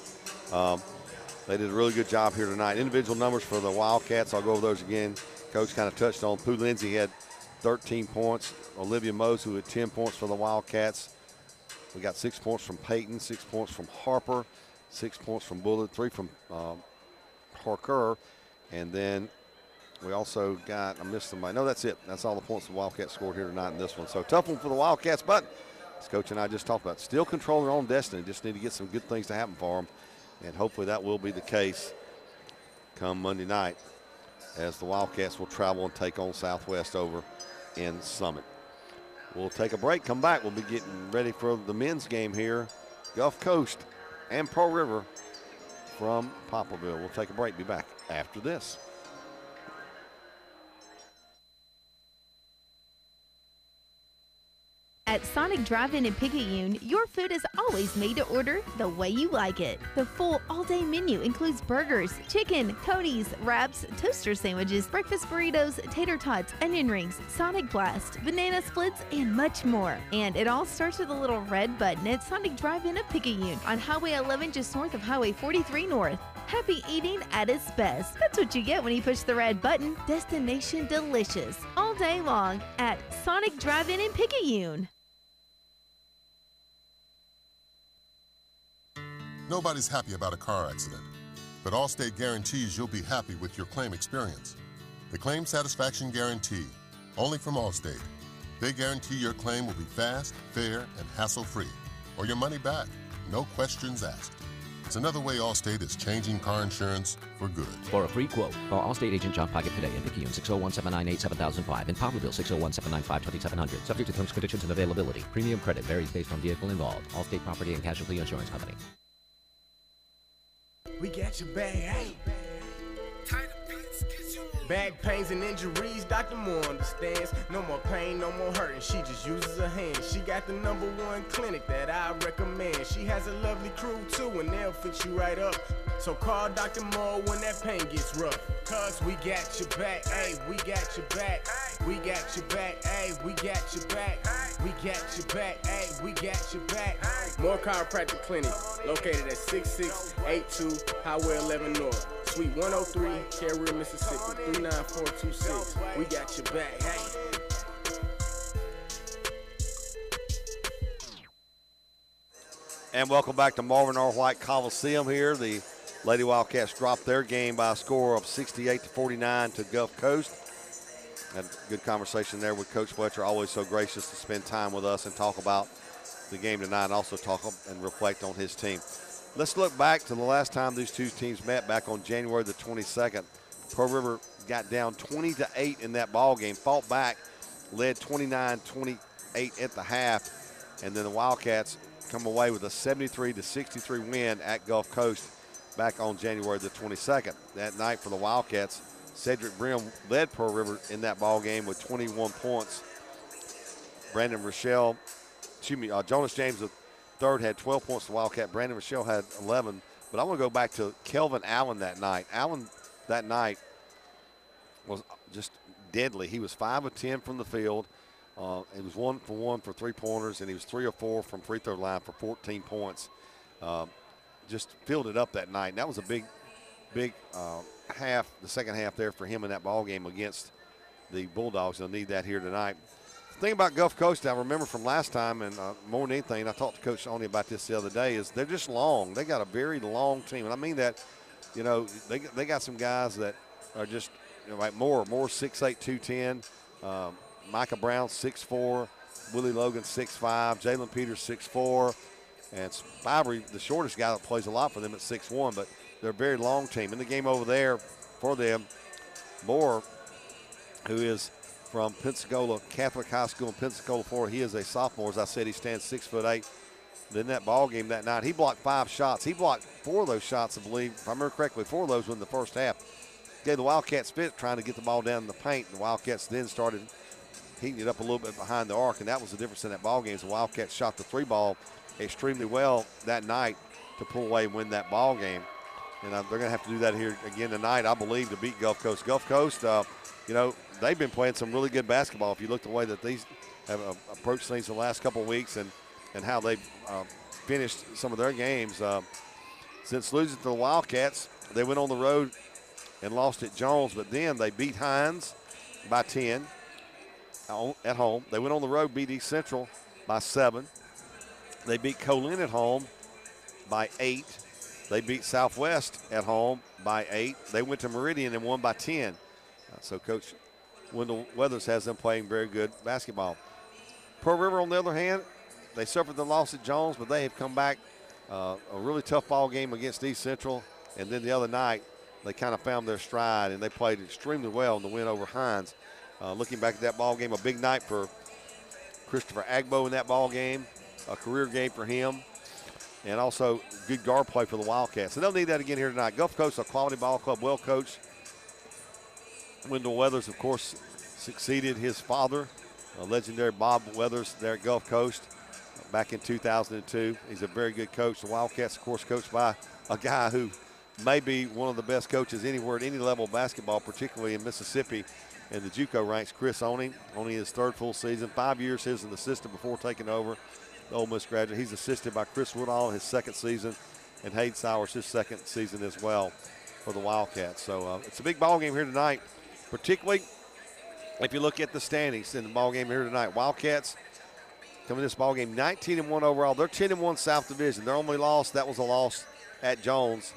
They did a really good job here tonight. Individual numbers for the Wildcats, I'll go over those again. Coach kind of touched on. Pooh Lindsay had 13 points. Olivia Mose, who had 10 points for the Wildcats. We got 6 points from Peyton, 6 points from Harper, 6 points from Bullard, 3 from Harker. And then we also got, I missed somebody. No, that's it. That's all the points the Wildcats scored here tonight in this one. So tough one for the Wildcats, but as Coach and I just talked about, still controlling their own destiny. Just need to get some good things to happen for them. And hopefully that will be the case come Monday night as the Wildcats will travel and take on Southwest over in Summit. We'll take a break, come back. We'll be getting ready for the men's game here. Gulf Coast and Pearl River from Poplarville. We'll take a break, be back after this. At Sonic Drive-In in Picayune, your food is always made to order the way you like it. The full all-day menu includes burgers, chicken, Cody's, wraps, toaster sandwiches, breakfast burritos, tater tots, onion rings, Sonic Blast, banana splits, and much more. And it all starts with a little red button at Sonic Drive-In of Picayune on Highway 11 just north of Highway 43 North. Happy eating at its best. That's what you get when you push the red button. Destination delicious. All day long at Sonic Drive-In in Picayune. Nobody's happy about a car accident, but Allstate guarantees you'll be happy with your claim experience. The Claim Satisfaction Guarantee, only from Allstate. They guarantee your claim will be fast, fair, and hassle-free, or your money back, no questions asked. It's another way Allstate is changing car insurance for good. For a free quote, call Allstate agent John Pocket today in Picayune, 601-798-7005, in Poplarville, 601-795-2700. Subject to terms, conditions, and availability. Premium credit varies based on vehicle involved. Allstate Property and Casualty Insurance Company. We got your back. Back pains and injuries, Dr. Moore understands. No more pain, no more hurting, she just uses her hands. She got the #1 clinic that I recommend. She has a lovely crew too, and they'll fix you right up. So call Dr. Moore when that pain gets rough. Cause we got your back, ayy, we got your back. We got your back, ayy, we got your back. We got your back, ayy, we got your back. More Chiropractic Clinic, located at 6682 Highway 11 North. Suite 103, Carrier, Mississippi, 39426. We got your back, hey. And welcome back to Marvin R. White Coliseum here. The Lady Wildcats dropped their game by a score of 68-49 to Gulf Coast. Had a good conversation there with Coach Fletcher, always so gracious to spend time with us and talk about the game tonight and also talk and reflect on his team. Let's look back to the last time these two teams met back on January the 22nd. Pearl River got down 20-8 in that ball game, fought back, led 29-28 at the half, and then the Wildcats come away with a 73-63 win at Gulf Coast back on January the 22nd. That night for the Wildcats, Cedric Brim led Pearl River in that ball game with 21 points. Jonas James III had 12 points to Wildcat. Brandon Rochelle had 11. But I want to go back to Kelvin Allen that night. Allen that night was just deadly. He was 5 of 10 from the field. He was 1 for 1 for three-pointers, and he was 3 of 4 from free throw line for 14 points. Just filled it up that night. And that was a big half, the second half there for him in that ball game against the Bulldogs. They'll need that here tonight. The thing about Gulf Coast, I remember from last time, and more than anything, I talked to Coach Stoney about this the other day, is they're just long. They got a very long team. And I mean that, you know, they got some guys that are just, you know, like Moore 6'8", 210. Micah Brown, 6'4". Willie Logan, 6'5". Jalen Peters, 6'4". And Spivery, the shortest guy that plays a lot for them at 6'1", but they're a very long team. In the game over there for them, Moore, who is from Pensacola Catholic High School in Pensacola, Florida, he is a sophomore. As I said, he stands 6'8". In that ball game that night, he blocked 5 shots. He blocked 4 of those shots, I believe, if I remember correctly. 4 of those were in the first half. Gave the Wildcats fit trying to get the ball down in the paint. The Wildcats then started heating it up a little bit behind the arc, and that was the difference in that ball game. The Wildcats shot the 3 ball extremely well that night to pull away and win that ball game. And they're going to have to do that here again tonight, I believe, to beat Gulf Coast. Gulf Coast, you know, they've been playing some really good basketball. If you look the way that these have approached things the last couple of weeks and how they've finished some of their games. Since losing to the Wildcats, they went on the road and lost at Jones, but then they beat Hines by 10 at home. They went on the road, beat East Central by 7. They beat Colin at home by 8. They beat Southwest at home by 8. They went to Meridian and won by 10. So Coach Wendell Weathers has them playing very good basketball. Pearl River, on the other hand, they suffered the loss at Jones, but they have come back a really tough ball game against East Central. And then the other night, they kind of found their stride, and they played extremely well in the win over Hines. Looking back at that ball game, a big night for Christopher Agbo in that ball game, a career game for him, and also good guard play for the Wildcats. And they'll need that again here tonight. Gulf Coast, a quality ball club, well coached. Wendell Weathers, of course, succeeded his father, legendary Bob Weathers there at Gulf Coast back in 2002. He's a very good coach. The Wildcats, of course, coached by a guy who may be one of the best coaches anywhere at any level of basketball, particularly in Mississippi in the JUCO ranks. Chris Oney, only his 3rd full season, 5 years as an assistant before taking over the Ole Miss graduate. He's assisted by Chris Woodall his 2nd season, and Hayden Sowers his 2nd season as well for the Wildcats. So it's a big ball game here tonight, particularly if you look at the standings in the ball game here tonight. Wildcats coming to this ball game 19-1 overall. They're 10-1 South Division. Their only loss, that was a loss at Jones.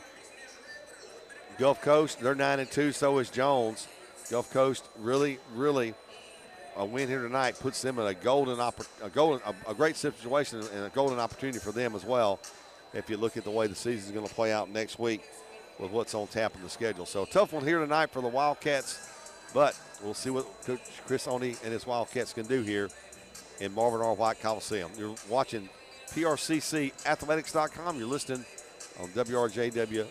Gulf Coast, they're 9-2, so is Jones. Gulf Coast really a win here tonight puts them in a great situation and a golden opportunity for them as well. If you look at the way the season is going to play out next week with what's on tap in the schedule. So a tough one here tonight for the Wildcats, but we'll see what Coach Chris Oney and his Wildcats can do here in Marvin R. White Coliseum. You're watching PRCCathletics.com. You're listening on WRJW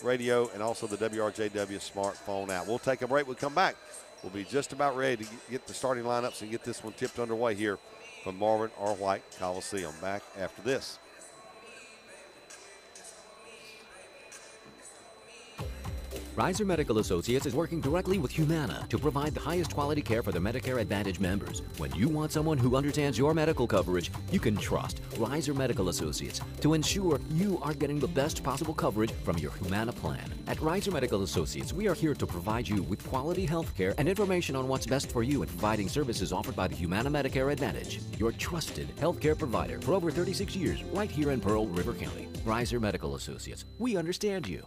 radio, and also the WRJW smartphone app. We'll take a break. We'll come back. We'll be just about ready to get the starting lineups and get this one tipped underway here from Marvin R. White Coliseum. Back after this. Reiser Medical Associates is working directly with Humana to provide the highest quality care for the Medicare Advantage members. When you want someone who understands your medical coverage, you can trust Reiser Medical Associates to ensure you are getting the best possible coverage from your Humana plan. At Reiser Medical Associates, we are here to provide you with quality health care and information on what's best for you in providing services offered by the Humana Medicare Advantage. Your trusted healthcare provider for over 36 years right here in Pearl River County. Reiser Medical Associates. We understand you.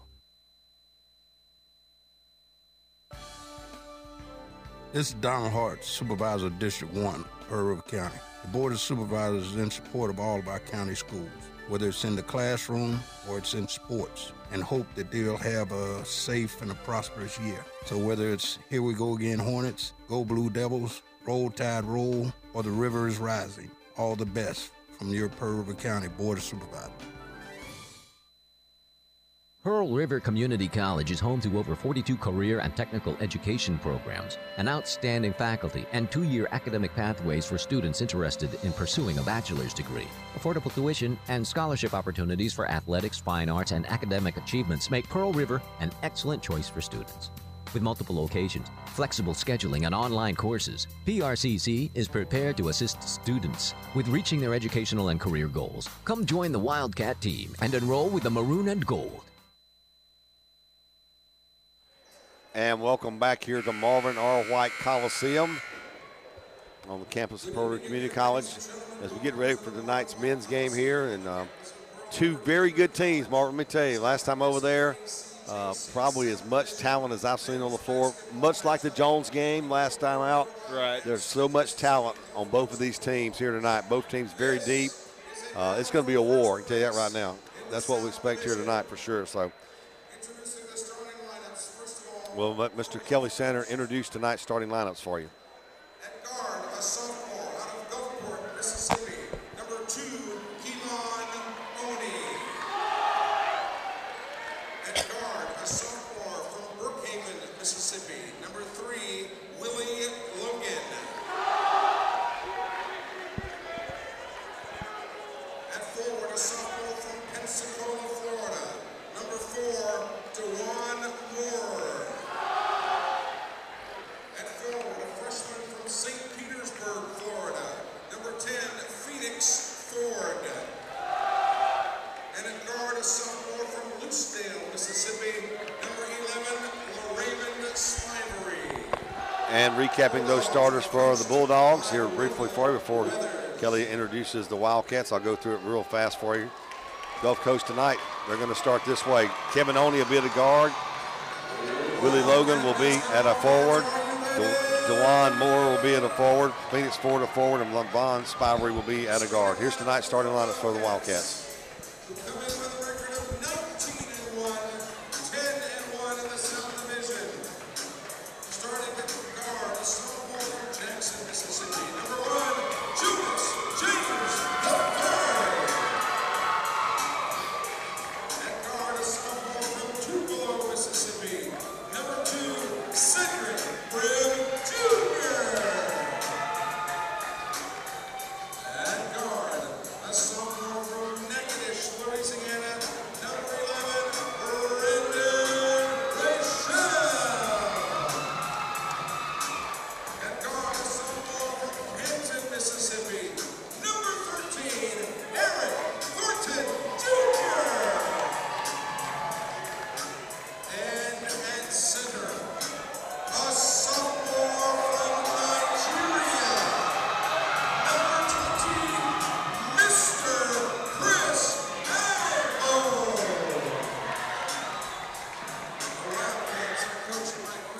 This is Donald Hart, Supervisor of District 1, Pearl River County. The Board of Supervisors is in support of all of our county schools, whether it's in the classroom or it's in sports, and hope that they'll have a safe and a prosperous year. So whether it's Here We Go Again Hornets, Go Blue Devils, Roll Tide Roll, or The River is Rising, all the best from your Pearl River County Board of Supervisors. Pearl River Community College is home to over 42 career and technical education programs, an outstanding faculty, and 2-year academic pathways for students interested in pursuing a bachelor's degree. Affordable tuition and scholarship opportunities for athletics, fine arts, and academic achievements make Pearl River an excellent choice for students. With multiple locations, flexible scheduling, and online courses, PRCC is prepared to assist students with reaching their educational and career goals. Come join the Wildcat team and enroll with the Maroon and Gold. And welcome back here to Marvin R. White Coliseum on the campus of Pearl River Community College as we get ready for tonight's men's game here. And two very good teams, Marvin. Let me tell you, last time over there, probably as much talent as I've seen on the floor, much like the Jones game last time out. Right. There's so much talent on both of these teams here tonight. Both teams very deep. It's going to be a war, I can tell you that right now. That's what we expect here tonight for sure. So we'll let Mr. Kelly Sander introduce tonight's starting lineups for you. At guard, a sophomore out of Gulfport, Mississippi, number 2, Keelan Oni. At guard, a sophomore from Brookhaven, Mississippi, number 3, Willie Logan. At forward, a sophomore from Pensacola, Florida, number 4, DeJuan Moore. St. Petersburg, Florida, number 10, Phoenix Ford. And at guard, a sophomore from Lucedale, Mississippi, number 11, LaRaven Spivery. And recapping those starters for the Bulldogs here briefly for you before Kelly introduces the Wildcats. I'll go through it real fast for you. Gulf Coast tonight, they're going to start this way. Kevin Oney will be at a guard. Willie Logan will be at a forward. DeJuan Moore will be at a forward, Phoenix Ford a forward, and LaVon Spivery will be at a guard. Here's tonight's starting lineup for the Wildcats. Coming with a record of 19-1, 10-1 in the South Division. Starting at guard, a sophomore from Jackson, Mississippi, number 1, Judas James Hufford. At guard, a sophomore from Tupelo, Mississippi, number 2, Cedric Brim Jr. At guard, a sophomore from Natchitoches, Louisiana, number 11, Brendan Rachel. At guard, a sophomore from Hampton, Mississippi, number 13, Eric Thornton Jr. And at center, a sophomore from Nigeria, number 20, Mr. Chris Albo.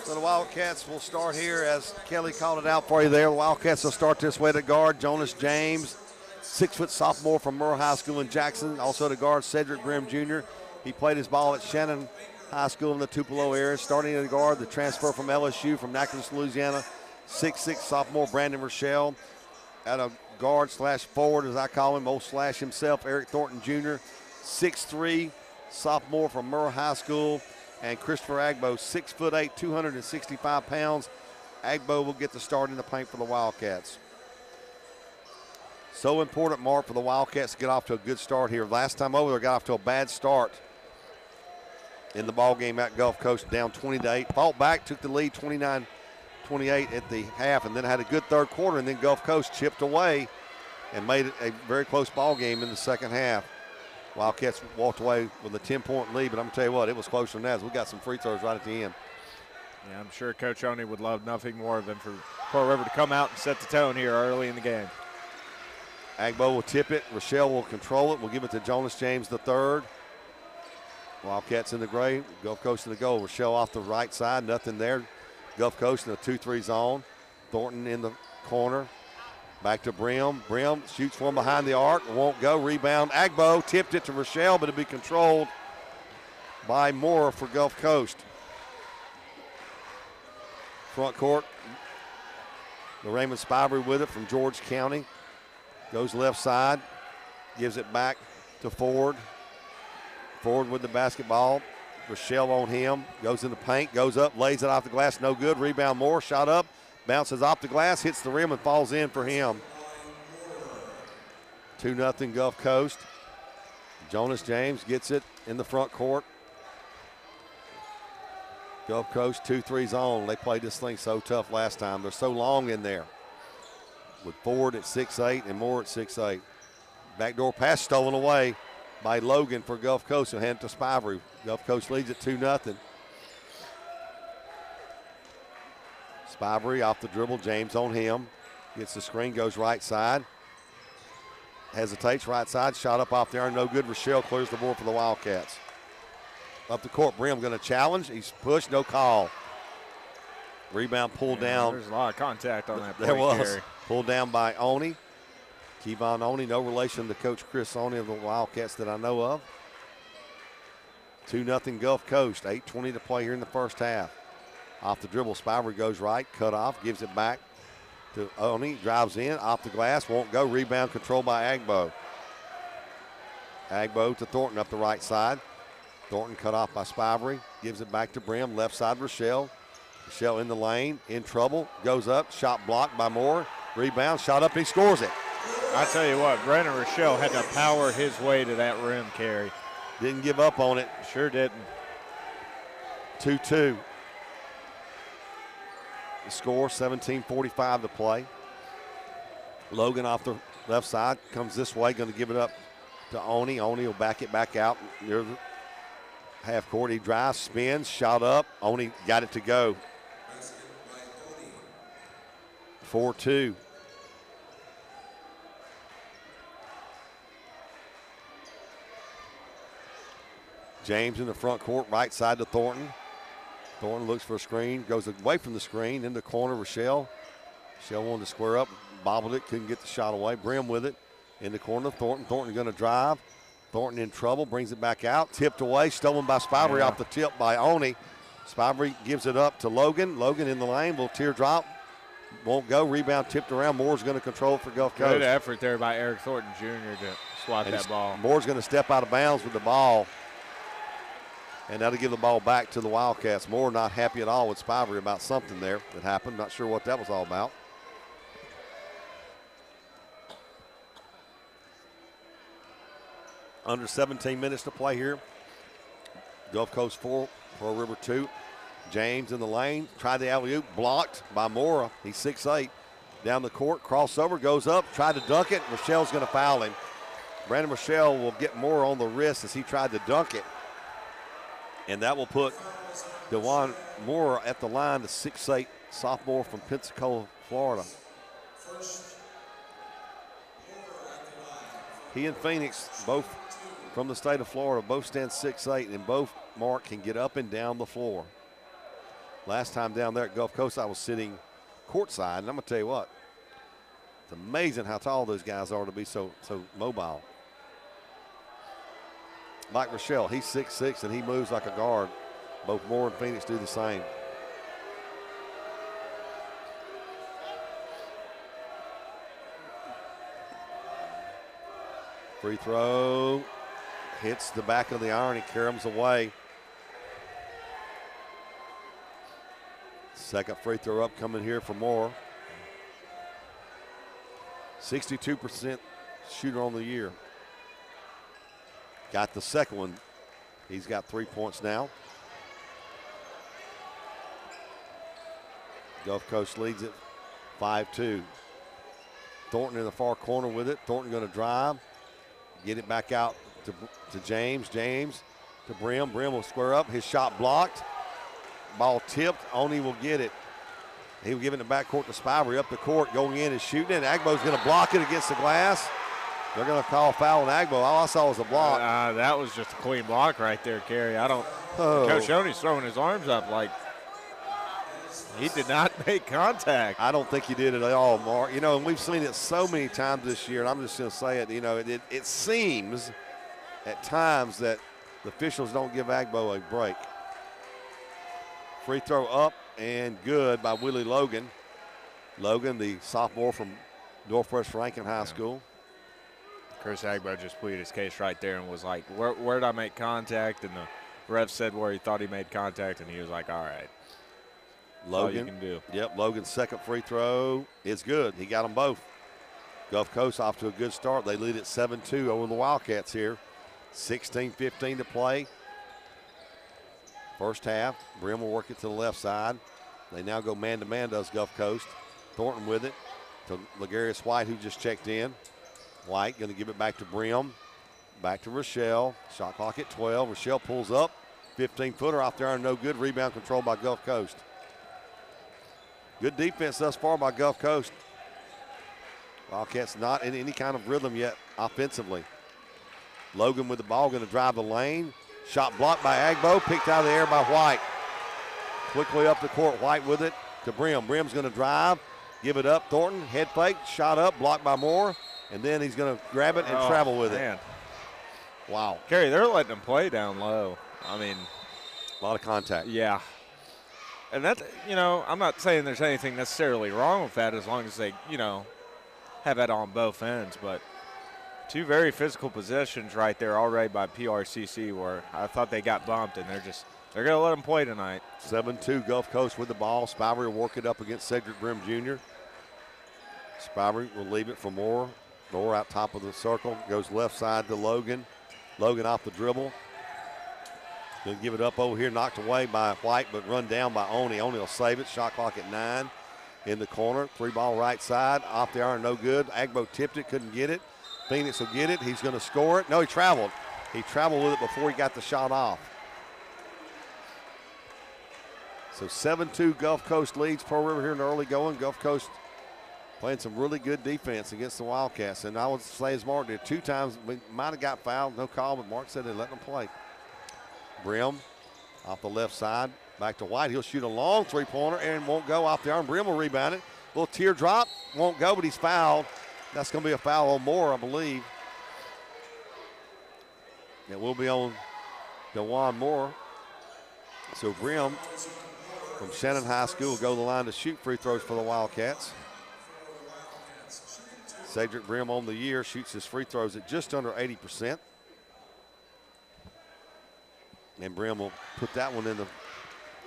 So the Wildcats will start here as Kelly called it out for you there. The Wildcats will start this way at guard. Jonas James, 6-foot sophomore from Murrah High School in Jackson. Also to guard, Cedric Grimm Jr. He played his ball at Shannon High School in the Tupelo area. Starting at guard, the transfer from LSU from Natchitoches, Louisiana, 6'6" sophomore Brandon Rochelle. At a guard / forward, as I call him, old Slash himself, Eric Thornton Jr., 6'3", sophomore from Murrah High School, and Christopher Agbo, 6'8", 265 pounds. Agbo will get the start in the paint for the Wildcats. So important, Mark, for the Wildcats to get off to a good start here. Last time over, they got off to a bad start in the ball game at Gulf Coast, down 20-8. Fought back, took the lead 29-28 at the half, and then had a good third quarter, and then Gulf Coast chipped away and made it a very close ball game in the second half. Wildcats walked away with a 10-point lead, but I'm going to tell you what, it was closer than that as we got some free throws right at the end. Yeah, I'm sure Coach Oney would love nothing more than for Pearl River to come out and set the tone here early in the game. Agbo will tip it. Rochelle will control it. We'll give it to Jonas James III. Wildcats in the gray. Gulf Coast in the goal. Rochelle off the right side. Nothing there. Gulf Coast in a 2-3 zone. Thornton in the corner. Back to Brim. Brim shoots one behind the arc. Won't go. Rebound. Agbo tipped it to Rochelle, but it'll be controlled by Moore for Gulf Coast. Front court. The Raymond Spivey with it from George County. Goes left side. Gives it back to Ford. Ford with the basketball. Rochelle on him. Goes in the paint. Goes up. Lays it off the glass. No good. Rebound Moore. Shot up. Bounces off the glass. Hits the rim and falls in for him. 2-0 Gulf Coast. Jonas James gets it in the front court. Gulf Coast 2-3 zone. They played this thing so tough last time. They're so long in there. With Ford at 6'8" and Moore at 6'8". Backdoor pass stolen away by Logan for Gulf Coast. He'll hand it to Spivey. Gulf Coast leads at 2-0. Spivey off the dribble. James on him. Gets the screen, goes right side. Hesitates right side. Shot up off there. No good. Rochelle clears the board for the Wildcats. Up the court. Brim going to challenge. He's pushed. No call. Rebound pulled down. There's a lot of contact on that play. There was. Gary. Pulled down by Oney. Kevon Oney, no relation to Coach Chris Oney of the Wildcats that I know of. 2-0 Gulf Coast. 8:20 to play here in the first half. Off the dribble, Spivey goes right, cut off, gives it back to Oney, drives in, off the glass, won't go. Rebound controlled by Agbo. Agbo to Thornton up the right side. Thornton cut off by Spivey, gives it back to Brim, left side Rochelle. Rochelle in the lane, in trouble, goes up, shot blocked by Moore. Rebound, shot up, he scores it. I tell you what, Brandon Rochelle had to power his way to that rim, Carey. Didn't give up on it. Sure didn't. 2-2. The score, 17:45 to play. Logan off the left side, comes this way, going to give it up to Oney. Oney will back it back out near the half court. He drives, spins, shot up. Oney got it to go. 4-2. James in the front court, right side to Thornton. Thornton looks for a screen, goes away from the screen, in the corner, Rochelle. Rochelle wanted to square up, bobbled it, couldn't get the shot away. Brim with it, in the corner, Thornton. Thornton going to drive. Thornton in trouble, brings it back out, tipped away, stolen by Spivey off the tip by Oney. Spivey gives it up to Logan. Logan in the lane, will teardrop, won't go. Rebound tipped around. Moore's going to control it for Gulf Coast. Good effort there by Eric Thornton Jr. to swat that ball. Moore's going to step out of bounds with the ball. And that'll give the ball back to the Wildcats. Moore not happy at all with Spivey about something there that happened. Not sure what that was all about. Under 17 minutes to play here. Gulf Coast 4, Pearl River 2. James in the lane, tried the alley-oop, blocked by Mora. He's 6'8". Down the court, crossover, goes up, tried to dunk it. Michelle's going to foul him. Brandon Michelle will get Mora on the wrist as he tried to dunk it. And that will put DeJuan Moore at the line, the 6'8" sophomore from Pensacola, Florida. He and Phoenix, both from the state of Florida, both stand 6'8", and both Mark can get up and down the floor. Last time down there at Gulf Coast, I was sitting courtside, and I'm going to tell you what, it's amazing how tall those guys are to be so mobile. Mike Rochelle, he's 6'6", and he moves like a guard. Both Moore and Phoenix do the same. Free throw, hits the back of the iron and caroms away. Second free throw up coming here for Moore. 62% shooter on the year. Got the second one. He's got 3 points now. Gulf Coast leads it 5-2. Thornton in the far corner with it. Thornton going to drive. Get it back out to James. James to Brim. Brim will square up. His shot blocked. Ball tipped. Oni will get it. He will give it in the backcourt to Spivey. Up the court, going in and shooting it. Agbo's going to block it against the glass. They're going to call a foul on Agbo. All I saw was a block. That was just a clean block right there, Kerry. Coach Shoney's throwing his arms up like he did not make contact. I don't think he did it at all, Mark. You know, and we've seen it so many times this year, and I'm just going to say it, you know, it seems at times that the officials don't give Agbo a break. Free throw up and good by Willie Logan. Logan, the sophomore from Northwest Rankin High School. Chris Agbo just pleaded his case right there and was like, where did I make contact? And the ref said where he thought he made contact, and he was like, all right. Logan, all you can do. Yep, Logan's second free throw is good. He got them both. Gulf Coast off to a good start. They lead at 7-2 over the Wildcats here. 16-15 to play. First half, Brim will work it to the left side. They now go man-to-man, does Gulf Coast. Thornton with it to Legarius White, who just checked in. White going to give it back to Brim. Back to Rochelle. Shot clock at 12. Rochelle pulls up. 15-footer off there, no good. Rebound controlled by Gulf Coast. Good defense thus far by Gulf Coast. Wildcats not in any kind of rhythm yet offensively. Logan with the ball, going to drive the lane. Shot blocked by Agbo, picked out of the air by White. Quickly up the court, White with it to Brim. Brim's going to drive, give it up. Thornton, head fake, shot up, blocked by Moore, and then he's going to grab it and travel with it. Wow. Kerry, they're letting him play down low. I mean, a lot of contact. Yeah. And that, you know, I'm not saying there's anything necessarily wrong with that as long as they, you know, have that on both ends. But two very physical possessions right there already by PRCC where I thought they got bumped, and they're going to let them play tonight. 7-2 Gulf Coast with the ball. Spivey will work it up against Cedric Brim Jr. Spivey will leave it for Moore. Moore out top of the circle, goes left side to Logan. Logan off the dribble. Going to give it up over here, knocked away by White, but run down by Oni. Oni will save it. Shot clock at 9 in the corner. 3-ball right side, off the iron, no good. Agbo tipped it, couldn't get it. Phoenix will get it. He's going to score it. No, he traveled. He traveled with it before he got the shot off. So 7-2 Gulf Coast leads Pearl River here in the early going. Gulf Coast playing some really good defense against the Wildcats. And I would say, as Mark did, 2 times, we might have got fouled, no call, but Mark said they let them play. Brim off the left side, back to White. He'll shoot a long three-pointer and won't go off the arm. Brim will rebound it. Little teardrop, won't go, but he's fouled. That's going to be a foul on Moore, I believe. It will be on DeJuan Moore. So Brim from Shannon High School will go to the line to shoot free throws for the Wildcats. Cedric Brim on the year shoots his free throws at just under 80%. And Brim will put that one in the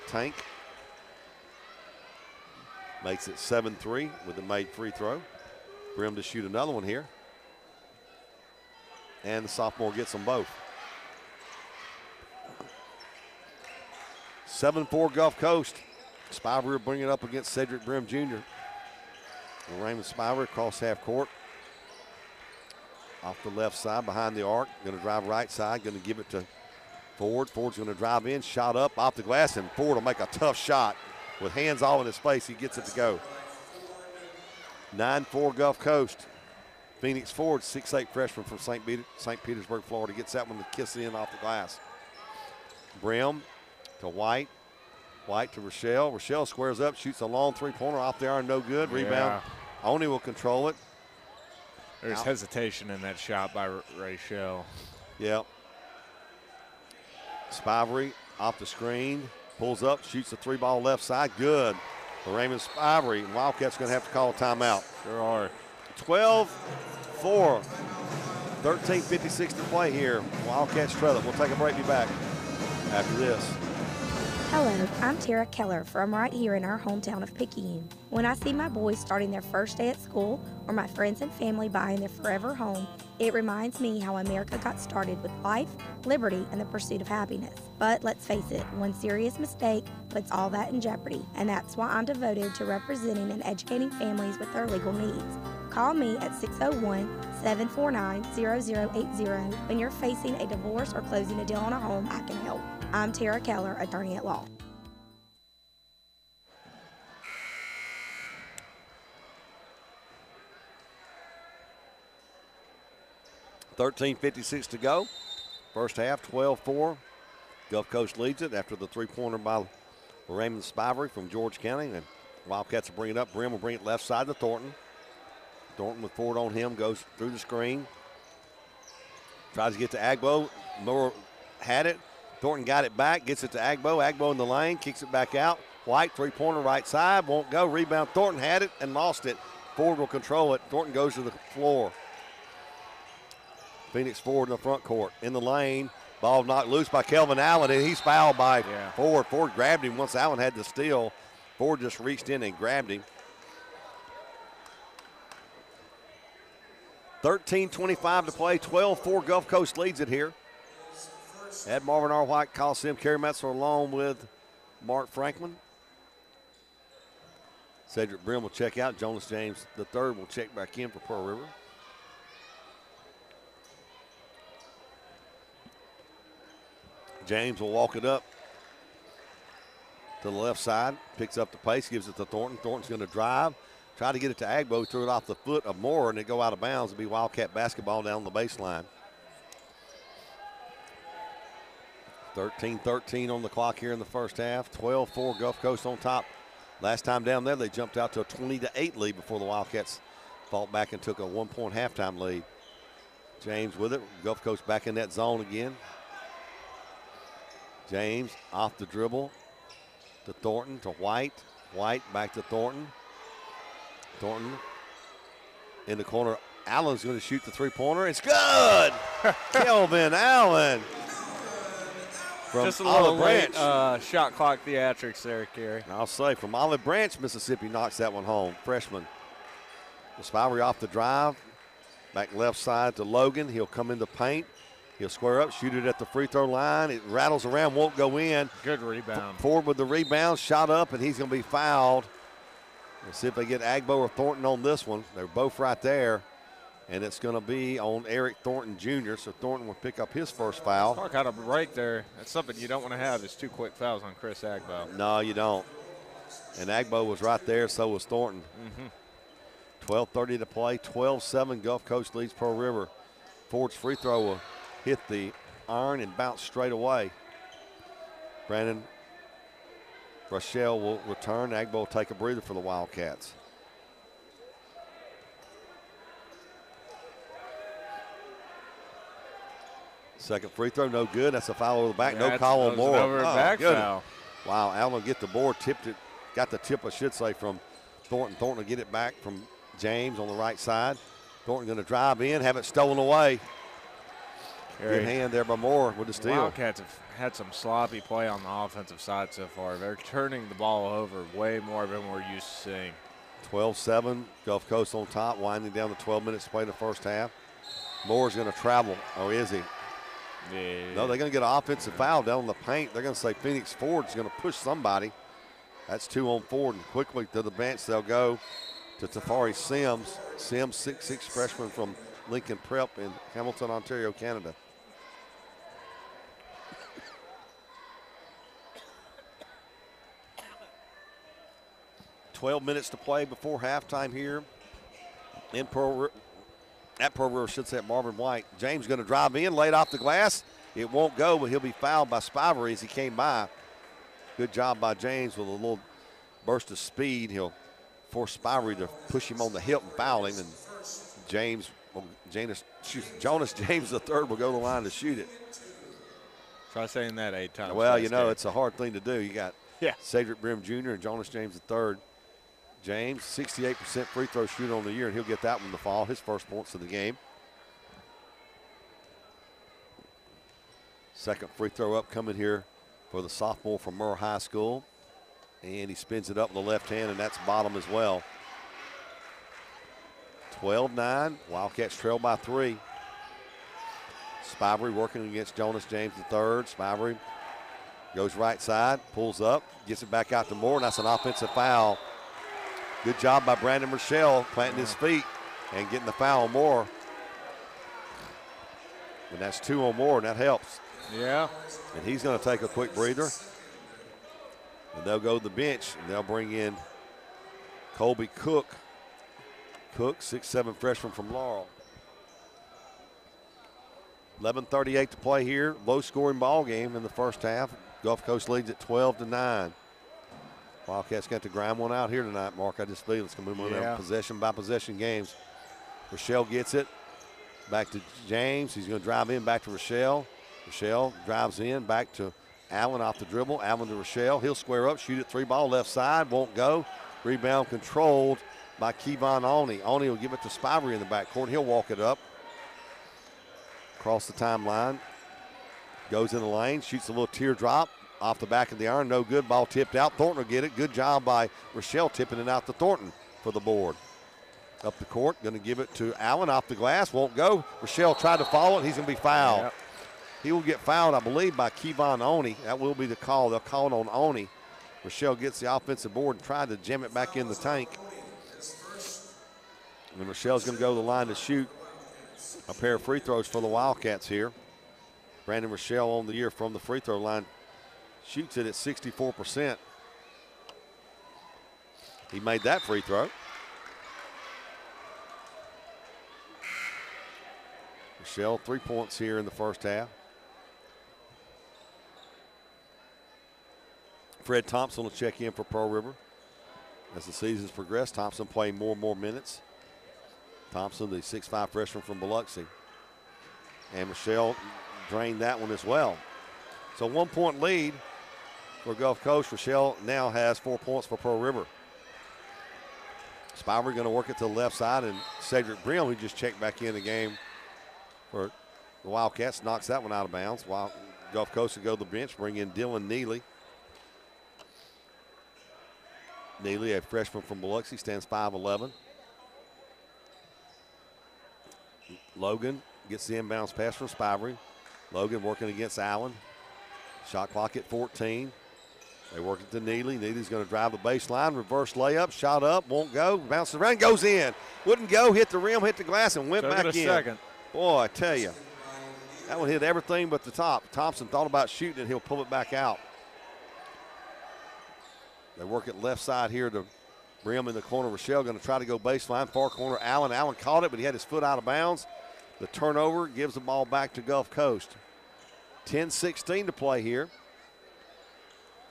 tank. Makes it 7-3 with the made free throw. Brim to shoot another one here. And the sophomore gets them both. 7-4 Gulf Coast. Spivey will bring it up against Cedric Brim Jr. And Raymond Spivey across half court. Off the left side behind the arc. Going to drive right side. Going to give it to Ford. Ford's going to drive in. Shot up off the glass. And Ford will make a tough shot. With hands all in his face, he gets it to go. 9-4 Gulf Coast. Phoenix Ford, 6'8" freshman from St. Petersburg, Florida, gets that one to kiss it in off the glass. Brim to White. White to Rochelle. Rochelle squares up, shoots a long three-pointer off the iron, no good. Rebound. Yeah. Oni will control it. There's hesitation in that shot by Rochelle. Yep. Spivey off the screen. Pulls up, shoots the 3-ball left side. Good for Raymond Spivey. And Wildcats going to have to call a timeout. Sure are. 12-4. 13:56 to play here. Wildcats trail it. We'll take a break. Be back after this. Hello, I'm Tara Keller from right here in our hometown of Picayune. When I see my boys starting their first day at school or my friends and family buying their forever home, it reminds me how America got started with life, liberty, and the pursuit of happiness. But let's face it, one serious mistake puts all that in jeopardy, and that's why I'm devoted to representing and educating families with their legal needs. Call me at 601-749-0080 when you're facing a divorce or closing a deal on a home. I can help. I'm Tara Keller, attorney at law. $13:56 to go. First half, 12-4. Gulf Coast leads it after the three-pointer by Raymond Spivery from George County. And Wildcats will bring it up. Brim will bring it left side to Thornton. Thornton with forward on him, goes through the screen. Tries to get to Agbo. Moore had it. Thornton got it back, gets it to Agbo. Agbo in the lane, kicks it back out. White, three-pointer right side, won't go. Rebound, Thornton had it and lost it. Ford will control it. Thornton goes to the floor. Phoenix forward in the front court. In the lane, ball knocked loose by Kelvin Allen, and he's fouled by Ford. Ford grabbed him once Allen had the steal. Ford just reached in and grabbed him. 13:25 to play, 12-4 Gulf Coast leads it here. At Marvin R. White Coliseum, Kerry Metzler along with Mark Franklin. Cedric Brim will check out. Jonas James III will check back in for Pearl River. James will walk it up to the left side, picks up the pace, gives it to Thornton. Thornton's going to drive, try to get it to Agbo, threw it off the foot of Moore, and it go out of bounds. It'll be Wildcat basketball down the baseline. 13-13 on the clock here in the first half. 12-4 Gulf Coast on top. Last time down there, they jumped out to a 20-8 lead before the Wildcats fought back and took a 1-point halftime lead. James with it. Gulf Coast back in that zone again. James off the dribble to Thornton, to White. White back to Thornton. Thornton in the corner. Allen's going to shoot the three-pointer. It's good! Kelvin Allen. From just a little Olive Branch. late shot clock theatrics there, Kerry. I'll say from Olive Branch, Mississippi knocks that one home. Freshman. Spivery off the drive. Back left side to Logan. He'll come in the paint. He'll square up, shoot it at the free throw line. It rattles around, won't go in. Good rebound. Ford with the rebound, shot up, and he's going to be fouled. Let's see if they get Agbo or Thornton on this one. They're both right there. And it's going to be on Eric Thornton Jr., so Thornton will pick up his first foul. Talk out of a break there. That's something you don't want to have is two quick fouls on Chris Agbo. No, you don't. And Agbo was right there, so was Thornton. 12:30 to play, 12-7 Gulf Coast leads Pearl River. Ford's free throw will hit the iron and bounce straight away. Brandon Rochelle will return. Agbo will take a breather for the Wildcats. Second free throw, no good. That's a foul over the back. No call on Moore. Over back foul. Wow, Allen will get the board, tipped it, got the tip, I should say, from Thornton. Thornton will get it back from James on the right side. Thornton going to drive in, have it stolen away. Good hand there by Moore with the steal. Wildcats have had some sloppy play on the offensive side so far. They're turning the ball over way more than we're used to seeing. 12-7, Gulf Coast on top, winding down the 12 minutes to play in the first half. Moore's going to travel, or is he? Yeah. No, they're going to get an offensive foul down in the paint. They're going to say Phoenix Ford's going to push somebody. That's 2 on Ford, and quickly to the bench they'll go to Tafari Sims. Sims, 6'6" freshman from Lincoln Prep in Hamilton, Ontario, Canada. .12 minutes to play before halftime here in Pearl River, should say, at Marvin White. James going to drive in, laid off the glass. It won't go, but he'll be fouled by Spivery as he came by. Good job by James with a little burst of speed. He'll force Spivery to push him on the hip and foul him, and Jonas James III will go to the line to shoot it. Try saying that 8 times. Well, you know, it's a hard thing to do. You got Cedric Brim Jr. and Jonas James III. James, 68% free throw shooter on the year, and he'll get that one to fall. His first points of the game. Second free throw up coming here for the sophomore from Murrah High School. And he spins it up with the left hand, and that's bottom as well. 12-9. Wildcats trail by 3. Spivey working against Jonas James III. Spivey goes right side, pulls up, gets it back out to Moore, and that's an offensive foul. Good job by Brandon Rochelle planting his feet and getting the foul on Moore. And that's 2 on Moore, and that helps. Yeah. And he's going to take a quick breather. And they'll go to the bench, and they'll bring in Colby Cook. Cook, 6'7" freshman from Laurel. 11:38 to play here. Low-scoring ball game in the first half. Gulf Coast leads at 12-9. Wildcats got to grind one out here tonight, Mark. I just feel it's going to move on possession-by-possession games. Rochelle gets it. Back to James. He's going to drive in back to Rochelle. Rochelle drives in back to Allen off the dribble. Allen to Rochelle. He'll square up, shoot it 3 ball left side. Won't go. Rebound controlled by Kevon Oney. Oney will give it to Spivey in the backcourt. He'll walk it up. Across the timeline. Goes in the lane. Shoots a little teardrop off the back of the iron. No good. Ball tipped out. Thornton will get it. Good job by Rochelle tipping it out to Thornton for the board. Up the court. Going to give it to Allen off the glass. Won't go. Rochelle tried to follow it. He's going to be fouled. Yep. He will get fouled, I believe, by Kevon Oney. That will be the call. They'll call it on Oney. Rochelle gets the offensive board and tried to jam it back in the tank. And Rochelle's going to go to the line to shoot a pair of free throws for the Wildcats here. Brandon Rochelle on the year from the free throw line. Shoots it at 64%. He made that free throw. Rochelle, 3 points here in the first half. Fred Thompson will check in for Pearl River. As the season's progressed, Thompson playing more and more minutes. Thompson, the 6'5" freshman from Biloxi. And Rochelle drained that one as well. So 1 point lead for Gulf Coast. Rochelle now has 4 points for Pearl River. Spivey going to work it to the left side, and Cedric Brim, who just checked back in the game for the Wildcats, knocks that one out of bounds. While Gulf Coast will go to the bench, bring in Dylan Neely. Neely, a freshman from Biloxi, stands 5'11". Logan gets the inbounds pass from Spivey. Logan working against Allen. Shot clock at 14. They work it to Neely. Neely's going to drive the baseline. Reverse layup. Shot up. Won't go. Bounces around. Goes in. Wouldn't go. Hit the rim. Hit the glass and went back in. Second. Boy, I tell you. That one hit everything but the top. Thompson thought about shooting it. He'll pull it back out. They work it left side here to Brim in the corner. Rochelle going to try to go baseline. Far corner, Allen. Allen caught it, but he had his foot out of bounds. The turnover gives the ball back to Gulf Coast. 10-16 to play here.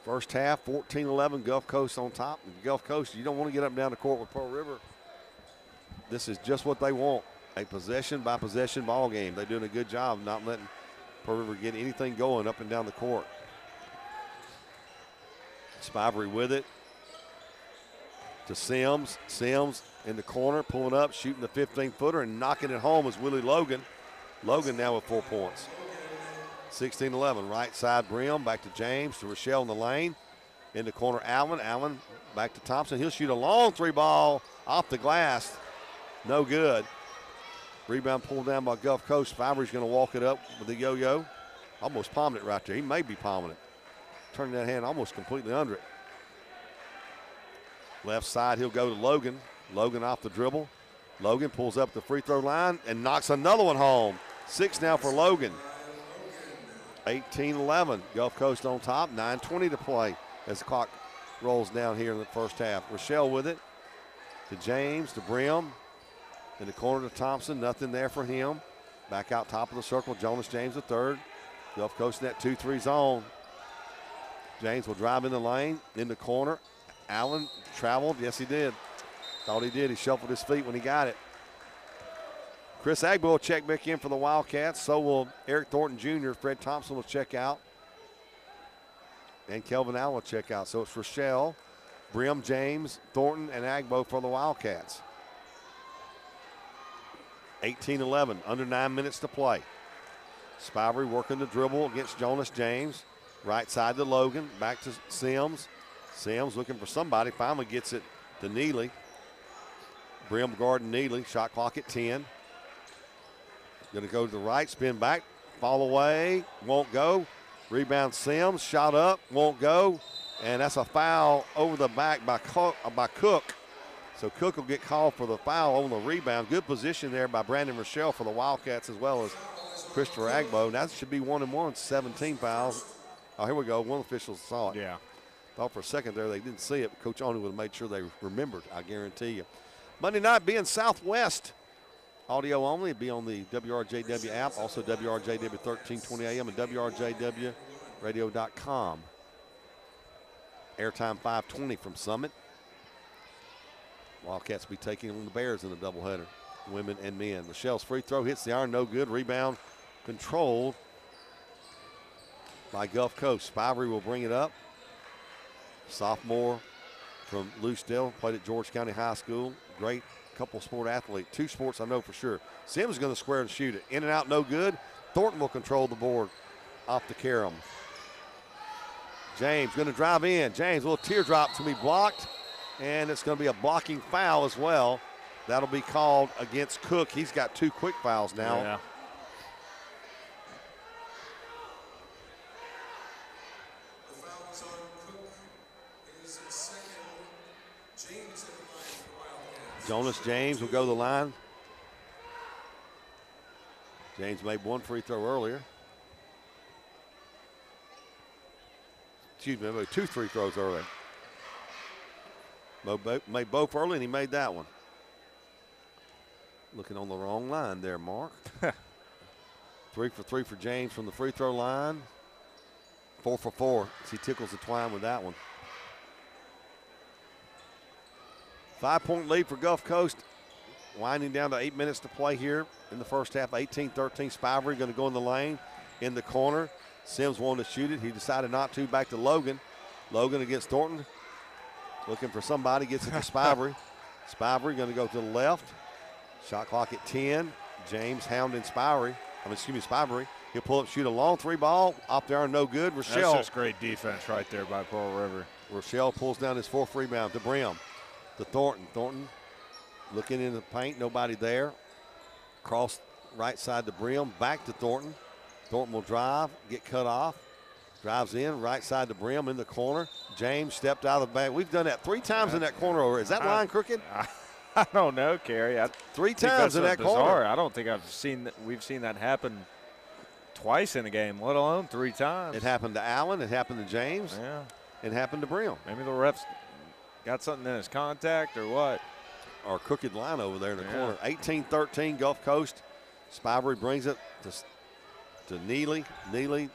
First half, 14-11, Gulf Coast on top. And Gulf Coast, you don't want to get up and down the court with Pearl River. This is just what they want, a possession-by-possession ball game. They're doing a good job of not letting Pearl River get anything going up and down the court. Spivey with it to Sims. Sims in the corner, pulling up, shooting the 15-footer, and knocking it home is Willie Logan. Logan now with 4 points. 16-11, right side Brim, back to James, to Rochelle in the lane. In the corner, Allen. Allen back to Thompson. He'll shoot a long 3-ball off the glass. No good. Rebound pulled down by Gulf Coast. Spivey's going to walk it up with the yo-yo. Almost palmed it right there. He may be palming it. Turning that hand almost completely under it. Left side, he'll go to Logan. Logan off the dribble. Logan pulls up the free throw line and knocks another one home. 6 now for Logan. 18-11, Gulf Coast on top, 9:20 to play as the clock rolls down here in the first half. Rochelle with it to James, to Brim. In the corner to Thompson, nothing there for him. Back out top of the circle, Jonas James III. Gulf Coast in that 2-3 zone. James will drive in the lane, in the corner. Allen traveled, yes he did. Thought he did, he shuffled his feet when he got it. Chris Agbo will check back in for the Wildcats. So will Eric Thornton Jr. Fred Thompson will check out. And Kelvin Allen will check out. So it's Rochelle, Brim, James, Thornton, and Agbo for the Wildcats. 18-11, under 9 minutes to play. Spivey working the dribble against Jonas James. Right side to Logan, back to Sims. Sims looking for somebody, finally gets it to Neely. Brim guarding Neely, shot clock at 10. Gonna go to the right, spin back, fall away, won't go. Rebound Sims, shot up, won't go. And that's a foul over the back by Cook. So Cook will get called for the foul on the rebound. Good position there by Brandon Rochelle for the Wildcats as well as Christopher Agbo. That should be 1-1, 17 fouls. Oh, here we go. One official saw it. Yeah. Thought for a second there they didn't see it, but Coach Oni would have made sure they remembered, I guarantee you. Monday night being Southwest. Audio only. It'll be on the WRJW app, also WRJW 1320 AM and WRJWradio.com. Airtime 520 from Summit. Wildcats be taking on the Bears in a doubleheader, women and men. Michelle's free throw hits the iron, no good. Rebound controlled by Gulf Coast. Spivey will bring it up. Sophomore from Lucedale, played at George County High School. Great couple sport athlete. Two sports I know for sure. Sims is going to square and shoot it. In and out, no good. Thornton will control the board off the carom. James going to drive in. James, a little teardrop's going to be blocked, and it's going to be a blocking foul as well. That'll be called against Cook. He's got 2 quick fouls now. Yeah. Jonas James will go to the line. James made 1 free throw earlier. Excuse me, made 2 free throws earlier. Made both early, and he made that one. Looking on the wrong line there, Mark. 3 for 3 for James from the free throw line. 4 for 4 as he tickles the twine with that one. 5-point lead for Gulf Coast. Winding down to 8 minutes to play here in the first half. 18-13. Spivey going to go in the lane in the corner. Sims wanted to shoot it. He decided not to. Back to Logan. Logan against Thornton. Looking for somebody. Gets it to Spivey. Spivey going to go to the left. Shot clock at 10. James hounding Spivey. Spivey. He'll pull up, shoot a long 3 ball. Off there, no good. Rochelle. That's just great defense right there by Pearl River. Rochelle pulls down his 4th rebound to Brim. To Thornton. Thornton looking in the paint, nobody there. Cross right side to Brim, back to Thornton. Thornton will drive, get cut off. Drives in, right side to Brim in the corner. James stepped out of the back. We've done that 3 times in that corner over. Is that line crooked? I don't know, Kerry. 3 times in that corner. I don't think we've seen that happen twice in a game, let alone 3 times. It happened to Allen, it happened to James. Yeah. It happened to Brim. Maybe the refs got something in his contact or what? Or crooked line over there in the corner. 18-13 Gulf Coast. Spivey brings it to Neely. Neely,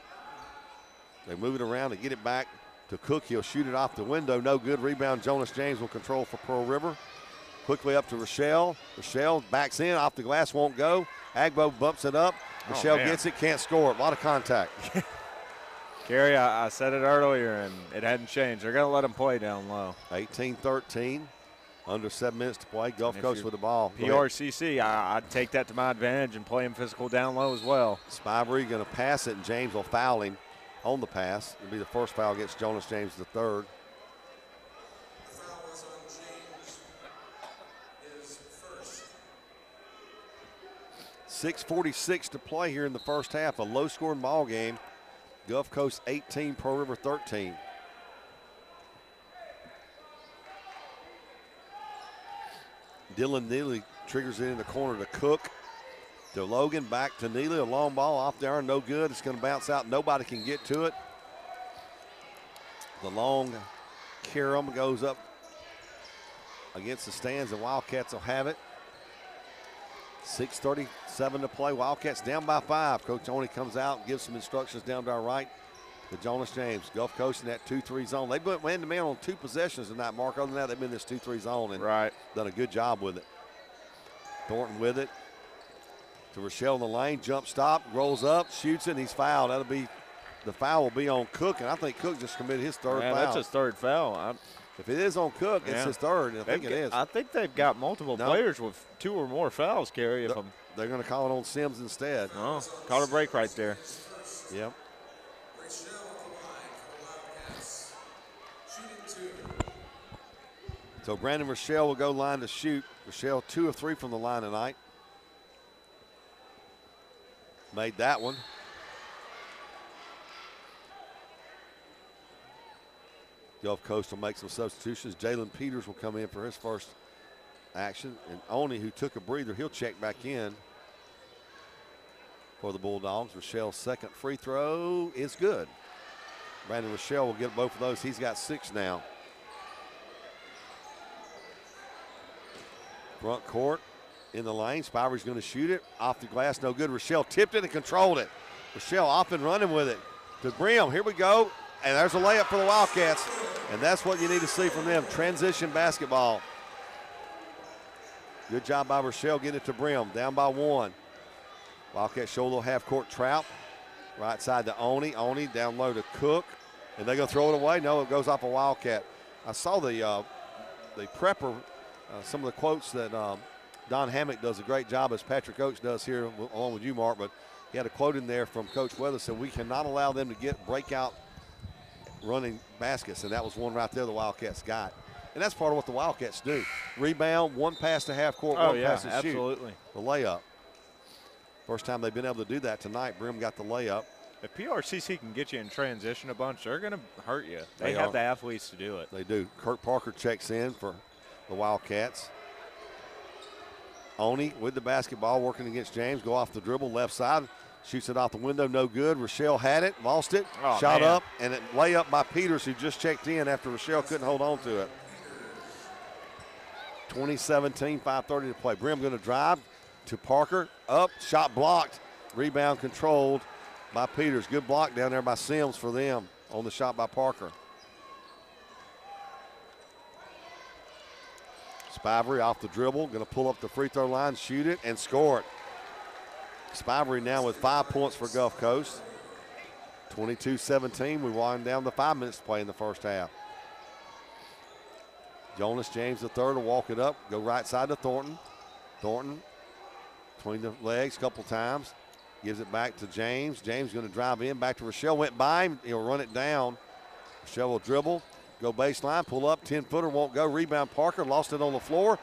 they move it around to get it back to Cook. He'll shoot it off the window. No good. Rebound. Jonas James will control for Pearl River. Quickly up to Rochelle. Rochelle backs in. Off the glass. Won't go. Agbo bumps it up. Rochelle gets it. Can't score. A lot of contact. Kerry, I said it earlier, and it hadn't changed. They're going to let them play down low. 18-13. Under 7 minutes to play. Gulf Coast with the ball. PRCC, I'd take that to my advantage and play him physical down low as well. Spivey going to pass it, and James will foul him on the pass. It'll be the first foul against Jonas James, the 3rd. The foul is on James. His first. 6:46 to play here in the first half. A low-scoring ball game. Gulf Coast 18, Pearl River 13. Dylan Neely triggers it in the corner to Cook. To Logan, back to Neely. A long ball off the iron, no good. It's going to bounce out. Nobody can get to it. The long carom goes up against the stands. The Wildcats will have it. 6:37 to play. Wildcats down by 5. Coach Oni comes out and gives some instructions down to our right to Jonas James. Gulf Coast in that 2-3 zone. They went man-to-man on 2 possessions tonight, Mark. Other than that, they've been in this 2-3 zone and done a good job with it. Thornton with it. To Rochelle in the lane. Jump stop. Rolls up. Shoots it. And he's fouled. The foul will be on Cook. And I think Cook just committed his 3rd foul. That's his 3rd foul. If it is on Cook, it's his 3rd. I think it is. I think they've got multiple players with 2 or more fouls, Kerry. they're going to call it on Sims instead. Oh, caught a break right there. Yep. So Brandon Rochelle will go line to shoot. Rochelle 2 of 3 from the line tonight. Made that one. Gulf Coast will make some substitutions. Jalen Peters will come in for his first action. And Oni, who took a breather, he'll check back in for the Bulldogs. Rochelle's second free throw is good. Brandon Rochelle will get both of those. He's got 6 now. Front court in the lane. Spivey's going to shoot it. Off the glass, no good. Rochelle tipped it and controlled it. Rochelle off and running with it. To Brim, here we go. And there's a layup for the Wildcats. And that's what you need to see from them, transition basketball. Good job by Rochelle getting it to Brim, down by 1. Wildcats show a little half-court trap. Right side to Oni. Oni down low to Cook. And they're going to throw it away? No, it goes off a Wildcat. I saw the prepper, some of the quotes that Don Hammock does a great job, as Patrick Oates does here, along with you, Mark. But he had a quote in there from Coach Weatherson. We cannot allow them to get breakout running baskets, and that was one right there the Wildcats got. And that's part of what the Wildcats do. Rebound, one pass to half court, one pass to absolutely. Shoot. The layup. First time they've been able to do that tonight. Brim got the layup. If PRCC can get you in transition a bunch, they're going to hurt you. They are. have the athletes to do it. They do. Kurt Parker checks in for the Wildcats. Oni with the basketball, working against James. Go off the dribble, left side. Shoots it out the window, no good. Rochelle had it, lost it, shot up, and it lay up by Peters, who just checked in after Rochelle couldn't hold on to it. 20-17, 5:30 to play. Brim going to drive to Parker, up, shot blocked, rebound controlled by Peters. Good block down there by Sims for them on the shot by Parker. Spivey off the dribble, going to pull up the free throw line, shoot it, and score it. Spivey now with 5 points for Gulf Coast. 22-17. We wind down to 5 minutes to play in the first half. Jonas James III will walk it up, go right side to Thornton. Thornton between the legs a couple times. Gives it back to James. James going to drive in, back to Rochelle. Went by him. He'll run it down. Rochelle will dribble, go baseline, pull up. 10-footer won't go. Rebound Parker. Lost it on the floor.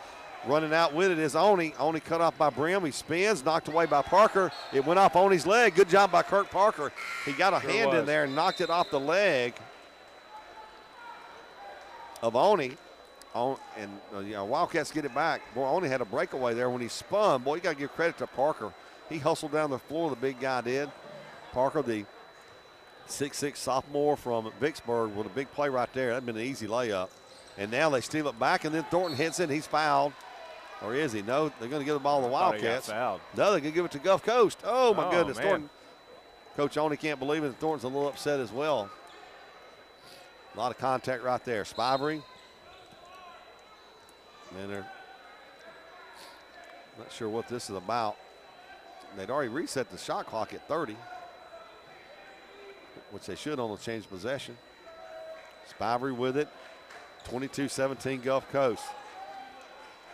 Running out with it is Oni. Oni cut off by Brim. He spins, knocked away by Parker. It went off Oni's leg. Good job by Kirk Parker. He got a hand in there and knocked it off the leg of Oni. Wildcats get it back. Boy, Oni had a breakaway there when he spun. Boy, you got to give credit to Parker. He hustled down the floor, the big guy did. Parker, the 6'6" sophomore from Vicksburg, with a big play right there. That'd been an easy layup. And now they steal it back, and then Thornton hits it. He's fouled. Or is he? No, they're going to give the ball to the Wildcats. No, they're going to give it to Gulf Coast. Oh, my goodness. Man. Thornton. Coach Oni can't believe it. Thornton's a little upset as well. A lot of contact right there. Spivey. And they're not sure what this is about. They'd already reset the shot clock at 30, which they should on the change possession. Spivey with it. 22-17 Gulf Coast.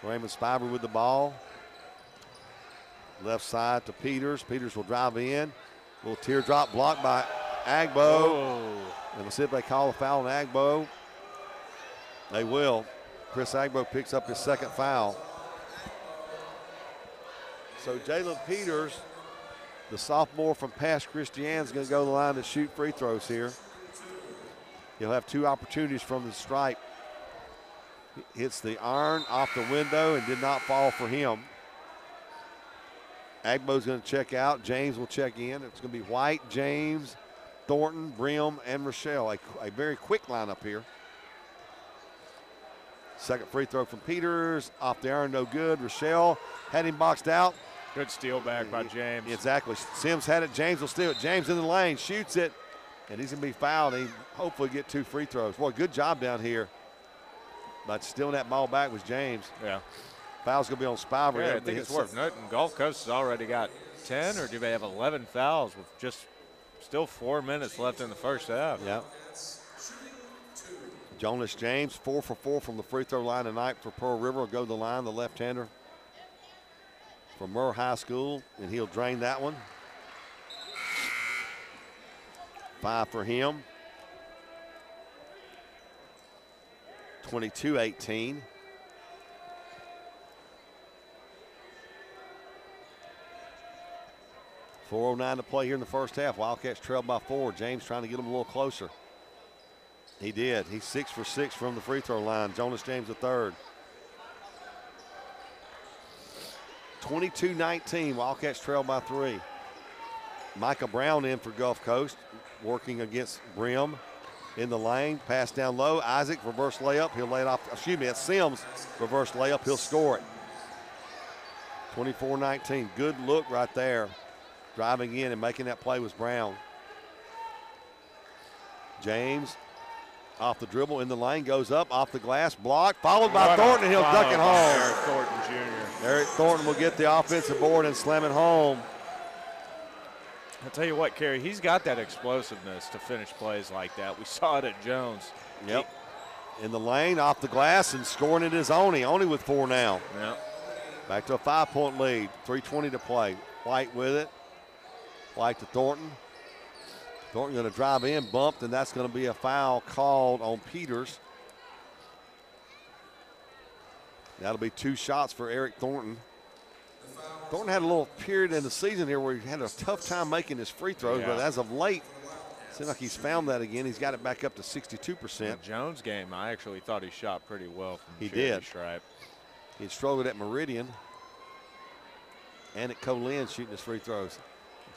Raymond Spivey with the ball. Left side to Peters. Peters will drive in. Little teardrop blocked by Agbo. Whoa. And we'll see if they call a foul on Agbo. They will. Chris Agbo picks up his second foul. So Jalen Peters, the sophomore from Pass Christian, is going to go to the line to shoot free throws here. He'll have 2 opportunities from the stripe. Hits the iron off the window and did not fall for him. Agbo's going to check out. James will check in. It's going to be White, James, Thornton, Brim, and Rochelle. A very quick lineup here. Second free throw from Peters. Off the iron, no good. Rochelle had him boxed out. Good steal back by James. Exactly. Sims had it. James will steal it. James in the lane, shoots it, and he's going to be fouled. He hopefully get 2 free throws. Boy, good job down here. But stealing that ball back was James. Yeah. Foul's going to be on Spivey. Yeah, I think it's worth noting. Gulf Coast has already got 10, or do they have 11 fouls with just still 4 minutes left in the first half? Yeah. Jonas James, 4 for 4 from the free throw line tonight for Pearl River. Will go to the line, the left-hander. from Murr High School, and he'll drain that one. 5 for him. 22-18. .409 to play here in the first half. Wildcats trail by 4. James trying to get them a little closer. He did. He's 6 for 6 from the free throw line. Jonas James III. 22-19. Wildcats trail by 3. Micah Brown in for Gulf Coast, working against Brim in the lane. Pass down low. Isaac, reverse layup. He'll lay it off. Excuse me, that's Sims. Reverse layup. He'll score it. 24-19. Good look right there. Driving in and making that play was Brown. James off the dribble in the lane, goes up, off the glass, blocked, followed by Thornton, and he'll duck it home. Eric Thornton Jr. Eric Thornton will get the offensive board and slam it home. I'll tell you what, Kerry, he's got that explosiveness to finish plays like that. We saw it at Jones. Yep. In the lane, off the glass, and scoring it is Oni. Oni with 4 now. Yep. Back to a 5-point lead, 3:20 to play. White with it. White to Thornton. Thornton going to drive in, bumped, and that's going to be a foul called on Peters. That'll be 2 shots for Eric Thornton. Thornton had a little period in the season here where he had a tough time making his free throws, but as of late, it seems like he's found that again. He's got it back up to 62%. In Jones game, I actually thought he shot pretty well from He charity did. stripe. He struggled at Meridian and at Colin shooting his free throws.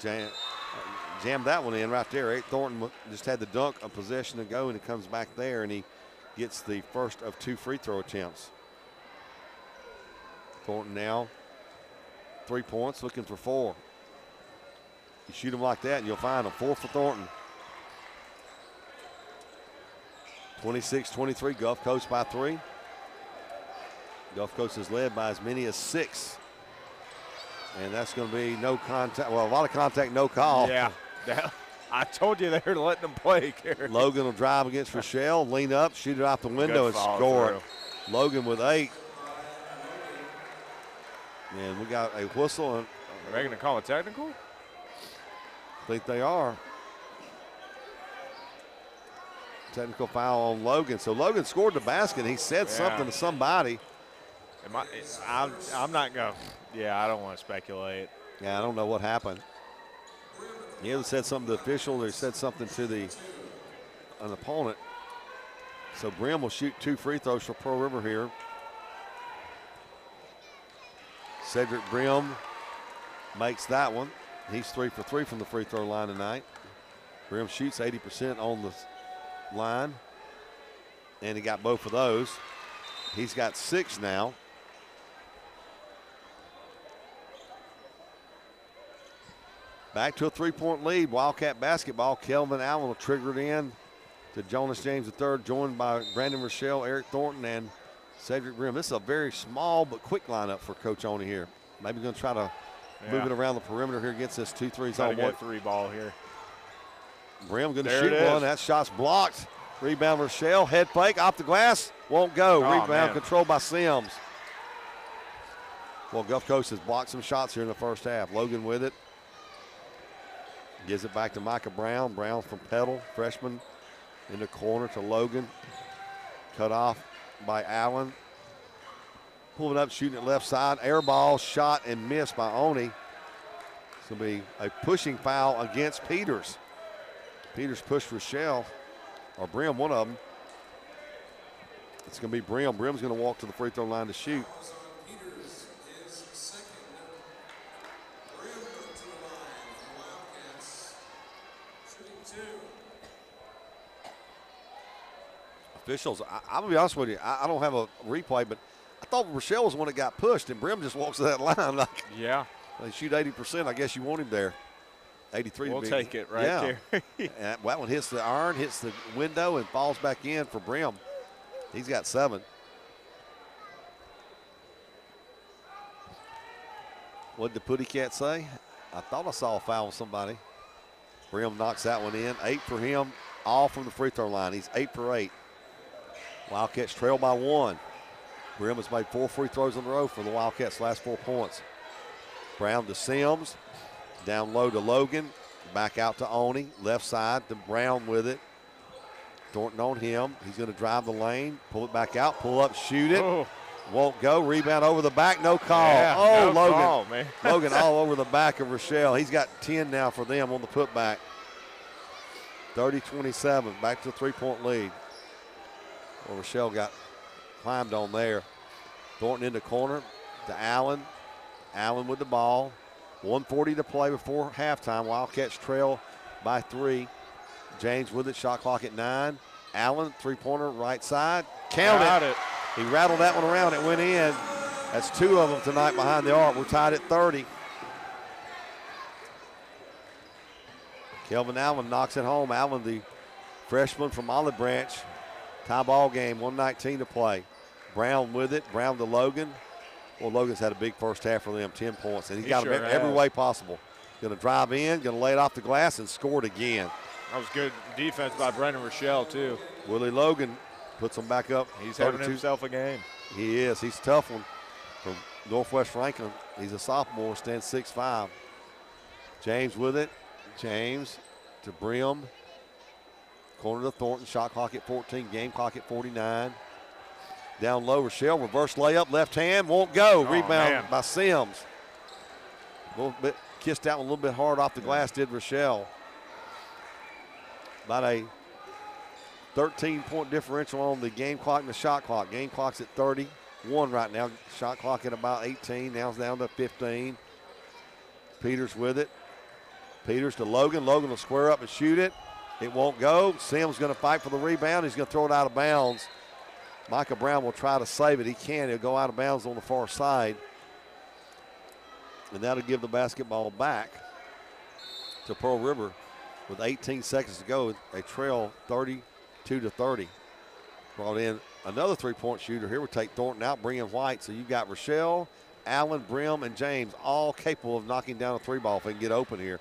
Jammed that one in right there. Eric Thornton just had the dunk of possession to go, and he comes back there, and he gets the first of 2 free throw attempts. Thornton now 3 points, looking for 4. You shoot them like that, and you'll find them. 4 for Thornton. 26-23, Gulf Coast by 3. Gulf Coast is led by as many as 6. And that's going to be no contact. Well, a lot of contact, no call. Yeah. I told you they were letting them play, Kerry. Logan will drive against Rochelle, lean up, shoot it out the window, Good and follow score through. it. Logan with 8. And we got a whistle. And are they going to call a technical? I think they are. Technical foul on Logan. So Logan scored the basket. He said something to somebody. I'm not going. Yeah, I don't want to speculate. Yeah, I don't know what happened. He either said something to the official or he said something to an opponent. So Brim will shoot 2 free throws for Pearl River here. Cedric Brim makes that one. He's 3 for 3 from the free throw line tonight. Brim shoots 80% on the line, and he got both of those. He's got 6 now. Back to a 3-point lead. Wildcat basketball. Kelvin Allen will trigger it in to Jonas James III, joined by Brandon Rochelle, Eric Thornton, and Cedric Brim. This is a very small but quick lineup for Coach Oni here. Maybe going to try to move it around the perimeter here against this 2-3 zone. Get 3 ball here. Brim going to shoot one. That shot's blocked. Rebound Rochelle. Head fake off the glass. Won't go. Rebound controlled by Sims. Well, Gulf Coast has blocked some shots here in the first half. Logan with it. Gives it back to Micah Brown. Brown from Petal, freshman, in the corner to Logan. Cut off by Allen. Pulling up, shooting it left side. Air ball, shot and missed by Oni. It's going to be a pushing foul against Peters. Peters pushed Rochelle, or Brim, one of them. It's going to be Brim. Brim's going to walk to the free throw line to shoot. Peters is second. Brim to the line for Wildcats. Shooting 2. Officials, I'm going to be honest with you, I don't have a replay, but I thought Rochelle was the one that got pushed, and Brim just walks to that line. Like, yeah. They shoot 80%. I guess you want him there. 83 we'll to be. take it right there. And that one hits the iron, hits the window, and falls back in for Brim. He's got 7. What did the Putty Cat say? I thought I saw a foul on somebody. Brim knocks that one in. 8 for him, all from the free throw line. He's 8 for 8. Wildcats trail by 1. Brim has made 4 free throws in a row for the Wildcats' last 4 points. Brown to Sims. Down low to Logan. Back out to Oni. Left side to Brown with it. Thornton on him. He's going to drive the lane. Pull it back out. Pull up. Shoot it. Oh. Won't go. Rebound over the back. No call. Yeah, oh, no Logan. call, man. Logan all over the back of Rochelle. He's got 10 now for them on the putback. 30-27. Back to a 3-point lead. Well, Rochelle got climbed on there. Thornton in the corner to Allen. Allen with the ball. 1:40 to play before halftime. Wildcats trail by 3. James with it. Shot clock at 9. Allen, three-pointer, right side. Count it. He rattled that one around. It went in. That's 2 of them tonight behind the arc. We're tied at 30. Kelvin Allen knocks it home. Allen, the freshman from Olive Branch. Tie ball game, 1:19 to play. Brown with it. Brown to Logan. Well, Logan's had a big first half for them, 10 points. And he's got them every way possible. Going to drive in, going to lay it off the glass, and score it again. That was good defense by Brendan Rochelle, too. Willie Logan puts them back up. He's having himself a game. He is. He's a tough one from Northwest Franklin. He's a sophomore, stands 6'5". James with it. James to Brim. Corner to Thornton. Shot clock at 14. Game clock at 49. Down low, Rochelle. Reverse layup. Left hand. Won't go. Rebound by Sims. A little bit. Kissed that one a little bit hard off the glass, did Rochelle. About a 13-point differential on the game clock and the shot clock. Game clock's at 31 right now. Shot clock at about 18. Now it's down to 15. Peters with it. Peters to Logan. Logan will square up and shoot it. It won't go. Sims going to fight for the rebound. He's going to throw it out of bounds. Micah Brown will try to save it. He can. He'll go out of bounds on the far side. And that'll give the basketball back to Pearl River with 18 seconds to go. They trail 32-30. Brought in another three-point shooter. Here we'll take Thornton out, bring in White. So you've got Rochelle, Allen, Brim, and James all capable of knocking down a three ball if they can get open here.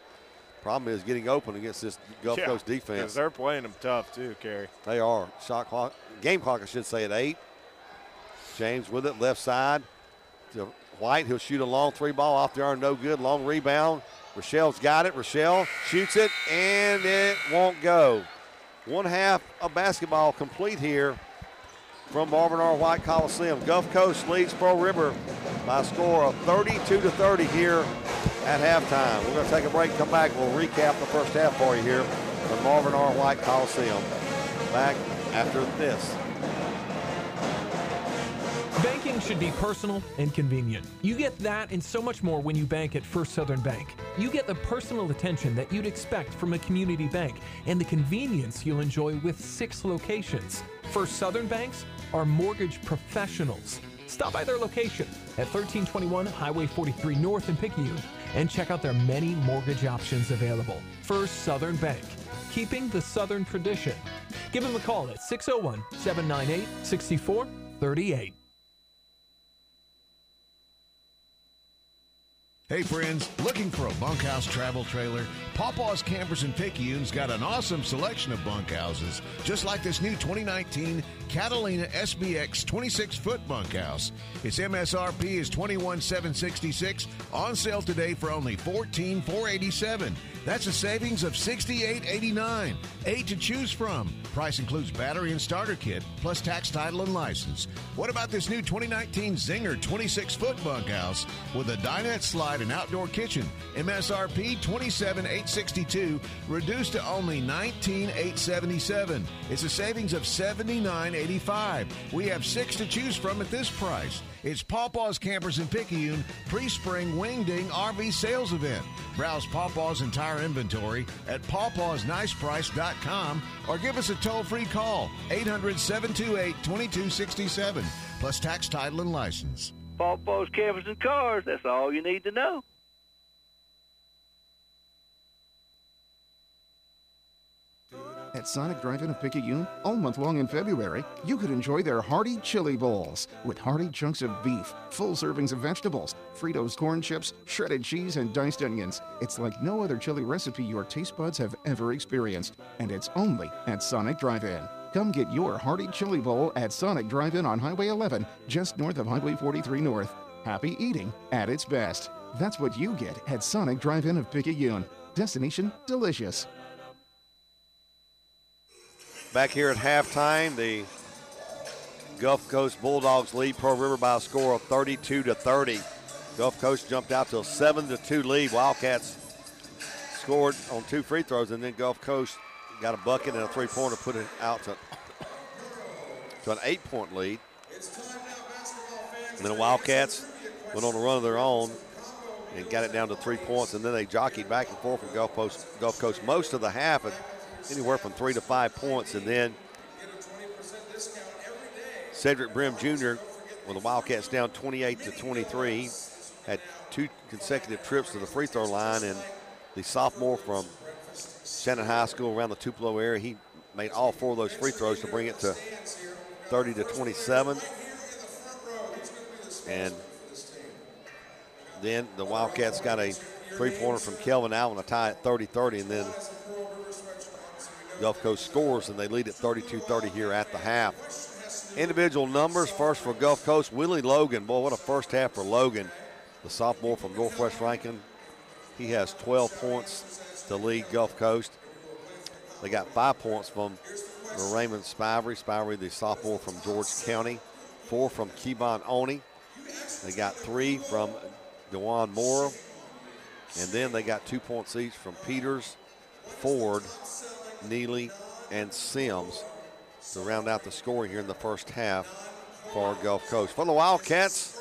Problem is getting open against this Gulf Coast defense. Because they're playing them tough too, Kerry. They are. Shot clock, game clock, I should say, at 8. James with it, left side to White. He'll shoot a long three ball off the arm, no good. Long rebound. Rochelle's got it. Rochelle shoots it, and it won't go. One half of basketball complete here from Marvin R. White Coliseum. Gulf Coast leads Pearl River by a score of 32-30 here at halftime. We're going to take a break, come back. We'll recap the first half for you here from Marvin R. White Coliseum. Back after this. Banking should be personal and convenient. You get that and so much more when you bank at First Southern Bank. You get the personal attention that you'd expect from a community bank and the convenience you'll enjoy with 6 locations. First Southern Banks are mortgage professionals. Stop by their location at 1321 Highway 43 North in Picayune and check out their many mortgage options available. First Southern Bank, keeping the Southern tradition. Give them a call at 601-798-6438. Hey friends, looking for a bunkhouse travel trailer? Pawpaw's Campers in Picayune's got an awesome selection of bunkhouses, just like this new 2019 Catalina SBX 26-foot bunkhouse. Its MSRP is $21,766, on sale today for only $14,487. That's a savings of $68.89. 8 to choose from. Price includes battery and starter kit, plus tax, title, and license. What about this new 2019 Zinger 26-foot bunkhouse with a dinette slide and outdoor kitchen? MSRP $27,862, reduced to only $19,877. It's a savings of $79.85. We have 6 to choose from at this price. It's Pawpaw's Campers in Picayune pre-spring Wingding RV sales event. Browse Pawpaw's entire inventory at pawpawsniceprice.com or give us a toll-free call, 800-728-2267, plus tax, title, and license. Pawpaw's Campers and Cars, that's all you need to know. At Sonic Drive-In of Picayune, all month long in February, you could enjoy their hearty chili bowls with hearty chunks of beef, full servings of vegetables, Fritos corn chips, shredded cheese, and diced onions. It's like no other chili recipe your taste buds have ever experienced, and it's only at Sonic Drive-In. Come get your hearty chili bowl at Sonic Drive-In on Highway 11, just north of Highway 43 North. Happy eating at its best. That's what you get at Sonic Drive-In of Picayune. Destination delicious. Back here at halftime, the Gulf Coast Bulldogs lead Pearl River by a score of 32-30. Gulf Coast jumped out to a 7-2 lead. Wildcats scored on 2 free throws, and then Gulf Coast got a bucket and a three-pointer, put it out to an 8-point lead. And then the Wildcats went on a run of their own and got it down to 3 points, and then they jockeyed back and forth from Gulf Coast most of the half, at anywhere from 3 to 5 points, and then Cedric Brim Jr., when the Wildcats down 28-23, had 2 consecutive trips to the free throw line, and the sophomore from Shannon High School around the Tupelo area, he made all 4 of those free throws to bring it to 30-27. And then the Wildcats got a three-pointer from Kelvin Allen to tie at 30-30, and then Gulf Coast scores, and they lead at 32-30 here at the half. Individual numbers, first for Gulf Coast, Willie Logan. Boy, what a first half for Logan, the sophomore from Northwest Rankin. He has 12 points to lead Gulf Coast. They got 5 points from Raymond Spivey. Spivey, the sophomore from George County. 4 from Kevon Oney. They got 3 from DeJuan Moore. And then they got 2 points each from Peters, Ford, Neely, and Sims to round out the scoring here in the first half for Gulf Coast. For the Wildcats,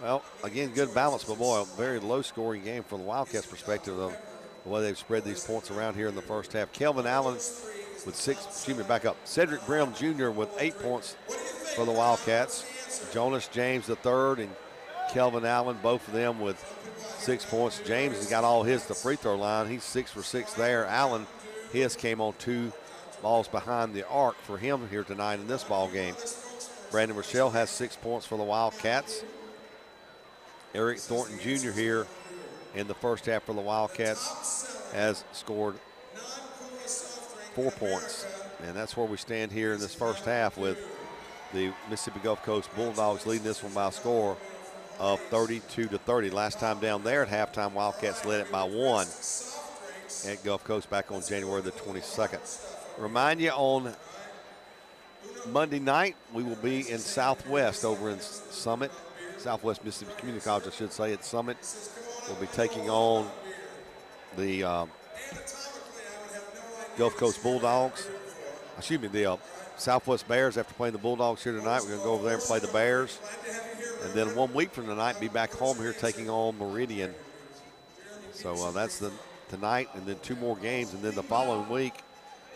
well, again, good balance, but boy, a very low-scoring game from the Wildcats' perspective of the way they've spread these points around here in the first half. Kelvin Allen with 6, Cedric Brim Jr. with 8 points for the Wildcats. Jonas James III and Kelvin Allen, both of them with 6 points. James has got all his to free throw line. He's 6 for 6 there. Allen, his came on 2 balls behind the arc for him here tonight in this ball game. Brandon Rochelle has 6 points for the Wildcats. Eric Thornton Jr. here in the first half for the Wildcats has scored 4 points. And that's where we stand here in this first half, with the Mississippi Gulf Coast Bulldogs leading this one by a score of 32-30. Last time down there at halftime, Wildcats led it by 1 at Gulf Coast back on January the 22nd. Remind you, on Monday night, we will be in Southwest over in Summit. Southwest Mississippi Community College, I should say, at Summit. We'll be taking on the Gulf Coast Bulldogs. Excuse me, the Southwest Bears. After playing the Bulldogs here tonight, we're going to go over there and play the Bears. And then 1 week from tonight, be back home here taking on Meridian. So that's tonight, and then 2 more games. And then the following week,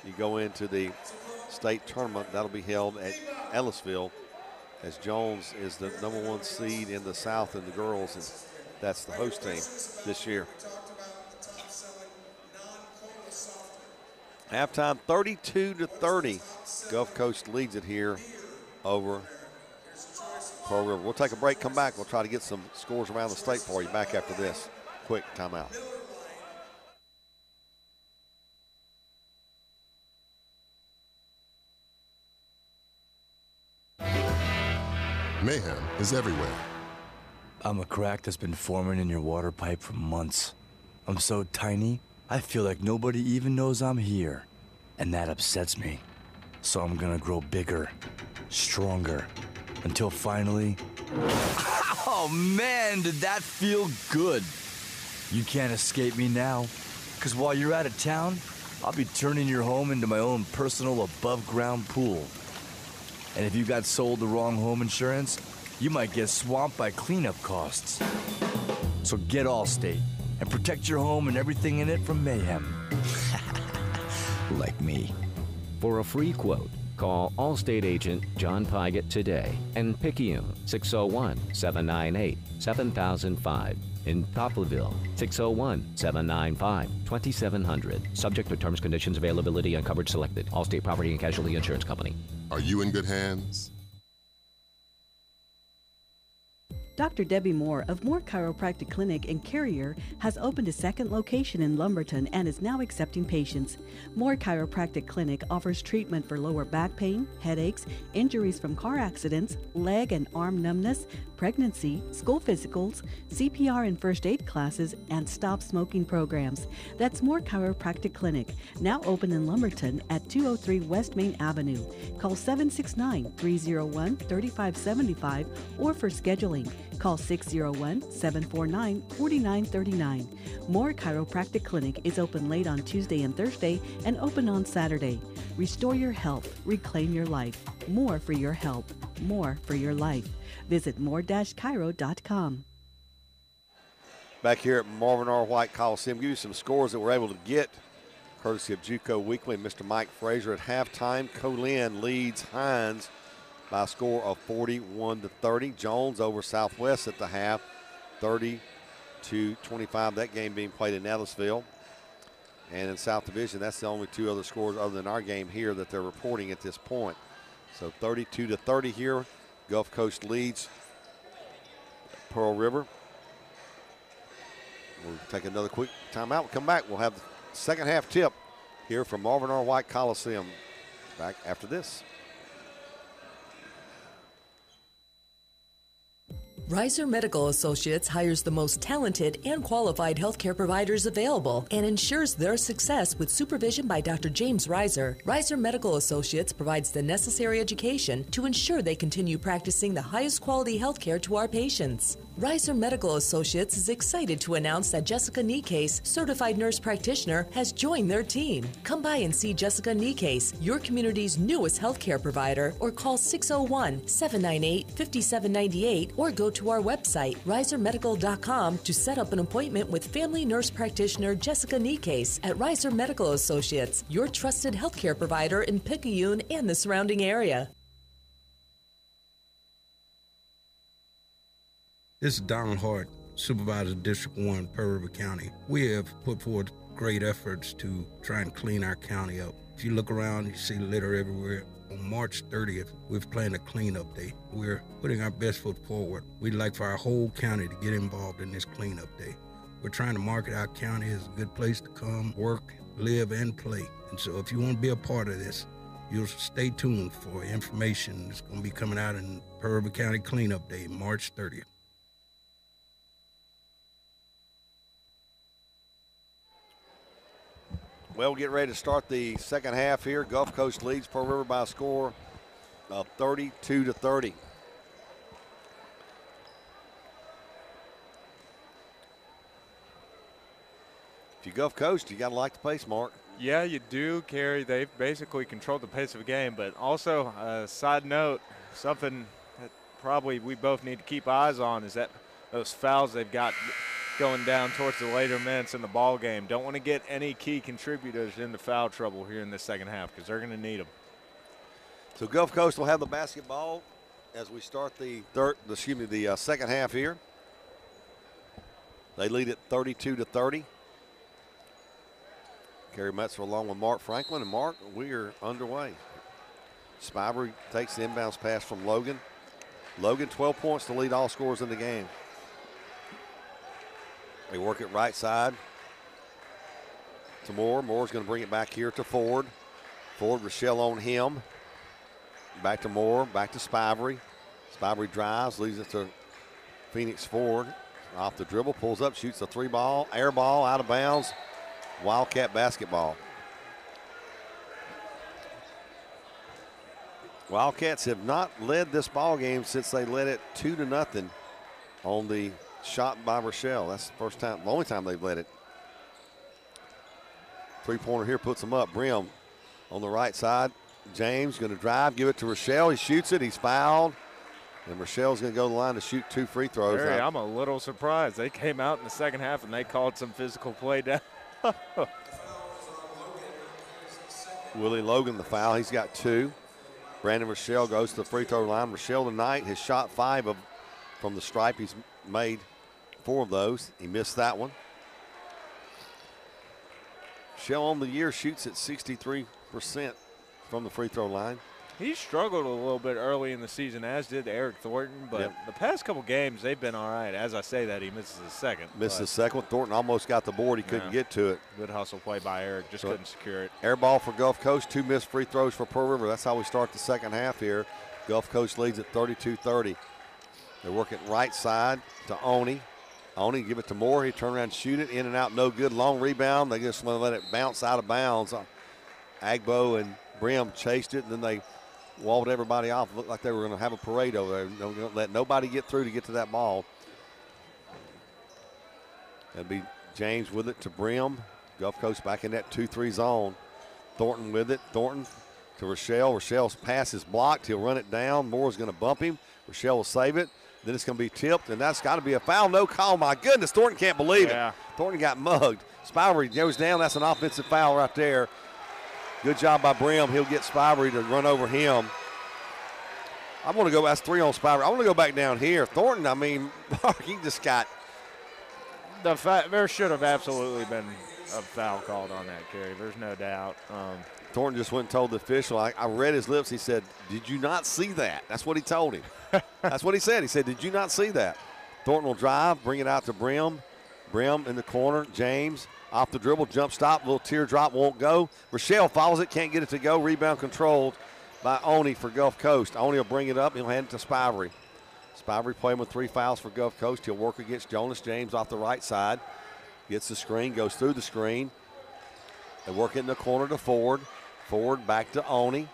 you go into the state tournament. That'll be held at Ellisville, as Jones is the #1 seed in the South in the girls, and that's the host team this year. Halftime, 32-30. Gulf Coast leads it here over Pearl River. We'll take a break, come back. We'll try to get some scores around the state for you back after this quick timeout. Mayhem is everywhere. I'm a crack that's been forming in your water pipe for months. I'm so tiny, I feel like nobody even knows I'm here. And that upsets me. So I'm gonna grow bigger, stronger, until finally... Oh man, did that feel good. You can't escape me now, because while you're out of town, I'll be turning your home into my own personal above-ground pool. And if you got sold the wrong home insurance, you might get swamped by cleanup costs. So get Allstate and protect your home and everything in it from mayhem. Like me. For a free quote, call Allstate agent John Pygott today in Picayune, 601-798-7005. In Poplarville, 601-795-2700. Subject to terms, conditions, availability, and coverage selected. Allstate Property and Casualty Insurance Company. Are you in good hands? Dr. Debbie Moore of Moore Chiropractic Clinic in Carrier has opened a second location in Lumberton and is now accepting patients. Moore Chiropractic Clinic offers treatment for lower back pain, headaches, injuries from car accidents, leg and arm numbness, pregnancy, school physicals, CPR and first aid classes, and stop smoking programs. That's Moore Chiropractic Clinic, now open in Lumberton at 203 West Main Avenue. Call 769-301-3575 or for scheduling, call 601-749-4939. Moore Chiropractic Clinic is open late on Tuesday and Thursday and open on Saturday. Restore your health, reclaim your life. More for your health, more for your life. Visit more-chiro.com. Back here at Marvin R. White Coliseum, give you some scores that we're able to get, courtesy of JUCO Weekly and Mr. Mike Frazier. At halftime, Colin leads Hines by a score of 41-30. Jones over Southwest at the half, 30-25. That game being played in Ellisville. And in South Division, that's the only two other scores other than our game here that they're reporting at this point. So 32-30 here. Gulf Coast leads Pearl River. We'll take another quick timeout. We'll come back. We'll have the second half tip here from Marvin R. White Coliseum. Back after this. Reiser Medical Associates hires the most talented and qualified healthcare providers available and ensures their success with supervision by Dr. James Reiser. Reiser Medical Associates provides the necessary education to ensure they continue practicing the highest quality healthcare to our patients. Reiser Medical Associates is excited to announce that Jessica Niecase, certified nurse practitioner, has joined their team. Come by and see Jessica Niecase, your community's newest healthcare provider, or call 601-798-5798 or go to our website, reisermedical.com, to set up an appointment with family nurse practitioner Jessica Niecase at Reiser Medical Associates, your trusted healthcare provider in Picayune and the surrounding area. This is Donald Hart, Supervisor District 1, Pearl River County. We have put forth great efforts to try and clean our county up. If you look around, you see litter everywhere. On March 30th, we've planned a cleanup day. We're putting our best foot forward. We'd like for our whole county to get involved in this cleanup day. We're trying to market our county as a good place to come, work, live, and play. And so if you want to be a part of this, you'll stay tuned for information that's going to be coming out in Pearl River County Cleanup Day, March 30th. Well, we'll get ready to start the second half here. Gulf Coast leads Pearl River by a score of 32-30. If you Gulf Coast, you got to like the pace, Mark. Yeah, you do, Kerry. They've basically controlled the pace of the game. But also, side note, something that probably we both need to keep eyes on is that those fouls they've got going down towards the later minutes in the ball game. Don't want to get any key contributors into foul trouble here in the second half because they're going to need them. So Gulf Coast will have the basketball as we start the second half here. They lead it 32-30. Kerry Metzler along with Mark Franklin. And Mark, we are underway. Spivey takes the inbounds pass from Logan. Logan, 12 points to lead all scorers in the game. They work it right side to Moore. Moore's going to bring it back here to Ford. Ford, Rochelle on him. Back to Moore, back to Spivey. Spivey drives, leaves it to Phoenix Ford. Off the dribble, pulls up, shoots a three ball, air ball, out of bounds. Wildcat basketball. Wildcats have not led this ball game since they led it 2-0 on the shot by Rochelle. That's the first time, the only time they've led it. Three-pointer here puts them up. Brim on the right side. James going to drive, give it to Rochelle. He shoots it. He's fouled. And Rochelle's going to go to the line to shoot 2 free throws. Barry, I'm a little surprised. They came out in the second half and they called some physical play down. Willie Logan the foul. He's got 2. Brandon Rochelle goes to the free throw line. Rochelle tonight has shot 5 from the stripe. He's made 4 of those. He missed that one. Rochelle on the year shoots at 63% from the free throw line. He struggled a little bit early in the season, as did Eric Thornton. But the past couple games, they've been all right. As I say that, he misses his second. Missed the second one. Thornton almost got the board. He couldn't get to it. Good hustle play by Eric. Just couldn't secure it. Air ball for Gulf Coast. 2 missed free throws for Pearl River. That's how we start the second half here. Gulf Coast leads at 32-30. They're working right side to Oni. Oni give it to Moore. He turn around and shoot it. In and out, no good. Long rebound. They just want to let it bounce out of bounds. Agbo and Brim chased it, and then they walled everybody off. Looked like they were going to have a parade over there. They were going to let nobody get through to get to that ball. That'd be James with it to Brim. Gulf Coast back in that 2-3 zone. Thornton with it. Thornton to Rochelle. Rochelle's pass is blocked. He'll run it down. Moore's going to bump him. Rochelle will save it. Then it's going to be tipped, and that's got to be a foul. No call. My goodness, Thornton can't believe it. Thornton got mugged. Spivery goes down. That's an offensive foul right there. Good job by Brim. He'll get Spivery to run over him. I want to go, that's 3 on Spivery. I want to go back down here. Thornton, I mean, he just got. There should have absolutely been a foul called on that, Kerry. There's no doubt. Thornton just went and told the official. I read his lips. He said, "Did you not see that?" That's what he told him. That's what he said. He said, "Did you not see that?" Thornton will drive, bring it out to Brim. Brim in the corner. James off the dribble, jump stop, little teardrop, won't go. Rochelle follows it, can't get it to go. Rebound controlled by Oni for Gulf Coast. Oni will bring it up. He'll hand it to Spivery. Spivery playing with 3 fouls for Gulf Coast. He'll work against Jonas James off the right side. Gets the screen, goes through the screen. They work it in the corner to Ford. Ford back to Oni.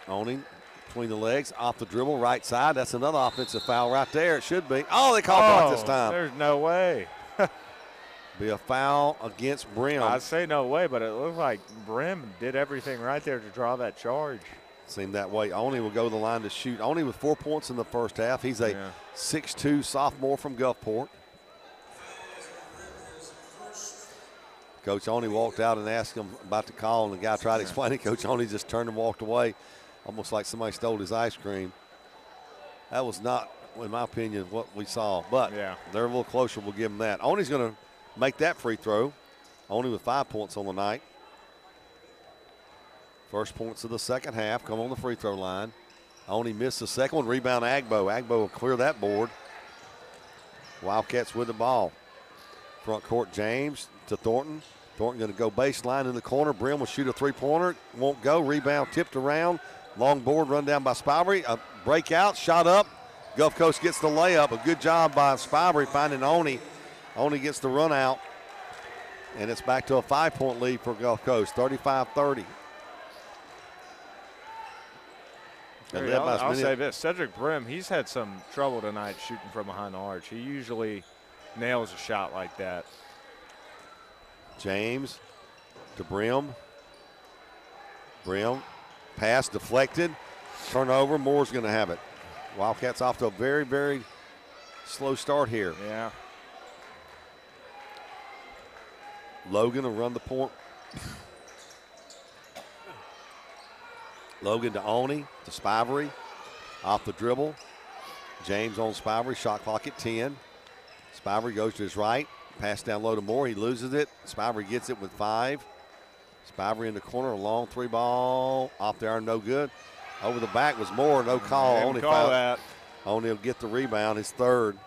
Oni between the legs, off the dribble, right side. That's another offensive foul right there. It should be. Oh, they called block this time. There's no way. Be a foul against Brim. I'd say no way, but it looked like Brim did everything right there to draw that charge. Seemed that way. Oni will go to the line to shoot. Oni with 4 points in the first half. He's a 6'2 sophomore from Gulfport. Coach Oni walked out and asked him about the call, and the guy tried to explain it. Coach Oni just turned and walked away, almost like somebody stole his ice cream. That was not, in my opinion, what we saw. But they're a little closer. We'll give them that. Oni's going to make that free throw. Oni with 5 points on the night. First points of the second half come on the free throw line. Oni missed the second one. Rebound Agbo. Agbo will clear that board. Wildcats with the ball. Front court James to Thornton. Thornton going to go baseline in the corner. Brim will shoot a three-pointer. Won't go. Rebound tipped around. Long board run down by Spivery. A breakout. Shot up. Gulf Coast gets the layup. A good job by Spivery finding Oni. Oni gets the run out. And it's back to a 5-point lead for Gulf Coast. 35-30. I'll say this. Cedric Brim, he's had some trouble tonight shooting from behind the arch. He usually nails a shot like that. James to Brim. Brim, pass deflected. Turnover, Moore's going to have it. Wildcats off to a very, very slow start here. Yeah. Logan will run the point. Logan to Oni, to Spivery. Off the dribble. James on Spivery, shot clock at 10. Spivery goes to his right. Pass down low to Moore. He loses it. Spivery gets it with 5. Spivery in the corner. A long 3 ball. Off the iron, no good. Over the back was Moore. No call. Only call that. Oni will get the rebound. His third.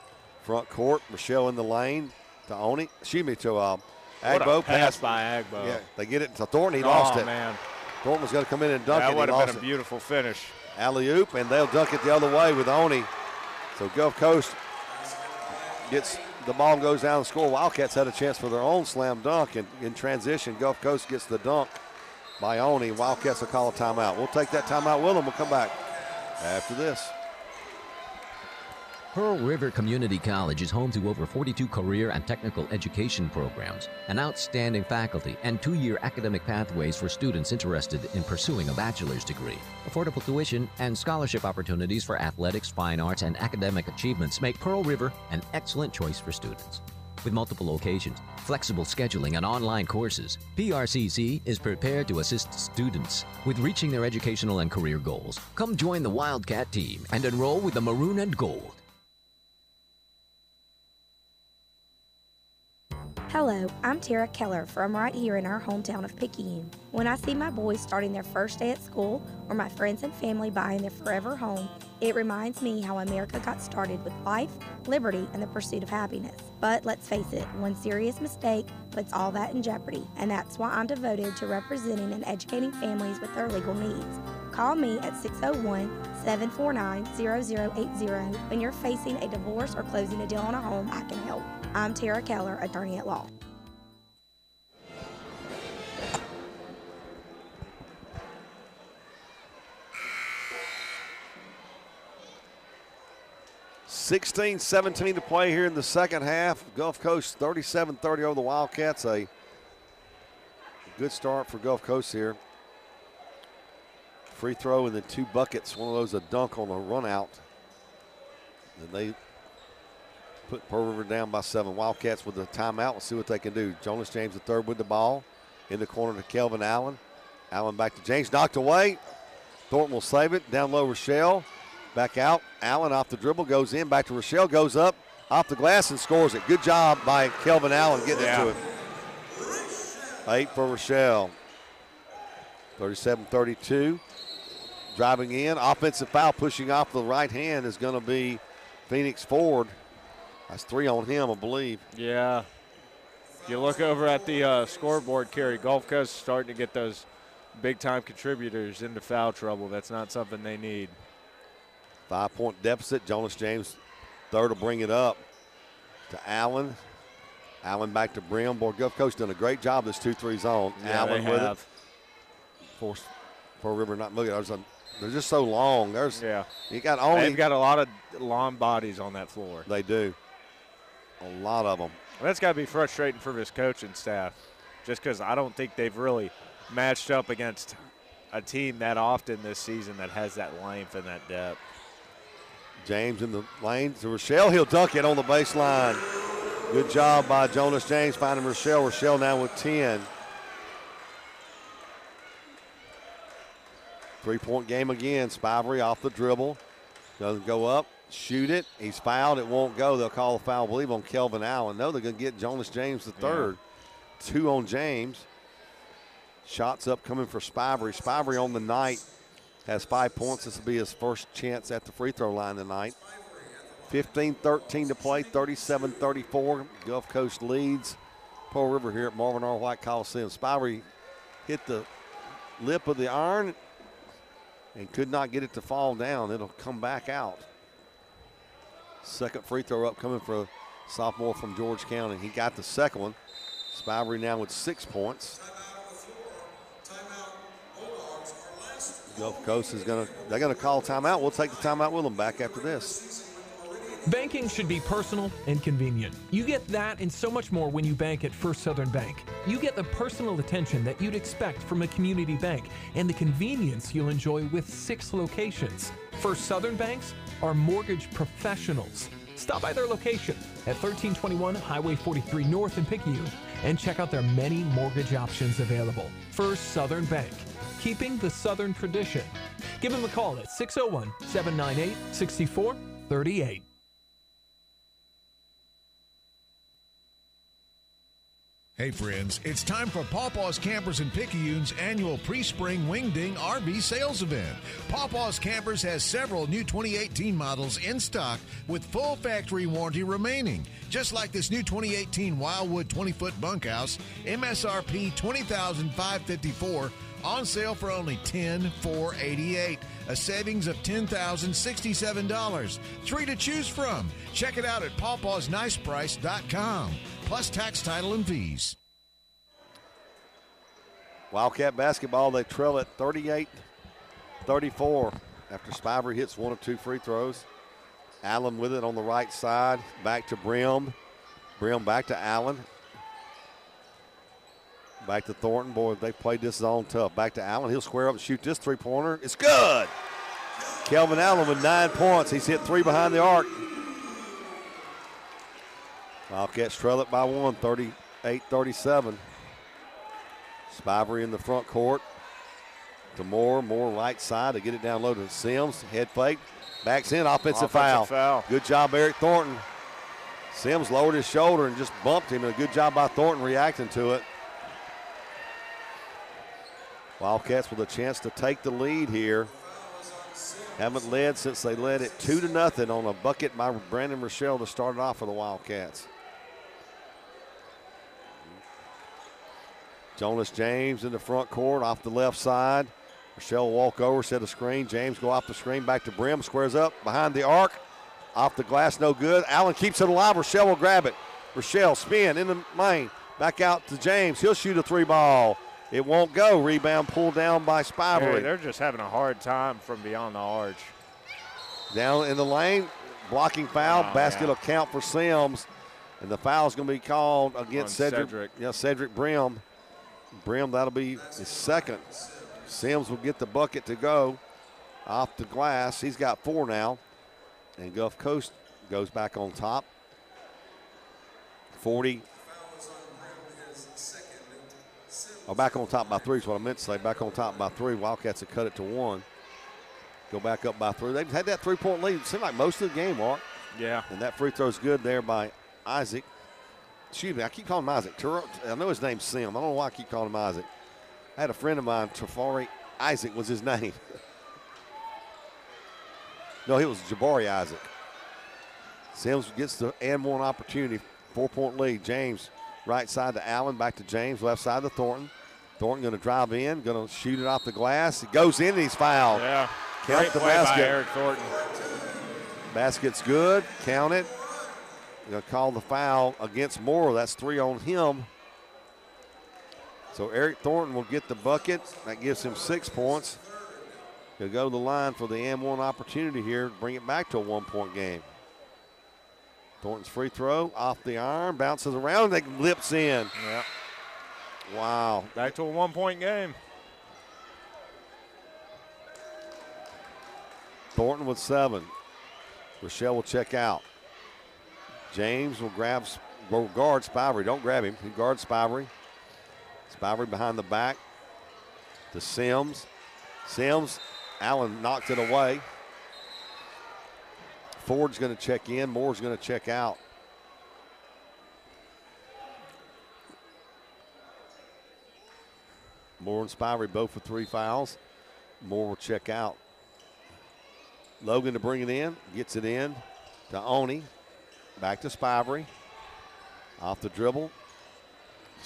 Front court. Rochelle in the lane to Oni. Excuse me, to Agbo. What a pass by Agbo. Yeah, they get it to Thornton. He lost it. Man. Thornton was going to come in and dunk it. That would have been a beautiful finish. Alley-oop, and they'll dunk it the other way with Oni. So Gulf Coast gets the ball and goes down the score. Wildcats had a chance for their own slam dunk, and in transition, Gulf Coast gets the dunk by Oni. Wildcats will call a timeout. We'll take that timeout with them. We'll come back after this. Pearl River Community College is home to over 42 career and technical education programs, an outstanding faculty, and 2-year academic pathways for students interested in pursuing a bachelor's degree. Affordable tuition and scholarship opportunities for athletics, fine arts, and academic achievements make Pearl River an excellent choice for students. With multiple locations, flexible scheduling, and online courses, PRCC is prepared to assist students with reaching their educational and career goals. Come join the Wildcat team and enroll with the Maroon and Gold. Hello, I'm Tara Keller from right here in our hometown of Picayune. When I see my boys starting their first day at school or my friends and family buying their forever home, it reminds me how America got started with life, liberty, and the pursuit of happiness. But let's face it, one serious mistake puts all that in jeopardy, and that's why I'm devoted to representing and educating families with their legal needs. Call me at 601-749-0080 when you're facing a divorce or closing a deal on a home. I can help. I'm Tara Keller, attorney at law. (16-17) to play here in the second half. Gulf Coast 37-30 over the Wildcats. A good start for Gulf Coast here. Free throw and then 2 buckets. One of those a dunk on the run out. And they put Pearl River down by 7. Wildcats with a timeout. We'll see what they can do. Jonas James the third with the ball. In the corner to Kelvin Allen. Allen back to James. Knocked away. Thornton will save it. Down low, Rochelle. Back out. Allen off the dribble. Goes in. Back to Rochelle. Goes up. Off the glass and scores it. Good job by Kelvin Allen getting into it. 8 for Rochelle. 37-32. Driving in. Offensive foul pushing off the right hand is going to be Phoenix Ford. That's 3 on him, I believe. Yeah. If you look over at the scoreboard, Kerry, Gulf Coast is starting to get those big-time contributors into foul trouble. That's not something they need. 5-point deficit. Jonas James, third, will bring it up to Allen. Allen back to Brim. Boy, Gulf Coast done a great job this 2-3 zone. Yeah, Allen they with have. it. Force Pearl River not moving. They're just so long. You got only. They've got a lot of long bodies on that floor. They do. A lot of them. Well, that's got to be frustrating for this coaching staff, just because I don't think they've really matched up against a team that often this season that has that length and that depth. James in the lane to Rochelle. He'll dunk it on the baseline. Good job by Jonas James finding Rochelle. Rochelle now with 10. 3-point game again. Spivey off the dribble. Doesn't go up. Shoot it. He's fouled. It won't go. They'll call a foul, I believe, on Kelvin Allen. No, they're going to get Jonas James the third. 2 on James. Shots up coming for Spivey. Spivey on the night has 5 points. This will be his first chance at the free throw line tonight. 15-13 to play, 37-34. Gulf Coast leads Pearl River here at Marvin R. White Coliseum. Spivey hit the lip of the iron and could not get it to fall down. It'll come back out. Second free throw up coming for a sophomore from George County. He got the second one. Spivey now with 6 points. Gulf Coast is they're gonna call timeout. We'll take the timeout with them back after this. Banking should be personal and convenient. You get that and so much more when you bank at First Southern Bank. You get the personal attention that you'd expect from a community bank and the convenience you'll enjoy with 6 locations. First Southern Banks are mortgage professionals. Stop by their location at 1321 Highway 43 North in Picayune and check out their many mortgage options available. First Southern Bank, keeping the Southern tradition. Give them a call at 601-798-6438. Hey friends, it's time for Pawpaw's Campers and Picayune's annual pre-spring Wingding RV sales event. Pawpaw's Campers has several new 2018 models in stock with full factory warranty remaining. Just like this new 2018 Wildwood 20-foot bunkhouse, MSRP $20,554, on sale for only $10,488. A savings of $10,067. 3 to choose from. Check it out at pawpawsniceprice.com. Plus tax, title, and fees. Wildcat basketball, they trail at 38-34 after Spivey hits 1 of 2 free throws. Allen with it on the right side. Back to Brim. Brim back to Allen. Back to Thornton. Boy, they played this zone tough. Back to Allen. He'll square up and shoot this three-pointer. It's good. Kelvin Allen with 9 points. He's hit 3 behind the arc. Wildcats trail it by 1, 38-37. Spivey in the front court. To Moore right side to get it down low to Sims. Head fake. Backs in, offensive foul. Good job, Eric Thornton. Sims lowered his shoulder and just bumped him. A good job by Thornton reacting to it. Wildcats with a chance to take the lead here. Haven't led since they led it 2-0 on a bucket by Brandon Rochelle to start it off for the Wildcats. Jonas James in the front court off the left side. Rochelle walk over, set a screen. James go off the screen, back to Brim, squares up behind the arc. Off the glass, no good. Allen keeps it alive. Rochelle will grab it. Rochelle spin in the lane. Back out to James. He'll shoot a 3-ball. It won't go. Rebound pulled down by Spivey. Hey, they're just having a hard time from beyond the arch. Down in the lane, blocking foul. Basket will count for Sims. And the foul's going to be called against Cedric. Yeah, Cedric Brim. Brim, that'll be his second. Sims will get the bucket to go off the glass. He's got 4 now. And Gulf Coast goes back on top. 40. Oh, back on top by 3 is what I meant to say. Back on top by 3. Wildcats have cut it to 1. Go back up by 3. They've had that 3-point lead. It seemed like most of the game, Mark. Yeah. And that free throw's good there by Isaac. Excuse me, I keep calling him Isaac. I know his name's Sim. I don't know why I keep calling him Isaac. I had a friend of mine, Tafari Isaac was his name. No, it was Jabari Isaac. Sims gets the and one opportunity. 4-point lead. James, right side to Allen, back to James, left side to Thornton. Thornton going to drive in, going to shoot it off the glass. He goes in and he's fouled. Yeah. Count Great the play basket. by Eric Thornton. Basket's good. Count it. Going to call the foul against Moore. That's 3 on him. So Eric Thornton will get the bucket. That gives him 6 points. He'll go to the line for the and one opportunity here, bring it back to a 1-point game. Thornton's free throw off the iron, bounces around, and they lips in. Yeah. Wow. Back to a 1-point game. Thornton with 7. Rochelle will check out. James will guard Spivey. Don't grab him. He guards Spivey. Spivey behind the back to Sims. Sims, Allen knocked it away. Ford's going to check in. Moore's going to check out. Moore and Spivey both with 3 fouls. Moore will check out. Logan to bring it in. Gets it in to Oni. Back to Spivey. Off the dribble.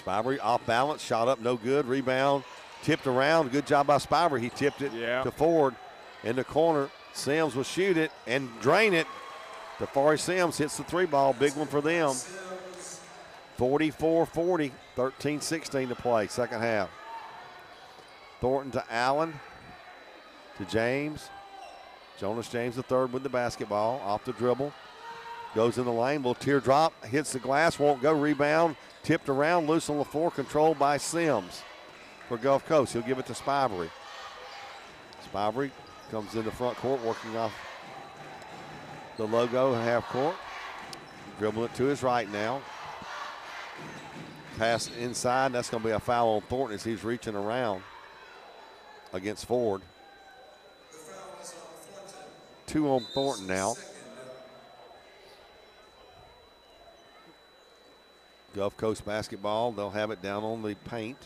Spivey off balance. Shot up, no good. Rebound. Tipped around. Good job by Spivey. He tipped it to Ford in the corner. Sims will shoot it and drain it. Tafari Sims hits the 3-ball. Big one for them. 44-40. 13-16 to play. Second half. Thornton to Allen. To James. Jonas James III with the basketball. Off the dribble. Goes in the lane. Little teardrop. Hits the glass. Won't go. Rebound. Tipped around. Loose on the floor. Controlled by Sims for Gulf Coast. He'll give it to Spivey. Spivey comes in the front court working off the logo half court. Dribbling it to his right now. Pass inside. That's going to be a foul on Thornton as he's reaching around against Ford. 2 on Thornton now. Gulf Coast basketball. They'll have it down on the paint.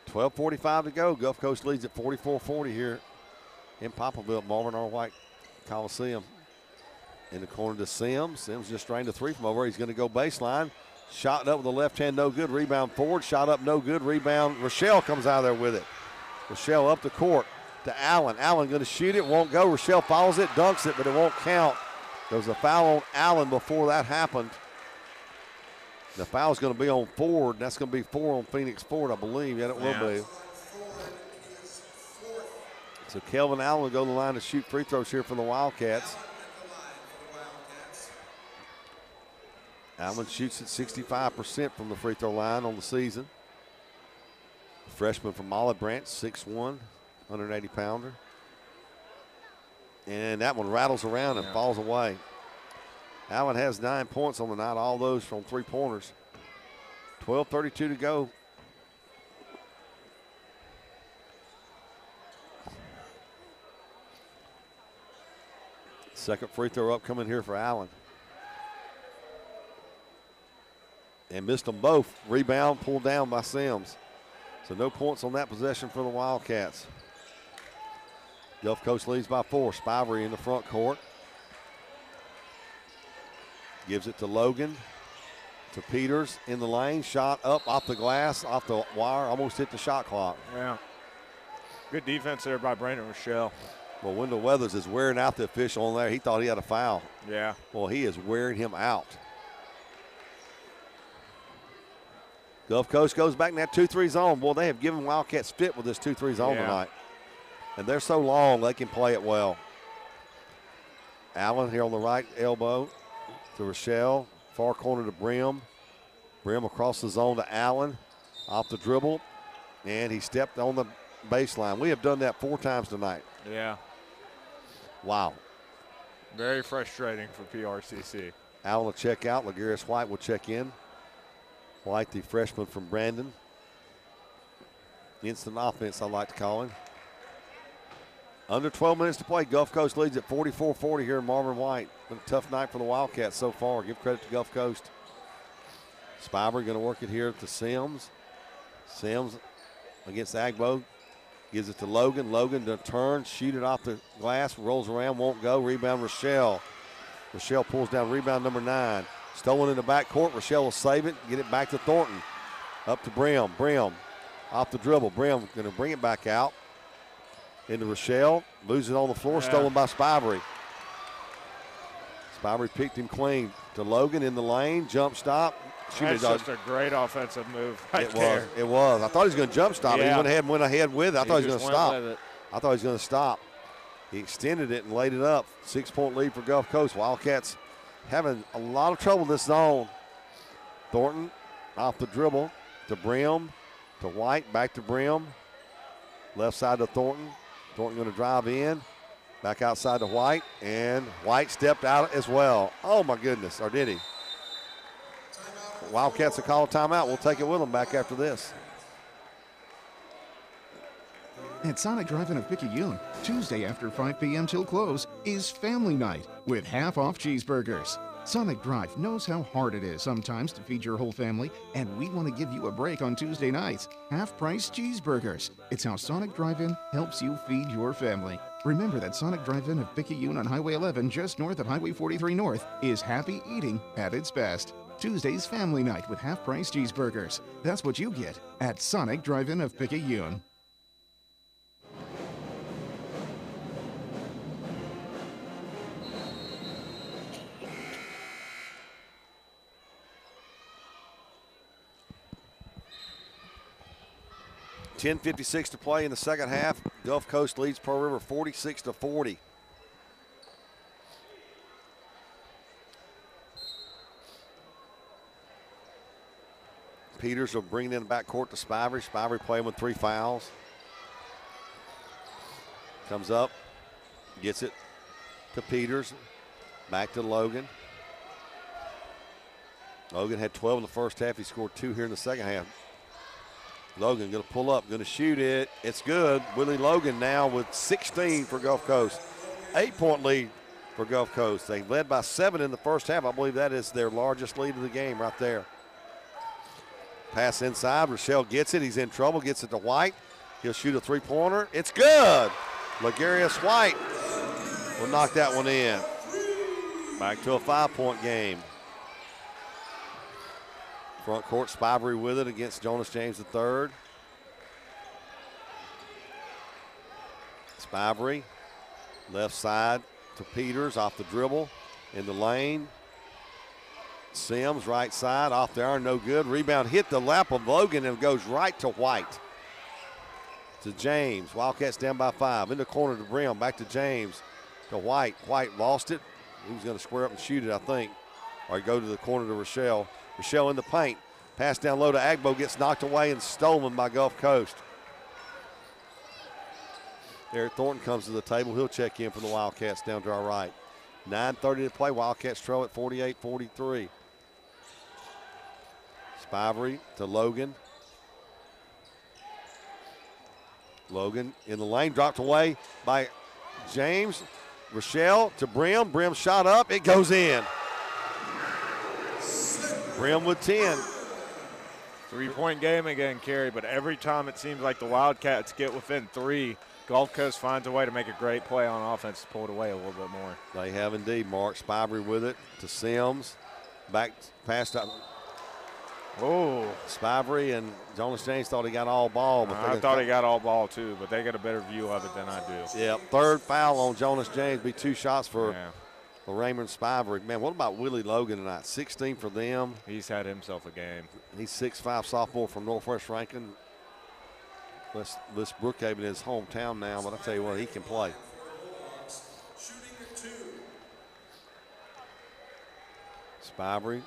.12:45 to go. Gulf Coast leads at 44-40 here in Poplarville, Marvin R. White Coliseum. In the corner to Sims. Sims just drained a 3 from over. He's going to go baseline. Shot up with the left hand, no good. Rebound Ford. Shot up, no good. Rebound. Rochelle comes out of there with it. Rochelle up the court to Allen. Allen going to shoot it. Won't go. Rochelle follows it, dunks it, but it won't count. There was a foul on Allen before that happened. The foul's going to be on Ford. That's going to be 4 on Phoenix Ford, I believe. Yeah, it will be. So Kelvin Allen will go to the line to shoot free throws here for the Wildcats. Allen shoots at 65% from the free throw line on the season. Freshman from Olive Branch, 6'1", 180-pounder. And that one rattles around and falls away. Allen has 9 points on the night, all those from 3-pointers. 12:32 to go. Second free throw upcoming here for Allen. And missed them both. Rebound pulled down by Sims. So no points on that possession for the Wildcats. Gulf Coast leads by 4. Spivey in the front court. Gives it to Logan. To Peters in the lane. Shot up off the glass, off the wire. Almost hit the shot clock. Yeah. Good defense there by Brandon Rochelle. Well, Wendell Weathers is wearing out the official on there. He thought he had a foul. Yeah. Well, he is wearing him out. Gulf Coast goes back in that 2-3 zone. Boy, they have given Wildcats fit with this 2-3 zone tonight. And they're so long, they can play it well. Allen here on the right elbow to Rochelle. Far corner to Brim. Brim across the zone to Allen. Off the dribble. And he stepped on the baseline. We have done that 4 times tonight. Yeah. Wow. Very frustrating for PRCC. Allen will check out. Legarius White will check in. White, the freshman from Brandon. Instant offense, I like to call him. Under 12 minutes to play. Gulf Coast leads at 44-40 here in Marvin White. Been a tough night for the Wildcats so far. Give credit to Gulf Coast. Spivey going to work it here to Sims. Sims against Agbo. Gives it to Logan. Logan to turn, shoot it off the glass, rolls around, won't go. Rebound Rochelle. Rochelle pulls down rebound number 9. Stolen in the backcourt. Rochelle will save it, get it back to Thornton. Up to Brim. Brim off the dribble. Brim going to bring it back out into Rochelle. Loses it on the floor. Stolen by Spivey. Spivey picked him clean to Logan in the lane. Jump stop. That's just a great offensive move right there. It was. I thought he was going to jump stop. Yeah. He went ahead with it. I thought he was going to stop. With it. I thought he was going to stop. He extended it and laid it up. 6-point lead for Gulf Coast. Wildcats having a lot of trouble this zone. Thornton off the dribble to Brim, to White, back to Brim. Left side to Thornton. Thornton going to drive in. Back outside to White, and White stepped out as well. Oh, my goodness. Or did he? Wildcats will call a timeout. We'll take it with them back after this. At Sonic Drive-In of Picayune, Tuesday after 5 p.m. till close is family night with half-off cheeseburgers. Sonic Drive knows how hard it is sometimes to feed your whole family, and we want to give you a break on Tuesday nights. Half-price cheeseburgers. It's how Sonic Drive-In helps you feed your family. Remember that Sonic Drive-In of Picayune on Highway 11, just north of Highway 43 North, is happy eating at its best. Tuesday's family night with half-price cheeseburgers. That's what you get at Sonic Drive-In of Picayune. .10:56 to play in the second half. Gulf Coast leads Pearl River 46-40. Peters will bring it in the backcourt to Spivey. Spivey playing with 3 fouls. Comes up, gets it to Peters. Back to Logan. Logan had 12 in the first half. He scored 2 here in the second half. Logan going to pull up, going to shoot it. It's good. Willie Logan now with 16 for Gulf Coast. 8-point lead for Gulf Coast. They led by 7 in the first half. I believe that is their largest lead of the game right there. Pass inside. Rochelle gets it. He's in trouble. Gets it to White. He'll shoot a 3-pointer. It's good. Legarius White will knock that one in. Back to a 5-point game. Front court, Spivey with it against Jonas James III. Spivey, left side to Peters off the dribble in the lane. Sims, right side, off the iron, no good. Rebound hit the lap of Logan and goes right to White. To James. Wildcats down by 5. In the corner to Brim. Back to James. To White. White lost it. He was going to square up and shoot it, I think. Or go to the corner to Rochelle. Rochelle in the paint. Pass down low to Agbo. Gets knocked away and stolen by Gulf Coast. Eric Thornton comes to the table. He'll check in for the Wildcats down to our right. 9:30 to play. Wildcats trail at 48-43. Spivey to Logan. Logan in the lane, dropped away by James. Rochelle to Brim. Brim shot up. It goes in. Brim with 10. 3-point game again, Kerry, but every time it seems like the Wildcats get within 3, Gulf Coast finds a way to make a great play on offense to pull it away a little bit more. They have indeed. Mark Spivey with it to Sims. Back past up. Oh. Spivey and Jonas James thought he got all ball. But I thought he got all ball too, but they got a better view of it than I do. Yeah, third foul on Jonas James. Be 2 shots for Raymond Spivey. Man, what about Willie Logan tonight? 16 for them. He's had himself a game. He's 6'5", sophomore from Northwest Rankin. This Brookhaven is his hometown now, but I tell you what, he can play. Spivey,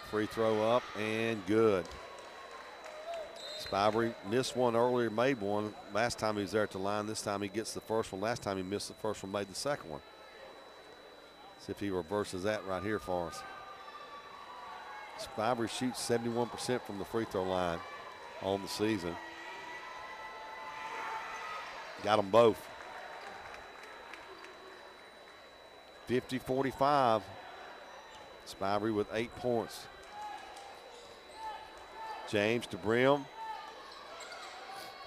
free throw up and good. Spivey missed one earlier, made one. Last time he was there at the line. This time he gets the first one. Last time he missed the first one, made the second one. See if he reverses that right here for us. Spivey shoots 71% from the free throw line on the season. Got them both. 50-45. Spivey with 8 points. James to Brim.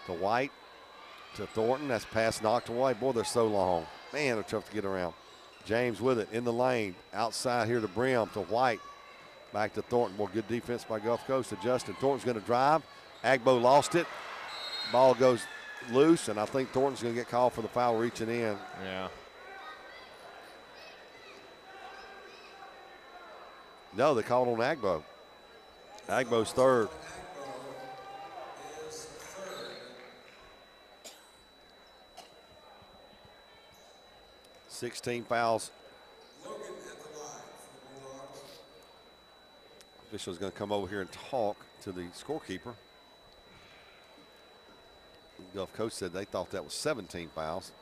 To White. To Thornton. That's pass knocked away. Boy, they're so long. Man, they're tough to get around. James with it in the lane. Outside here to Brim. To White. Back to Thornton. Well, good defense by Gulf Coast. Justin Thornton's going to drive. Agbo lost it. Ball goes loose, and I think Thornton's going to get called for the foul reaching in. Yeah. No, they called on Agbo. Agbo's third. $16 fouls. Official's going to come over here and talk to the scorekeeper. Gulf Coast said they thought that was 17 fouls.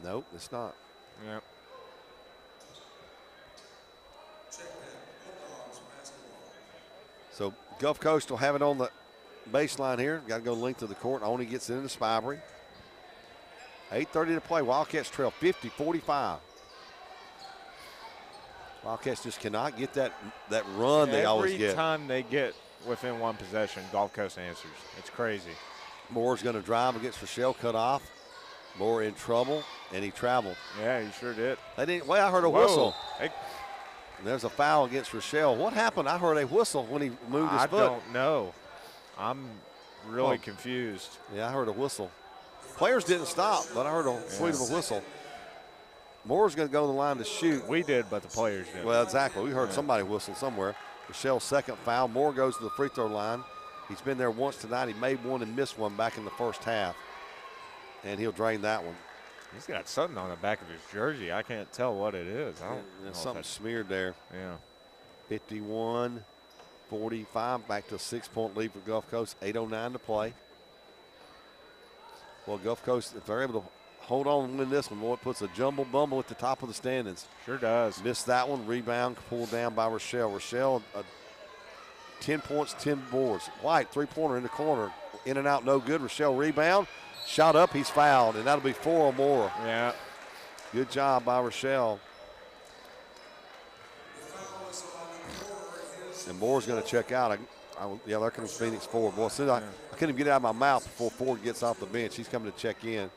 Nope, it's not. Yep. So Gulf Coast will have it on the baseline here. Got to go length of the court. Only gets into Spivey. 8:30 to play. Wildcats trail 50-45. Wildcats just cannot get that run they always get. Every time they get within one possession, Gulf Coast answers. It's crazy. Moore's going to drive against Rochelle, cut off. Moore in trouble, and he traveled. Yeah, he sure did. They didn't. Well, I heard a whistle. Hey. There's a foul against Rochelle. What happened? I heard a whistle when he moved his foot. I don't know. I'm really confused. Yeah, I heard a whistle. Players didn't stop, but I heard a sweet of a whistle. Moore's going to go to the line to shoot. We did, but the players didn't. Well, exactly. We heard somebody whistle somewhere. Rochelle's second foul. Moore goes to the free throw line. He's been there once tonight. He made one and missed one back in the first half. And he'll drain that one. He's got something on the back of his jersey. I can't tell what it is. There's something smeared there. Yeah. 51-45. Back to a 6-point lead for Gulf Coast. 8:09 to play. Well, Gulf Coast, if they're able to hold on and win this one, boy, it puts a jumble bumble at the top of the standings. Sure does. Missed that one. Rebound pulled down by Rochelle. Rochelle, 10 points, 10 boards. White, three-pointer in the corner. In and out, no good. Rochelle rebound. Shot up, he's fouled, and that'll be 4 or more. Yeah. Good job by Rochelle. And Moore's going to check out. Yeah, there comes Phoenix Ford. Boy, I couldn't even get it out of my mouth before Ford gets off the bench. He's coming to check in.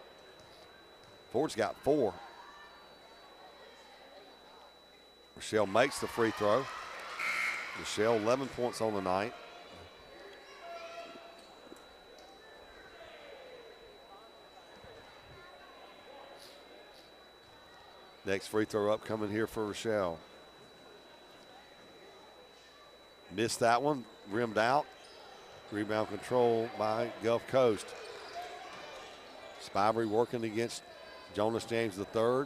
Ford's got 4. Rochelle makes the free throw. Rochelle, 11 points on the night. Next free throw up coming here for Rochelle. Missed that one, rimmed out. Rebound control by Gulf Coast. Spivey working against Jonas James III.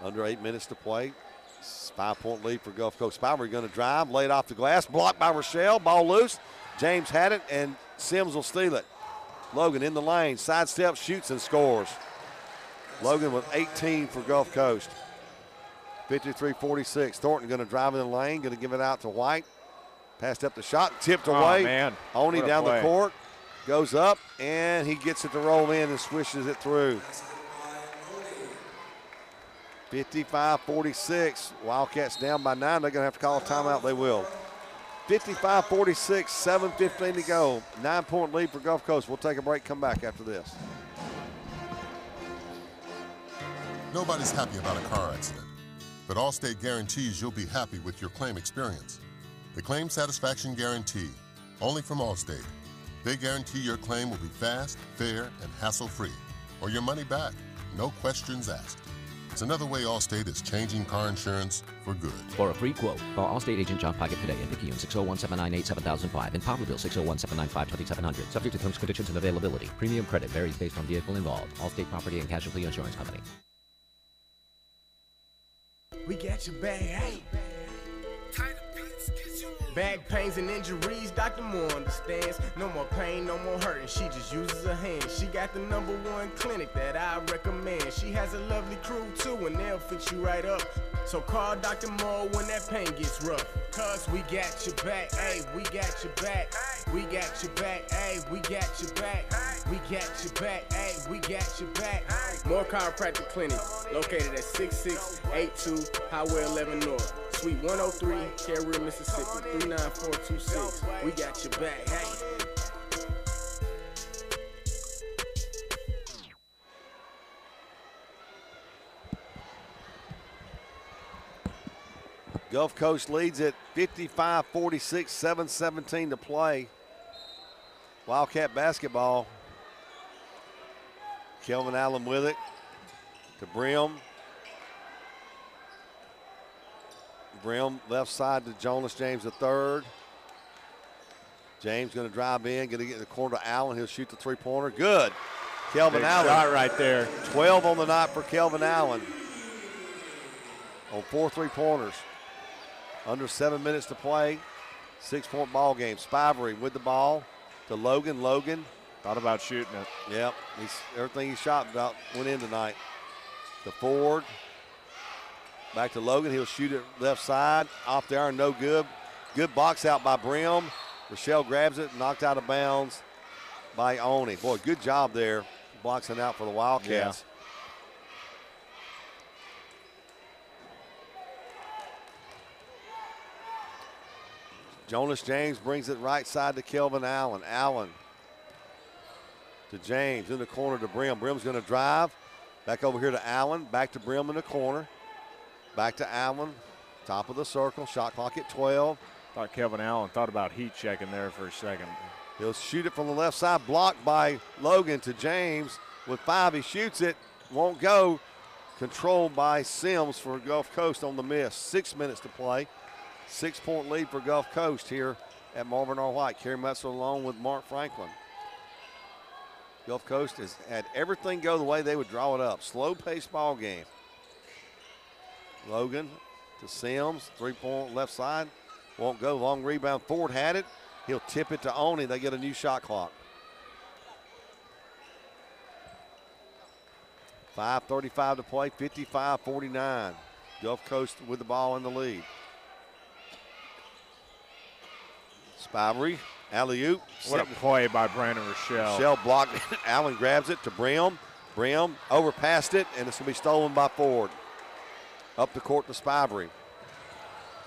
Under 8 minutes to play. 5-point lead for Gulf Coast. Spivey going to drive, lay it off the glass, blocked by Rochelle, ball loose. James had it, and Sims will steal it. Logan in the lane, sidesteps, shoots, and scores. Logan with 18 for Gulf Coast. 53-46. Thornton going to drive in the lane, going to give it out to White. Passed up the shot, tipped away. Man. Only down the court. Goes up, and he gets it to roll in and swishes it through. 55-46. Wildcats down by 9. They're going to have to call a timeout. They will. 55-46, 7:15 to go. 9-point lead for Gulf Coast. We'll take a break, come back after this. Nobody's happy about a car accident, but Allstate guarantees you'll be happy with your claim experience. The Claim Satisfaction Guarantee, only from Allstate. They guarantee your claim will be fast, fair, and hassle-free, or your money back, no questions asked. It's another way Allstate is changing car insurance for good. For a free quote, call Allstate agent John Pocket today in Picayune, 601-798-7005, and Poplarville, 601-795-2700. Subject to terms, conditions, and availability. Premium credit varies based on vehicle involved. Allstate Property and Casualty Insurance Company. We got your back, hey. Back pains and injuries, Dr. Moore understands. No more pain, no more hurting. She just uses her hands. She got the #1 clinic that I recommend. She has a lovely crew too, and they'll fix you right up. So call Dr. Moore when that pain gets rough. Cause we got your back, hey, we got your back. We got your back, hey, we got your back. We got your back, hey, we got your back. More Chiropractic Clinic, located at 6682 Highway 11 North. Suite 103, Carrier, Mississippi, 39426. We got your back, hey. Gulf Coast leads it 55-46, 7:17 to play. Wildcat basketball. Kelvin Allen with it to Brim. Brim left side to Jonas James III. James going to drive in, going to get in the corner to Allen. He'll shoot the three-pointer. Good. Kelvin Big Allen. shot right there. 12 on the night for Kelvin Allen on 4 three-pointers. Under 7 minutes to play. 6-point ball game. Spivery with the ball to Logan. Logan. Thought about shooting it. Yep. Everything he shot about went in tonight. To Ford. Back to Logan. He'll shoot it left side. Off the iron, no good. Good box out by Brim. Rochelle grabs it, knocked out of bounds by Oni. Boy, good job there, boxing out for the Wildcats. Jonas James brings it right side to Kelvin Allen. Allen to James in the corner to Brim. Brim's going to drive. Back over here to Allen. Back to Brim in the corner. Back to Allen. Top of the circle. Shot clock at 12. Thought Kelvin Allen thought about heat checking there for a second. He'll shoot it from the left side. Blocked by Logan to James. With 5, he shoots it. Won't go. Controlled by Sims for Gulf Coast on the miss. 6 minutes to play. 6-point lead for Gulf Coast here at Marvin R. White. Kerry Metzler along with Mark Franklin. Gulf Coast has had everything go the way they would draw it up. Slow-paced ball game. Logan to Sims. 3-point left side. Won't go. Long rebound. Ford had it. He'll tip it to Oni. They get a new shot clock. 5:35 to play. 55-49. Gulf Coast with the ball in the lead. Spivery, alley-oop. What a play by Brandon Rochelle. Rochelle blocked it. Allen grabs it to Brim. Brim overpassed it, and it's going to be stolen by Ford. Up the court to Spivery.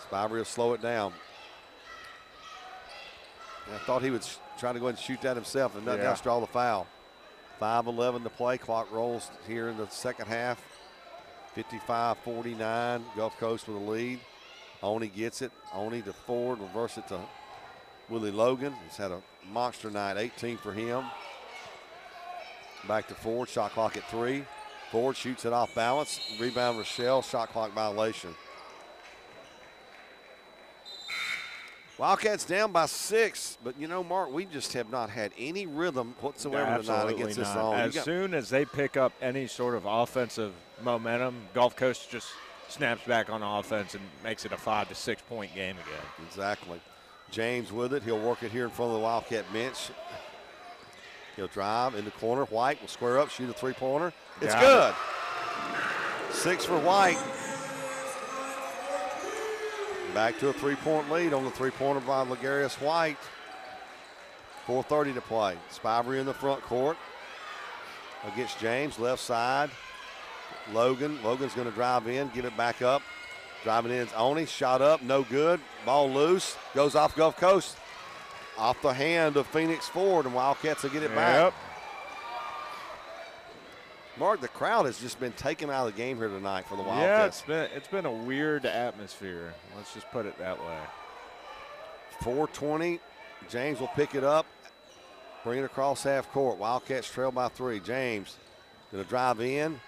Spivery will slow it down. I thought he would try to go ahead and shoot that himself, and nothing else draw the foul. 5:11 to play. Clock rolls here in the second half. 55-49. Gulf Coast with a lead. Oni gets it. Oni to Ford. Reverse it to Willie Logan. He's had a monster night. 18 for him. Back to Ford. Shot clock at 3. Ford shoots it off balance. Rebound Rochelle. Shot clock violation. Wildcats down by 6, but you know, Mark, we just have not had any rhythm whatsoever tonight against this zone. As soon as they pick up any sort of offensive momentum, Gulf Coast just snaps back on offense and makes it a 5 to 6 point game again. Exactly. James with it. He'll work it here in front of the Wildcat bench. He'll drive in the corner. White will square up, shoot a three-pointer. It's good. 6 for White. Back to a 3-point lead on the three-pointer by Ligarius White. 4:30 to play. Spivey in the front court against James, left side. Logan's going to drive in, give it back up. Driving in is Oni, shot up, no good. Ball loose, goes off Gulf Coast. Off the hand of Phoenix Ford, and Wildcats will get it back. Mark, the crowd has just been taken out of the game here tonight for the Wildcats. Yeah, it's been a weird atmosphere. Let's just put it that way. 4:20. James will pick it up, bring it across half court. Wildcats trail by 3. James going to drive in,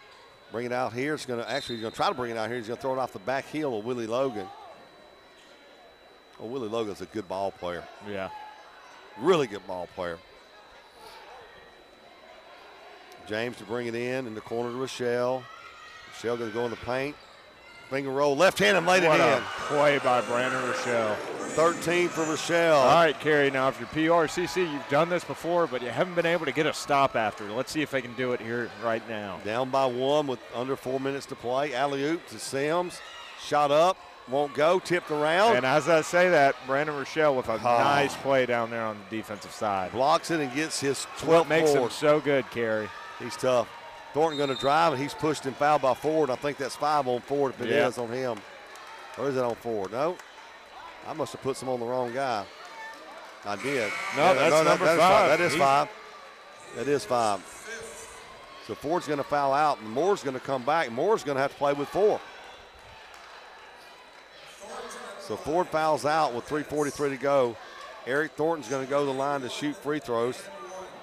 bring it out here. He's going to try to bring it out here. He's going to throw it off the back heel of Willie Logan. Oh, Willie Logan's a good ball player. Yeah. Really good ball player. James to bring it in the corner to Rochelle. Rochelle going to go in the paint. Finger roll, left hand, and laid it in. What a play by Brandon Rochelle. 13 for Rochelle. All right, Kerry, now if you're PRCC, you've done this before, but you haven't been able to get a stop after. Let's see if they can do it here right now. Down by 1 with under 4 minutes to play. Alley-oop to Sims. Shot up, won't go, tipped around. And as I say that, Brandon Rochelle with a nice play down there on the defensive side. Blocks it and gets his 12th What makes him board. so good, Kerry. He's tough. Thornton going to drive, and he's pushed and fouled by Ford. I think that's 5 on Ford if it is on him. Or is it on Ford? No. I must have put some on the wrong guy. I did. No, that's number 5. That is 5. That is 5. So Ford's going to foul out, and Moore's going to come back. Moore's going to have to play with 4. So Ford fouls out with 3:43 to go. Eric Thornton's going to go to the line to shoot free throws.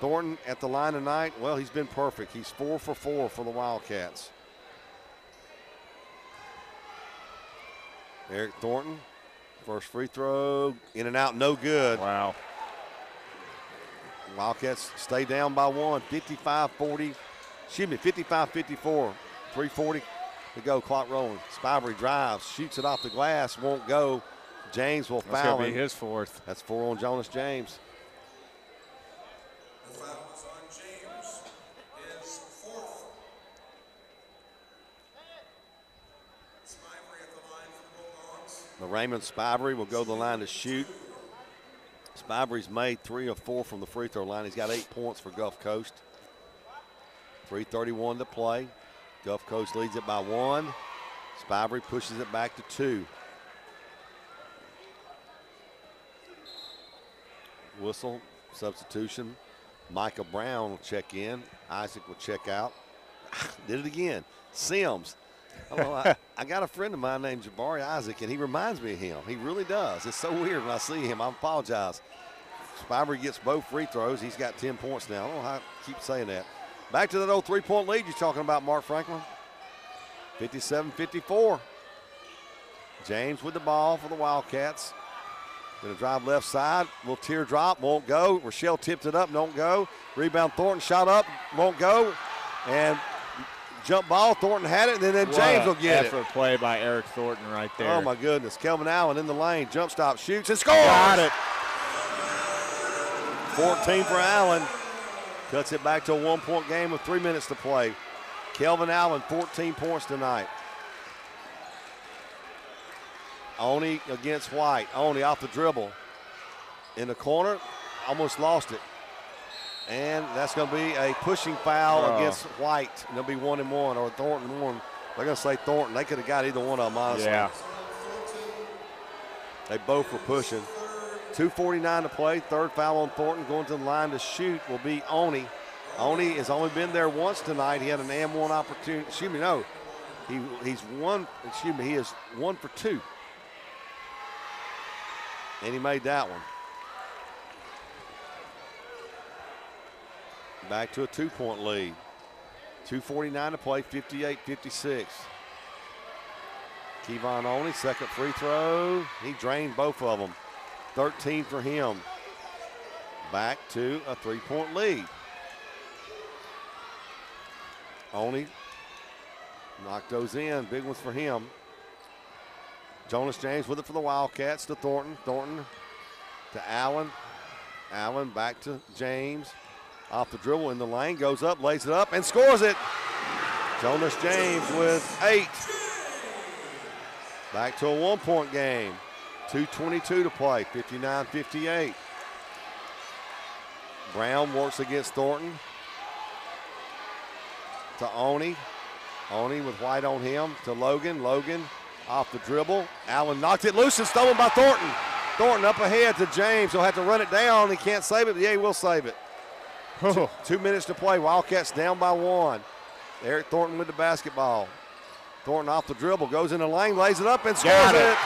Thornton at the line tonight, well, he's been perfect. He's 4 for 4 for the Wildcats. Eric Thornton, first free throw, in and out, no good. Wow. Wildcats stay down by 1, 55-54, 3:40 to go, clock rolling. Spivey drives, shoots it off the glass, won't go. James will foul him. That's going to be his 4th. That's 4 on Jonas James. The foul is on James, his 4th. Spivey at the line for the Bulldogs. The Raymond Spivey will go to the line to shoot. Spivey's made 3 of 4 from the free throw line. He's got 8 points for Gulf Coast. 3:31 to play. Gulf Coast leads it by 1. Spivey pushes it back to 2. Whistle, substitution. Micah Brown will check in. Isaac will check out. Did it again. Sims. I got a friend of mine named Jabari Isaac, and he reminds me of him. He really does. It's so weird when I see him. I apologize. Spivey gets both free throws. He's got 10 points now. I don't know how I keep saying that. Back to that old 3-point lead you're talking about, Mark Franklin. 57-54. James with the ball for the Wildcats. Going to drive left side. Little teardrop, won't go. Rochelle tipped it up, don't go. Rebound, Thornton shot up, won't go. And jump ball, Thornton had it, and then James will get it. Effort play by Eric Thornton right there. Oh, my goodness. Kelvin Allen in the lane. Jump stop, shoots, and scores. Got it. 14 for Allen. Cuts it back to a 1-point game with 3 minutes to play. Kelvin Allen, 14 points tonight. Oni against White. Oni off the dribble. In the corner, almost lost it. And that's going to be a pushing foul against White. And it'll be 1-1, or Thornton 1. They're going to say Thornton. They could have got either one of them, honestly. Yeah. They both were pushing. 2:49 to play. 3rd foul on Thornton. Going to the line to shoot will be Oni. Oni has only been there once tonight. He had an and-1 opportunity. Excuse me, no. He is 1 for 2. And he made that one. Back to a 2-point lead. 2:49 to play, 58-56. Kevon Oni, second free throw. He drained both of them. 13 for him. Back to a 3-point lead. Oni knocked those in. Big ones for him. Jonas James with it for the Wildcats to Thornton. Thornton to Allen. Allen back to James. Off the dribble in the lane. Goes up, lays it up, and scores it. Jonas James with 8. Back to a 1-point game. 2:22 to play. 59-58. Brown works against Thornton. To Oni. Oni with White on him. To Logan. Logan off the dribble. Allen knocked it loose and stolen by Thornton. Thornton up ahead to James. He'll have to run it down. He can't save it, but yeah, he will save it. 2 minutes to play. Wildcats down by 1. Eric Thornton with the basketball. Thornton off the dribble. Goes in the lane. Lays it up and scores it.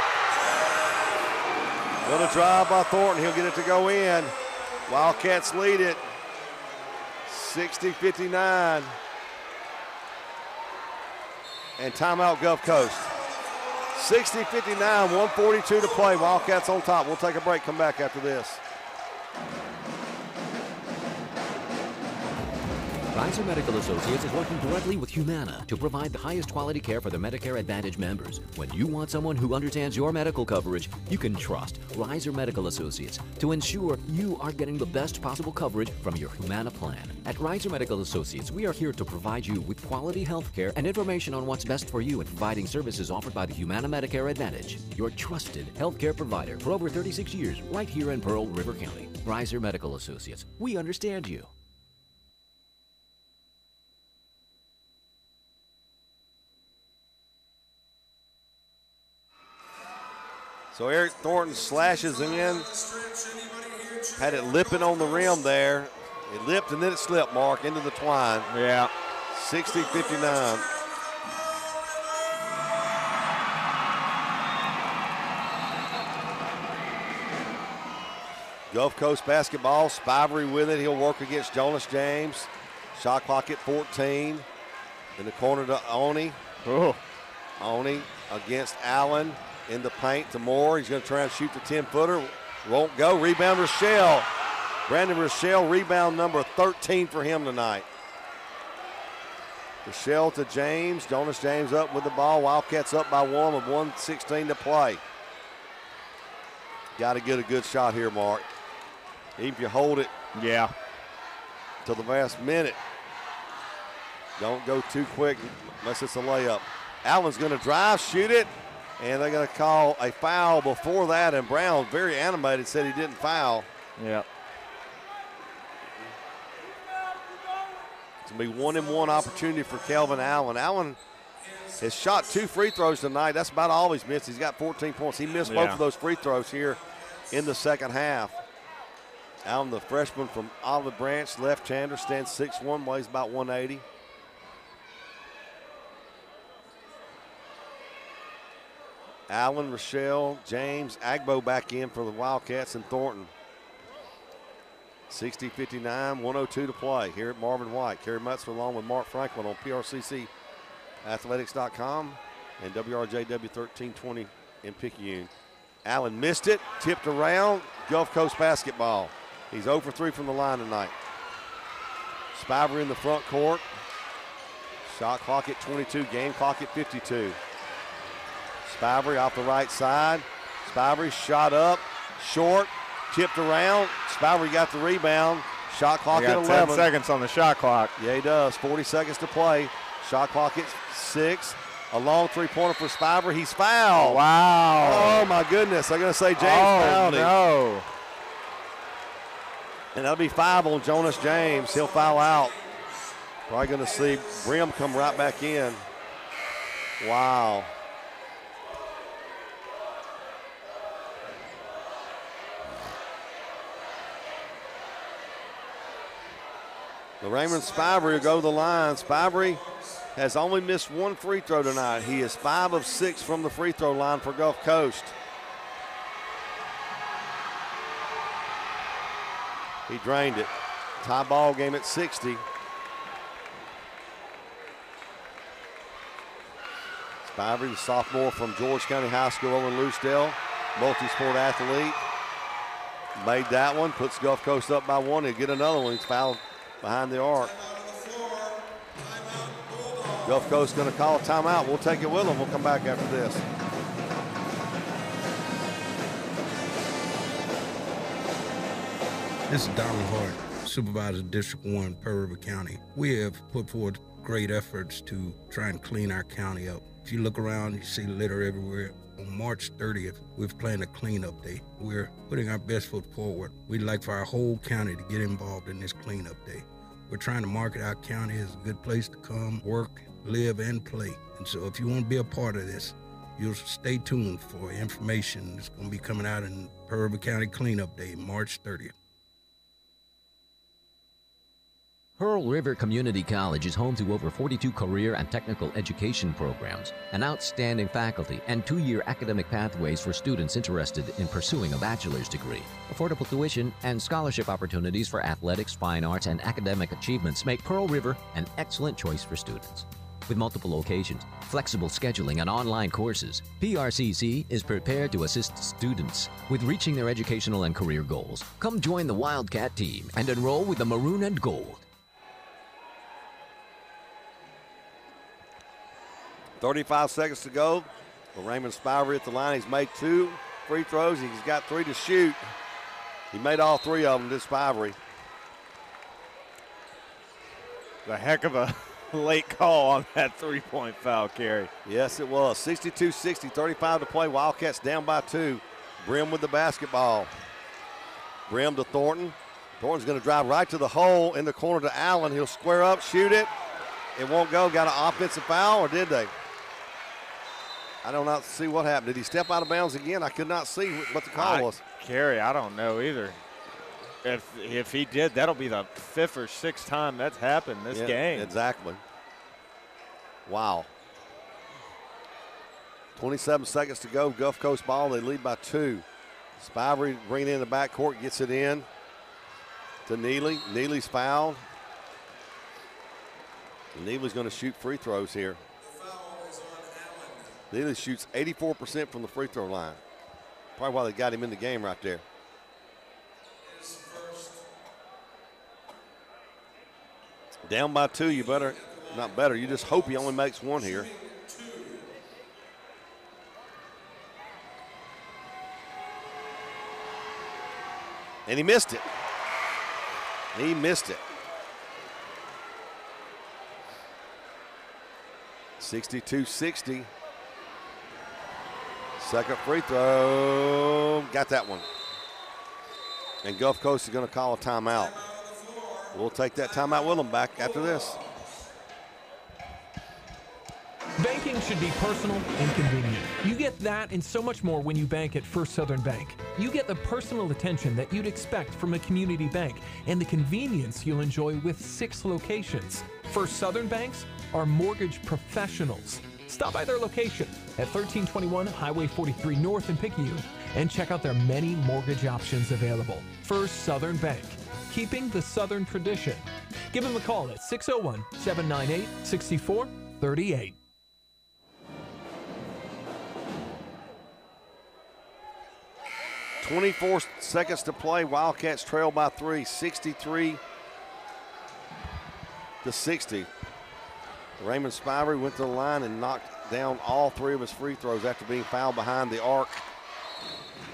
What a drive by Thornton. He'll get it to go in. Wildcats lead it 60-59. And timeout Gulf Coast. 60-59, 1:42 to play. Wildcats on top. We'll take a break, come back after this. Riser Medical Associates is working directly with Humana to provide the highest quality care for the Medicare Advantage members. When you want someone who understands your medical coverage, you can trust Riser Medical Associates to ensure you are getting the best possible coverage from your Humana plan. At Riser Medical Associates, we are here to provide you with quality health care and information on what's best for you in providing services offered by the Humana Medicare Advantage. Your trusted healthcare provider for over 36 years right here in Pearl River County. Riser Medical Associates. We understand you. So Eric Thornton slashes in. Had it lipping on the rim there. It lipped and then it slipped, Mark, into the twine. Yeah. 60-59. Gulf Coast basketball. Spivey with it. He'll work against Jonas James. Shot clock at 14. In the corner to Oni. Oh. Oni against Allen. In the paint to Moore. He's going to try and shoot the 10-footer. Won't go. Rebound Rochelle. Brandon Rochelle, rebound number 13 for him tonight. Rochelle to James. Jonas James up with the ball. Wildcats up by 1 with 1:16 to play. Got to get a good shot here, Mark. Even if you hold it till the last minute. Don't go too quick unless it's a layup. Allen's going to drive, shoot it. And they're going to call a foul before that, and Brown, very animated, said he didn't foul. Yeah. It's going to be 1-and-1 opportunity for Kelvin Allen. Allen has shot 2 free throws tonight. That's about all he's missed. He's got 14 points. He missed both of those free throws here in the second half. Allen, the freshman from Olive Branch, left-hander, stands 6'1", weighs about 180. Allen, Rochelle, James, Agbo back in for the Wildcats and Thornton. 60-59, 1:02 to play here at Marvin White. Kerry Mutzler along with Mark Franklin on PRCCathletics.com and WRJW 1320 in Picayune. Allen missed it, tipped around, Gulf Coast basketball. He's 0 for 3 from the line tonight. Spivey in the front court. Shot clock at 22, game clock at 52. Spivey off the right side. Spivey shot up, short, tipped around. Spivey got the rebound. Shot clock at 11. 10 seconds on the shot clock. Yeah, he does. 40 seconds to play. Shot clock at 6. A long three-pointer for Spivey. He's fouled. Wow. Oh, my goodness. I'm going to say James fouled him. No. And that'll be 5 on Jonas James. He'll foul out. Probably going to see Brim come right back in. Wow. The Raymond Spivey will go to the line. Spivey has only missed 1 free throw tonight. He is 5 of 6 from the free throw line for Gulf Coast. He drained it. Tie ball game at 60. Spivey, the sophomore from George County High School over in Loosedale, multi-sport athlete. Made that one, puts Gulf Coast up by 1. He'll get another one. He's fouled behind the arc. Gulf Coast going to call a timeout. We'll take it with them. We'll come back after this. This is Donald Hart, Supervisor District 1, Pearl River County. We have put forward great efforts to try and clean our county up. If you look around, you see litter everywhere. On March 30th, we're planning a cleanup day. We're putting our best foot forward. We'd like for our whole county to get involved in this cleanup day. We're trying to market our county as a good place to come, work, live, and play. And so if you want to be a part of this, you'll stay tuned for information that's going to be coming out in Pearl River County Cleanup Day, March 30th. Pearl River Community College is home to over 42 career and technical education programs, an outstanding faculty, and 2-year academic pathways for students interested in pursuing a bachelor's degree. Affordable tuition and scholarship opportunities for athletics, fine arts, and academic achievements make Pearl River an excellent choice for students. With multiple locations, flexible scheduling, and online courses, PRCC is prepared to assist students with reaching their educational and career goals. Come join the Wildcat team and enroll with the Maroon and Gold. 35 seconds to go. For Raymond Spivey at the line. He's made 2 free throws. He's got 3 to shoot. He made all 3 of them, this Spivey. A heck of a late call on that 3-point foul, Kerry. Yes, it was. 62-60, 35 to play. Wildcats down by 2. Brim with the basketball. Brim to Thornton. Thornton's going to drive right to the hole in the corner to Allen. He'll square up, shoot it. It won't go. Got an offensive foul, or did they? I do not see what happened. Did he step out of bounds again? I could not see what the call was. Kerry, I don't know either. If he did, that'll be the 5th or 6th time that's happened this game. Exactly. Wow. 27 seconds to go. Gulf Coast ball. They lead by 2. Spivey bringing it in the backcourt, gets it in to Neely. Neely's fouled. And Neely's going to shoot free throws here. Neely shoots 84% from the free throw line. Probably why they got him in the game right there. Down by 2, you better, not better, you just hope he only makes 1 here. And he missed it. He missed it. 62-60. Second free throw. Got that one. And Gulf Coast is going to call a timeout. We'll take that timeout with them back after this. Banking should be personal and convenient. You get that and so much more when you bank at First Southern Bank. You get the personal attention that you'd expect from a community bank and the convenience you'll enjoy with 6 locations. First Southern Banks are mortgage professionals. Stop by their location at 1321 Highway 43 North in Picayune and check out their many mortgage options available. First Southern Bank, keeping the Southern tradition. Give them a call at 601-798-6438. .24 seconds to play. Wildcats trail by 3, 63-60. Raymond Spivey went to the line and knocked down all 3 of his free throws after being fouled behind the arc.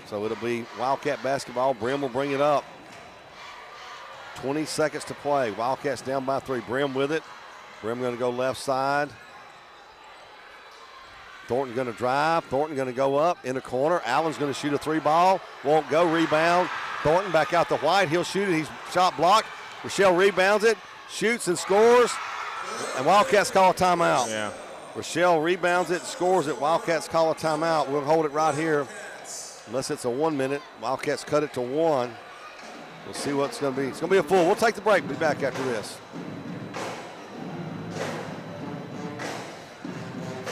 So it'll be Wildcat basketball. Brim will bring it up. 20 seconds to play. Wildcats down by 3. Brim with it. Brim going to go left side. Thornton going to drive. Thornton going to go up in the corner. Allen's going to shoot a 3 ball. Won't go. Rebound. Thornton back out to White. He'll shoot it. He's shot blocked. Rochelle rebounds it. Shoots and scores. And Wildcats call a timeout. Yeah. Rochelle rebounds it, scores it. Wildcats call a timeout. We'll hold it right here. Unless it's a 1 minute. Wildcats cut it to 1. We'll see what it's going to be. It's going to be a full. We'll take the break. Be back after this.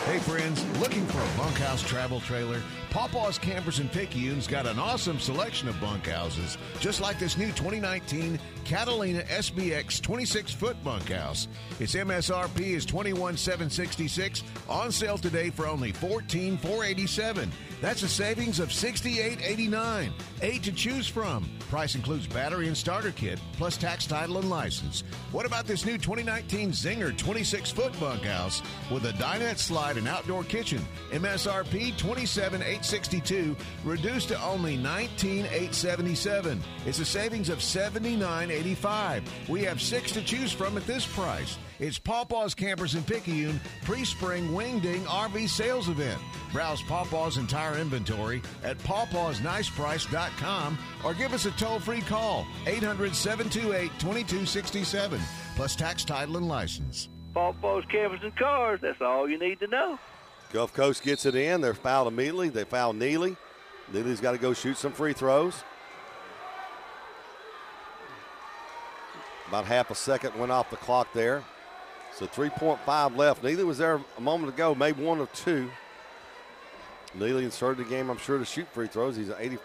Hey friends, looking for a bunkhouse travel trailer? Pawpaw's Campers in Picayune's got an awesome selection of bunkhouses, just like this new 2019 Catalina SBX 26-foot bunkhouse. Its MSRP is $21,766, on sale today for only $14,487. That's a savings of $68.89. 8 to choose from. Price includes battery and starter kit, plus tax, title, and license. What about this new 2019 Zinger 26-foot bunkhouse with a dinette slide and and outdoor kitchen. MSRP $27,862, reduced to only $19,877. It's a savings of $79.85. We have 6 to choose from at this price. It's Pawpaw's Campers in Picayune pre-spring Wing Ding RV sales event. Browse Pawpaw's entire inventory at pawpawsniceprice.com or give us a toll-free call, 800-728-2267, plus tax, title, and license. Pawpaw's Campers and Cars, that's all you need to know. Gulf Coast gets it in. They're fouled immediately. They foul Neely. Neely's got to go shoot some free throws. About half a second went off the clock there. So 3.5 left. Neely was there a moment ago, made 1 of 2. Neely started the game, I'm sure, to shoot free throws. He's an 80.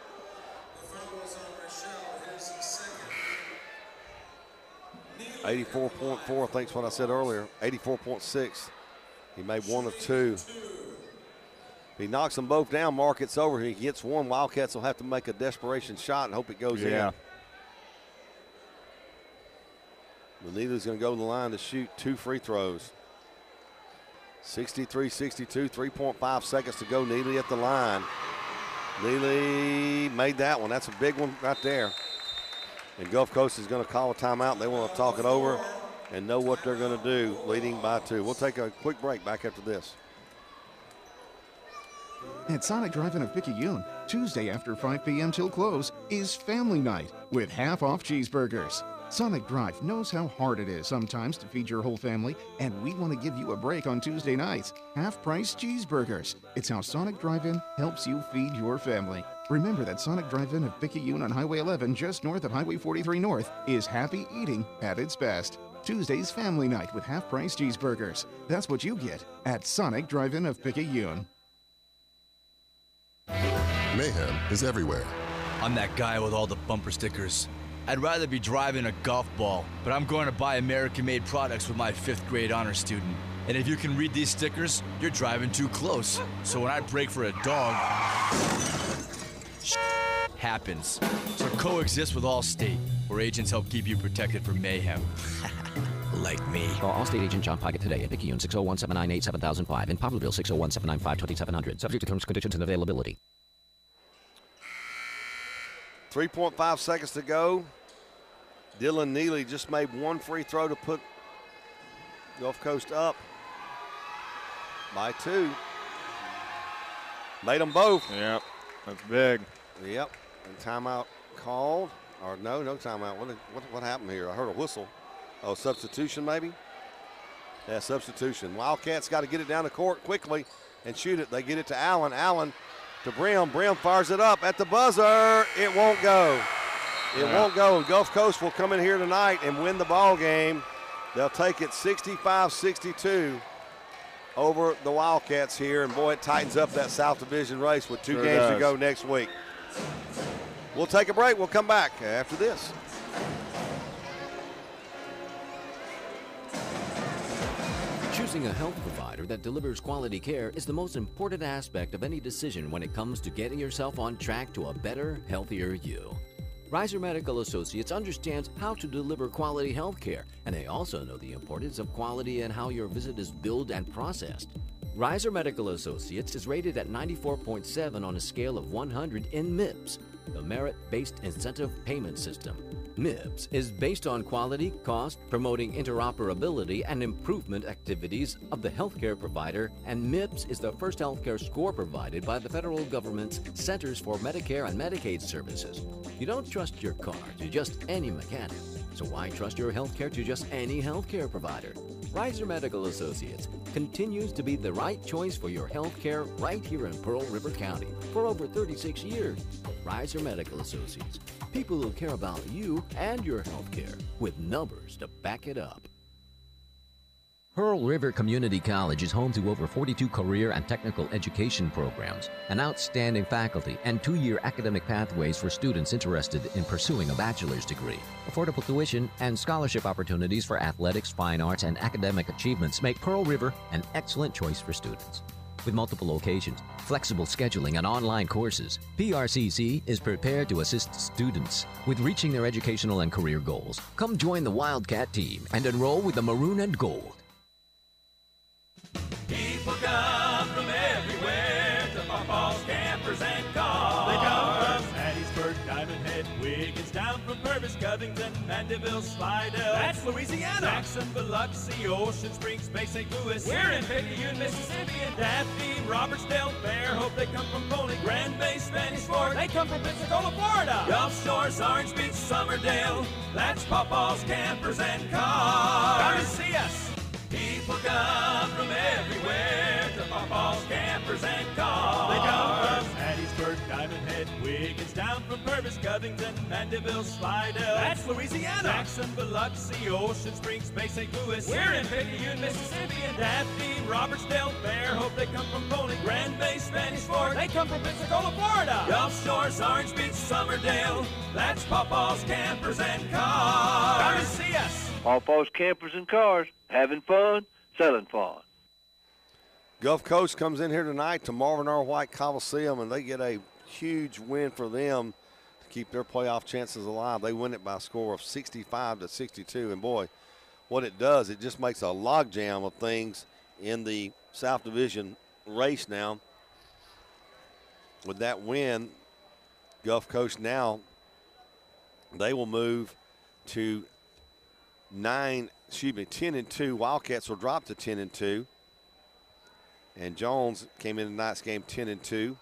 84.4, I think is what I said earlier. 84.6. He made 1 of 2. If he knocks them both down, Mark, it's over. He gets one. Wildcats will have to make a desperation shot and hope it goes in. Neely's going to go to the line to shoot 2 free throws. 63-62, 3.5 seconds to go. Neely at the line. Neely made that one. That's a big one right there. And Gulf Coast is going to call a timeout. They want to talk it over and know what they're going to do, leading by 2. We'll take a quick break back after this. At Sonic Drive-In of Picayune, Tuesday after 5 p.m. till close is Family Night with half-off cheeseburgers. Sonic Drive knows how hard it is sometimes to feed your whole family, and we want to give you a break on Tuesday nights. Half-price cheeseburgers. It's how Sonic Drive-In helps you feed your family. Remember that Sonic Drive-In of Picayune on Highway 11, just north of Highway 43 North, is happy eating at its best. Tuesday's Family Night with half-price cheeseburgers. That's what you get at Sonic Drive-In of Picayune. Mayhem is everywhere. I'm that guy with all the bumper stickers. I'd rather be driving a golf ball, but I'm going to buy American-made products with my 5th grade honor student. And if you can read these stickers, you're driving too close. So when I brake for a dog, happens. So coexist with Allstate, where agents help keep you protected from mayhem. Like me. Call Allstate agent John Pocket today at Picayune 601-798-7005 and Poplarville 601-795-2700. Subject to terms, conditions, and availability. 3.5 seconds to go. Dylan Neely just made 1 free throw to put Gulf Coast up by 2. Made them both. Yep, that's big. Yep, and timeout called. Or no timeout. What happened here? I heard a whistle. Oh, substitution maybe? Yeah, substitution. Wildcats got to get it down the court quickly and shoot it. They get it to Allen. Allen to Brim. Brim fires it up at the buzzer. It won't go. It won't go. Gulf Coast will come in here tonight and win the ball game. They'll take it 65-62 over the Wildcats here. And, boy, it tightens up that South Division race with 2 games to go next week. We'll take a break. We'll come back after this. Choosing a health provider that delivers quality care is the most important aspect of any decision when it comes to getting yourself on track to a better, healthier you. Reiser Medical Associates understands how to deliver quality health care, and they also know the importance of quality and how your visit is billed and processed. Reiser Medical Associates is rated at 94.7 on a scale of 100 in MIPS, the Merit-Based Incentive Payment System. MIPS is based on quality, cost, promoting interoperability and improvement activities of the healthcare provider, and MIPS is the first healthcare score provided by the federal government's Centers for Medicare and Medicaid Services. You don't trust your car to just any mechanic, so why trust your healthcare to just any healthcare provider? Reiser Medical Associates continues to be the right choice for your healthcare right here in Pearl River County for over 36 years. Reiser Medical Associates, people who care about you and your healthcare with numbers to back it up. Pearl River Community College is home to over 42 career and technical education programs, an outstanding faculty, and 2-year academic pathways for students interested in pursuing a bachelor's degree. Affordable tuition and scholarship opportunities for athletics, fine arts, and academic achievements make Pearl River an excellent choice for students. With multiple locations, flexible scheduling, and online courses, PRCC is prepared to assist students with reaching their educational and career goals. Come join the Wildcat team and enroll with the Maroon and Gold. People got Mandeville, Slidell. That's Louisiana. Jackson, Biloxi, Ocean Springs, Bay St. Louis. We're in Picayune, Mississippi. And Daphne, Robertsdale, Fairhope, they come from Poland. Grand Bay, Spanish Fork, they come from Pensacola, Florida. Gulf Shores, Orange Beach, Somerdale. That's Pawpaw's Campers and Cars. Come to see us. People come from everywhere to Pawpaw's Campers and Cars. They come from Hattiesburg, Diamond Head, Wiggins, down from Purvis, Covington, Mandeville, Slidell. That's Louisiana. Jackson, Biloxi, Ocean Springs, Bay St. Louis. We're in Picayune, Mississippi. And Daphne, Robertsdale, Fairhope, they come from Poland. Grand Bay, Spanish Fork, they come from Pensacola, Florida. Gulf Shores, Orange Beach, Somerdale. That's Pawpaw's Campers and Cars. Come to see us. Pawpaw's Campers and Cars, having fun, selling fun. Gulf Coast comes in here tonight to Marvin R. White Coliseum, and they get a huge win for them to keep their playoff chances alive. They win it by a score of 65-62, and boy, what it does, it just makes a logjam of things in the South Division race now. With that win, Gulf Coast now, they will move to 10-2. Wildcats will drop to 10-2. And Jones came in tonight's game 10-2.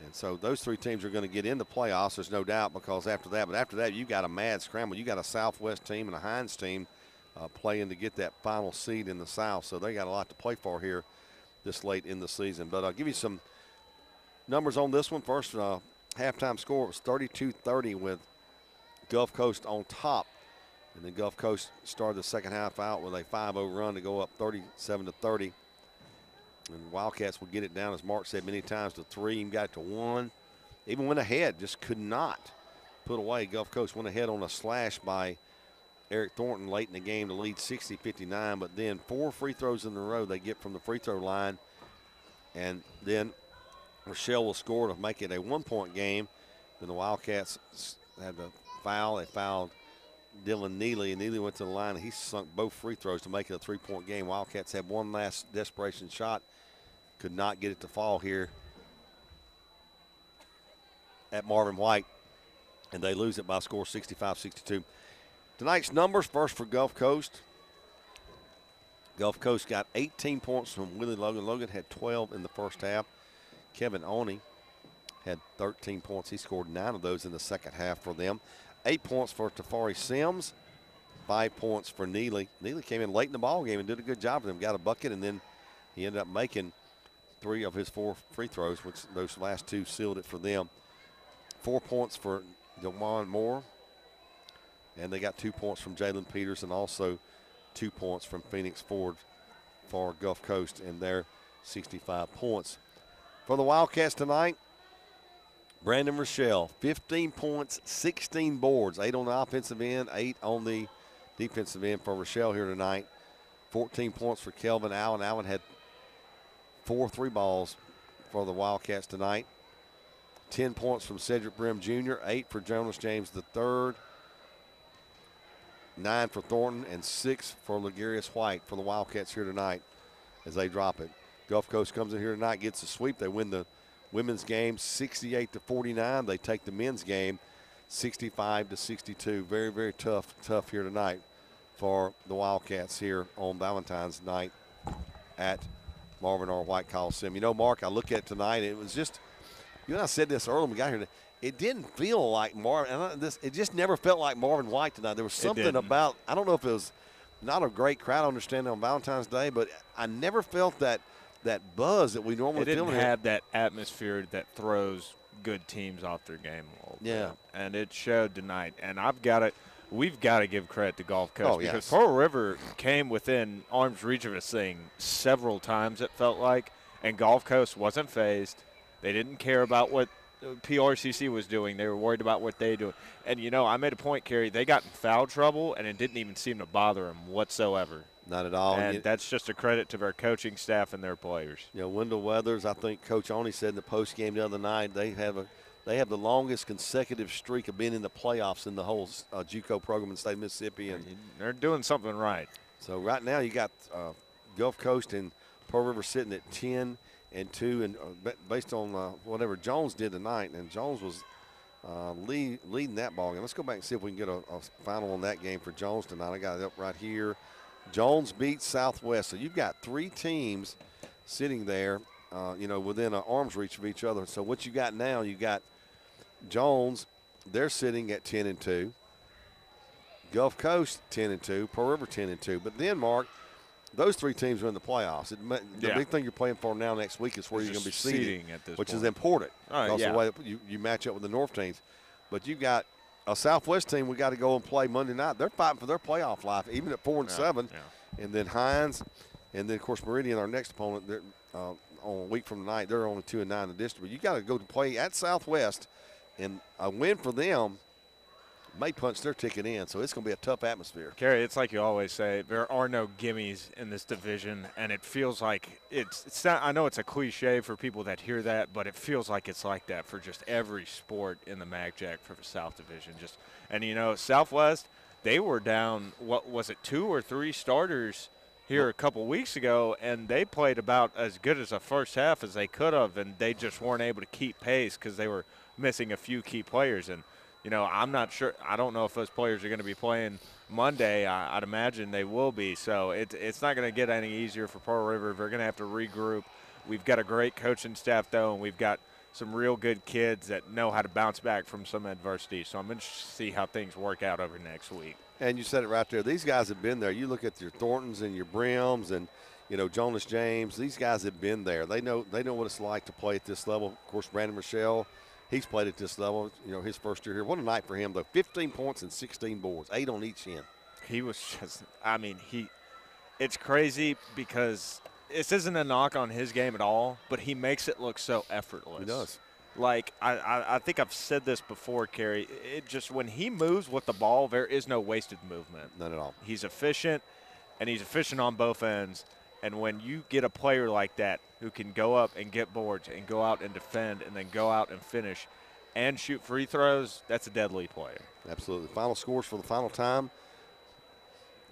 And so those three teams are going to get into playoffs, there's no doubt, because after that, you've got a mad scramble. You got a Southwest team and a Hines team playing to get that final seed in the South. So they got a lot to play for here this late in the season. But I'll give you some numbers on this one. First, halftime score was 32-30 with Gulf Coast on top. And then Gulf Coast started the second half out with a 5-0 run to go up 37-30. And Wildcats will get it down, as Mark said many times, to 3, even got it to 1. Even went ahead, just could not put away. Gulf Coast went ahead on a slash by Eric Thornton late in the game to lead 60-59. But then 4 free throws in a row they get from the free throw line. And then Rochelle will score to make it a 1-point game. Then the Wildcats had the foul. They fouled Dylan Neely, and Neely went to the line, and he sunk both free throws to make it a 3-point game. Wildcats had one last desperation shot, could not get it to fall here at Marvin White, and they lose it by a score 65-62. Tonight's numbers, first for Gulf Coast. Gulf Coast got 18 points from Willie Logan. Logan had 12 in the first half. Kevin Oney had 13 points. He scored 9 of those in the second half for them. 8 points for Tafari Sims, 5 points for Neely. Neely came in late in the ball game and did a good job for them. Got a bucket, and then he ended up making 3 of his 4 free throws, which those last 2 sealed it for them. 4 points for DeJuan Moore, and they got 2 points from Jalen Peters, and also 2 points from Phoenix Ford for Gulf Coast, and their 65 points. For the Wildcats tonight, Brandon Rochelle, 15 points, 16 boards, 8 on the offensive end, 8 on the defensive end for Rochelle here tonight. 14 points for Kelvin Allen. Allen had 4 3 balls for the Wildcats tonight. 10 points from Cedric Brim Jr., 8 for Jonas James III, 9 for Thornton, and 6 for Ligarius White for the Wildcats here tonight as they drop it. Gulf Coast comes in here tonight, gets a sweep. They win the women's game 68-49. They take the men's game 65-62. Very, very tough here tonight for the Wildcats here on Valentine's night at Marvin R. White Coliseum. You know, Mark, I look at tonight, it was just, you and I said this earlier when we got here, it didn't feel like Marvin, it just never felt like Marvin White tonight. There was something about, I don't know if it was not a great crowd understanding on Valentine's Day, but I never felt that buzz that we normally feel. It didn't have that atmosphere that throws good teams off their game a little bit. And it showed tonight. And we've got to give credit to Gulf Coast because Pearl River came within arm's reach of this thing several times, it felt like, and Gulf Coast wasn't fazed. They didn't care about what PRCC was doing. They were worried about what they do. And, you know, I made a point, Kerry, they got in foul trouble, and it didn't even seem to bother them whatsoever. Not at all. And that's just a credit to their coaching staff and their players. You know, Wendell Weathers, I think Coach Oney said in the post game the other night, they have the longest consecutive streak of being in the playoffs in the whole JUCO program in the state of Mississippi, and they're doing something right. So right now you got Gulf Coast and Pearl River sitting at 10-2, and based on whatever Jones did tonight, and Jones was leading that ball game. Let's go back and see if we can get a final on that game for Jones tonight. I got it up right here. Jones beats Southwest. So you've got 3 teams sitting there, within an arm's reach of each other. So what you got now, you got Jones, they're sitting at 10-2. Gulf Coast 10-2, Pearl River 10-2. But then, Mark, those 3 teams are in the playoffs. The big thing you're playing for now next week is where you're going to be seeding at this which point. is important. Right, the way you match up with the North teams. But you've got a Southwest team we got to go and play Monday night. They're fighting for their playoff life, even at 4-7. And then Hines, and then, of course, Meridian, our next opponent, they're, on a week from tonight, they're only 2-9 in the district. But you got to go to play at Southwest, and a win for them may punch their ticket in, so it's going to be a tough atmosphere. Kerry, it's like you always say, there are no gimmies in this division, and it feels like it's not, I know it's a cliche for people that hear that, but it feels like it's like that for just every sport in the MACJAC for the South Division. And Southwest, they were down, what was it, 2 or 3 starters here a couple weeks ago, and they played about as good as a first half as they could have, and they just weren't able to keep pace because they were missing a few key players. And I'm not sure. I don't know if those players are going to be playing Monday. I'd imagine they will be. So it's not going to get any easier for Pearl River. They're going to have to regroup. We've got a great coaching staff, though, and we've got some real good kids that know how to bounce back from some adversity. So I'm interested to see how things work out over next week. And you said it right there. These guys have been there. You look at your Thorntons and your Brims and, Jonas James. These guys have been there. They know what it's like to play at this level. Of course, Brandon Rochelle, he's played at this level, his first year here. What a night for him, though. 15 points and 16 boards, 8 on each end. He was just, it's crazy because this isn't a knock on his game at all, but he makes it look so effortless. He does. Like, I think I've said this before, Kerry. It just, when he moves with the ball, there is no wasted movement. None at all. He's efficient, and he's efficient on both ends. And when you get a player like that who can go up and get boards and go out and defend and then go out and finish and shoot free throws, that's a deadly player. Absolutely. Final scores for the final time.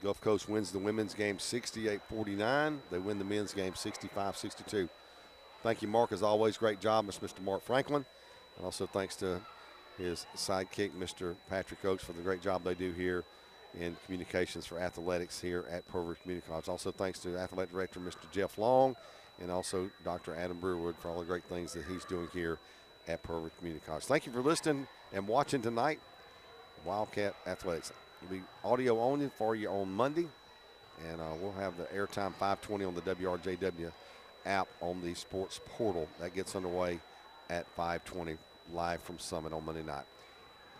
Gulf Coast wins the women's game 68-49. They win the men's game 65-62. Thank you, Mark, as always. Great job, Mr. Mark Franklin. And also thanks to his sidekick, Mr. Patrick Oakes, for the great job they do here in communications for athletics here at Pearl River Community College. Also thanks to Athletic Director, Mr. Jeff Long, and also Dr. Adam Brewerwood for all the great things that he's doing here at Pearl River Community College. Thank you for listening and watching tonight, Wildcat Athletics. It'll be audio only for you on Monday, and we'll have the airtime 5:20 on the WRJW app on the sports portal. That gets underway at 5:20 live from Summit on Monday night.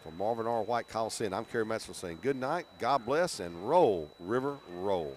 For Marvin R. White Coliseum, I'm Kerry Metzler saying good night, God bless, and roll, River, roll.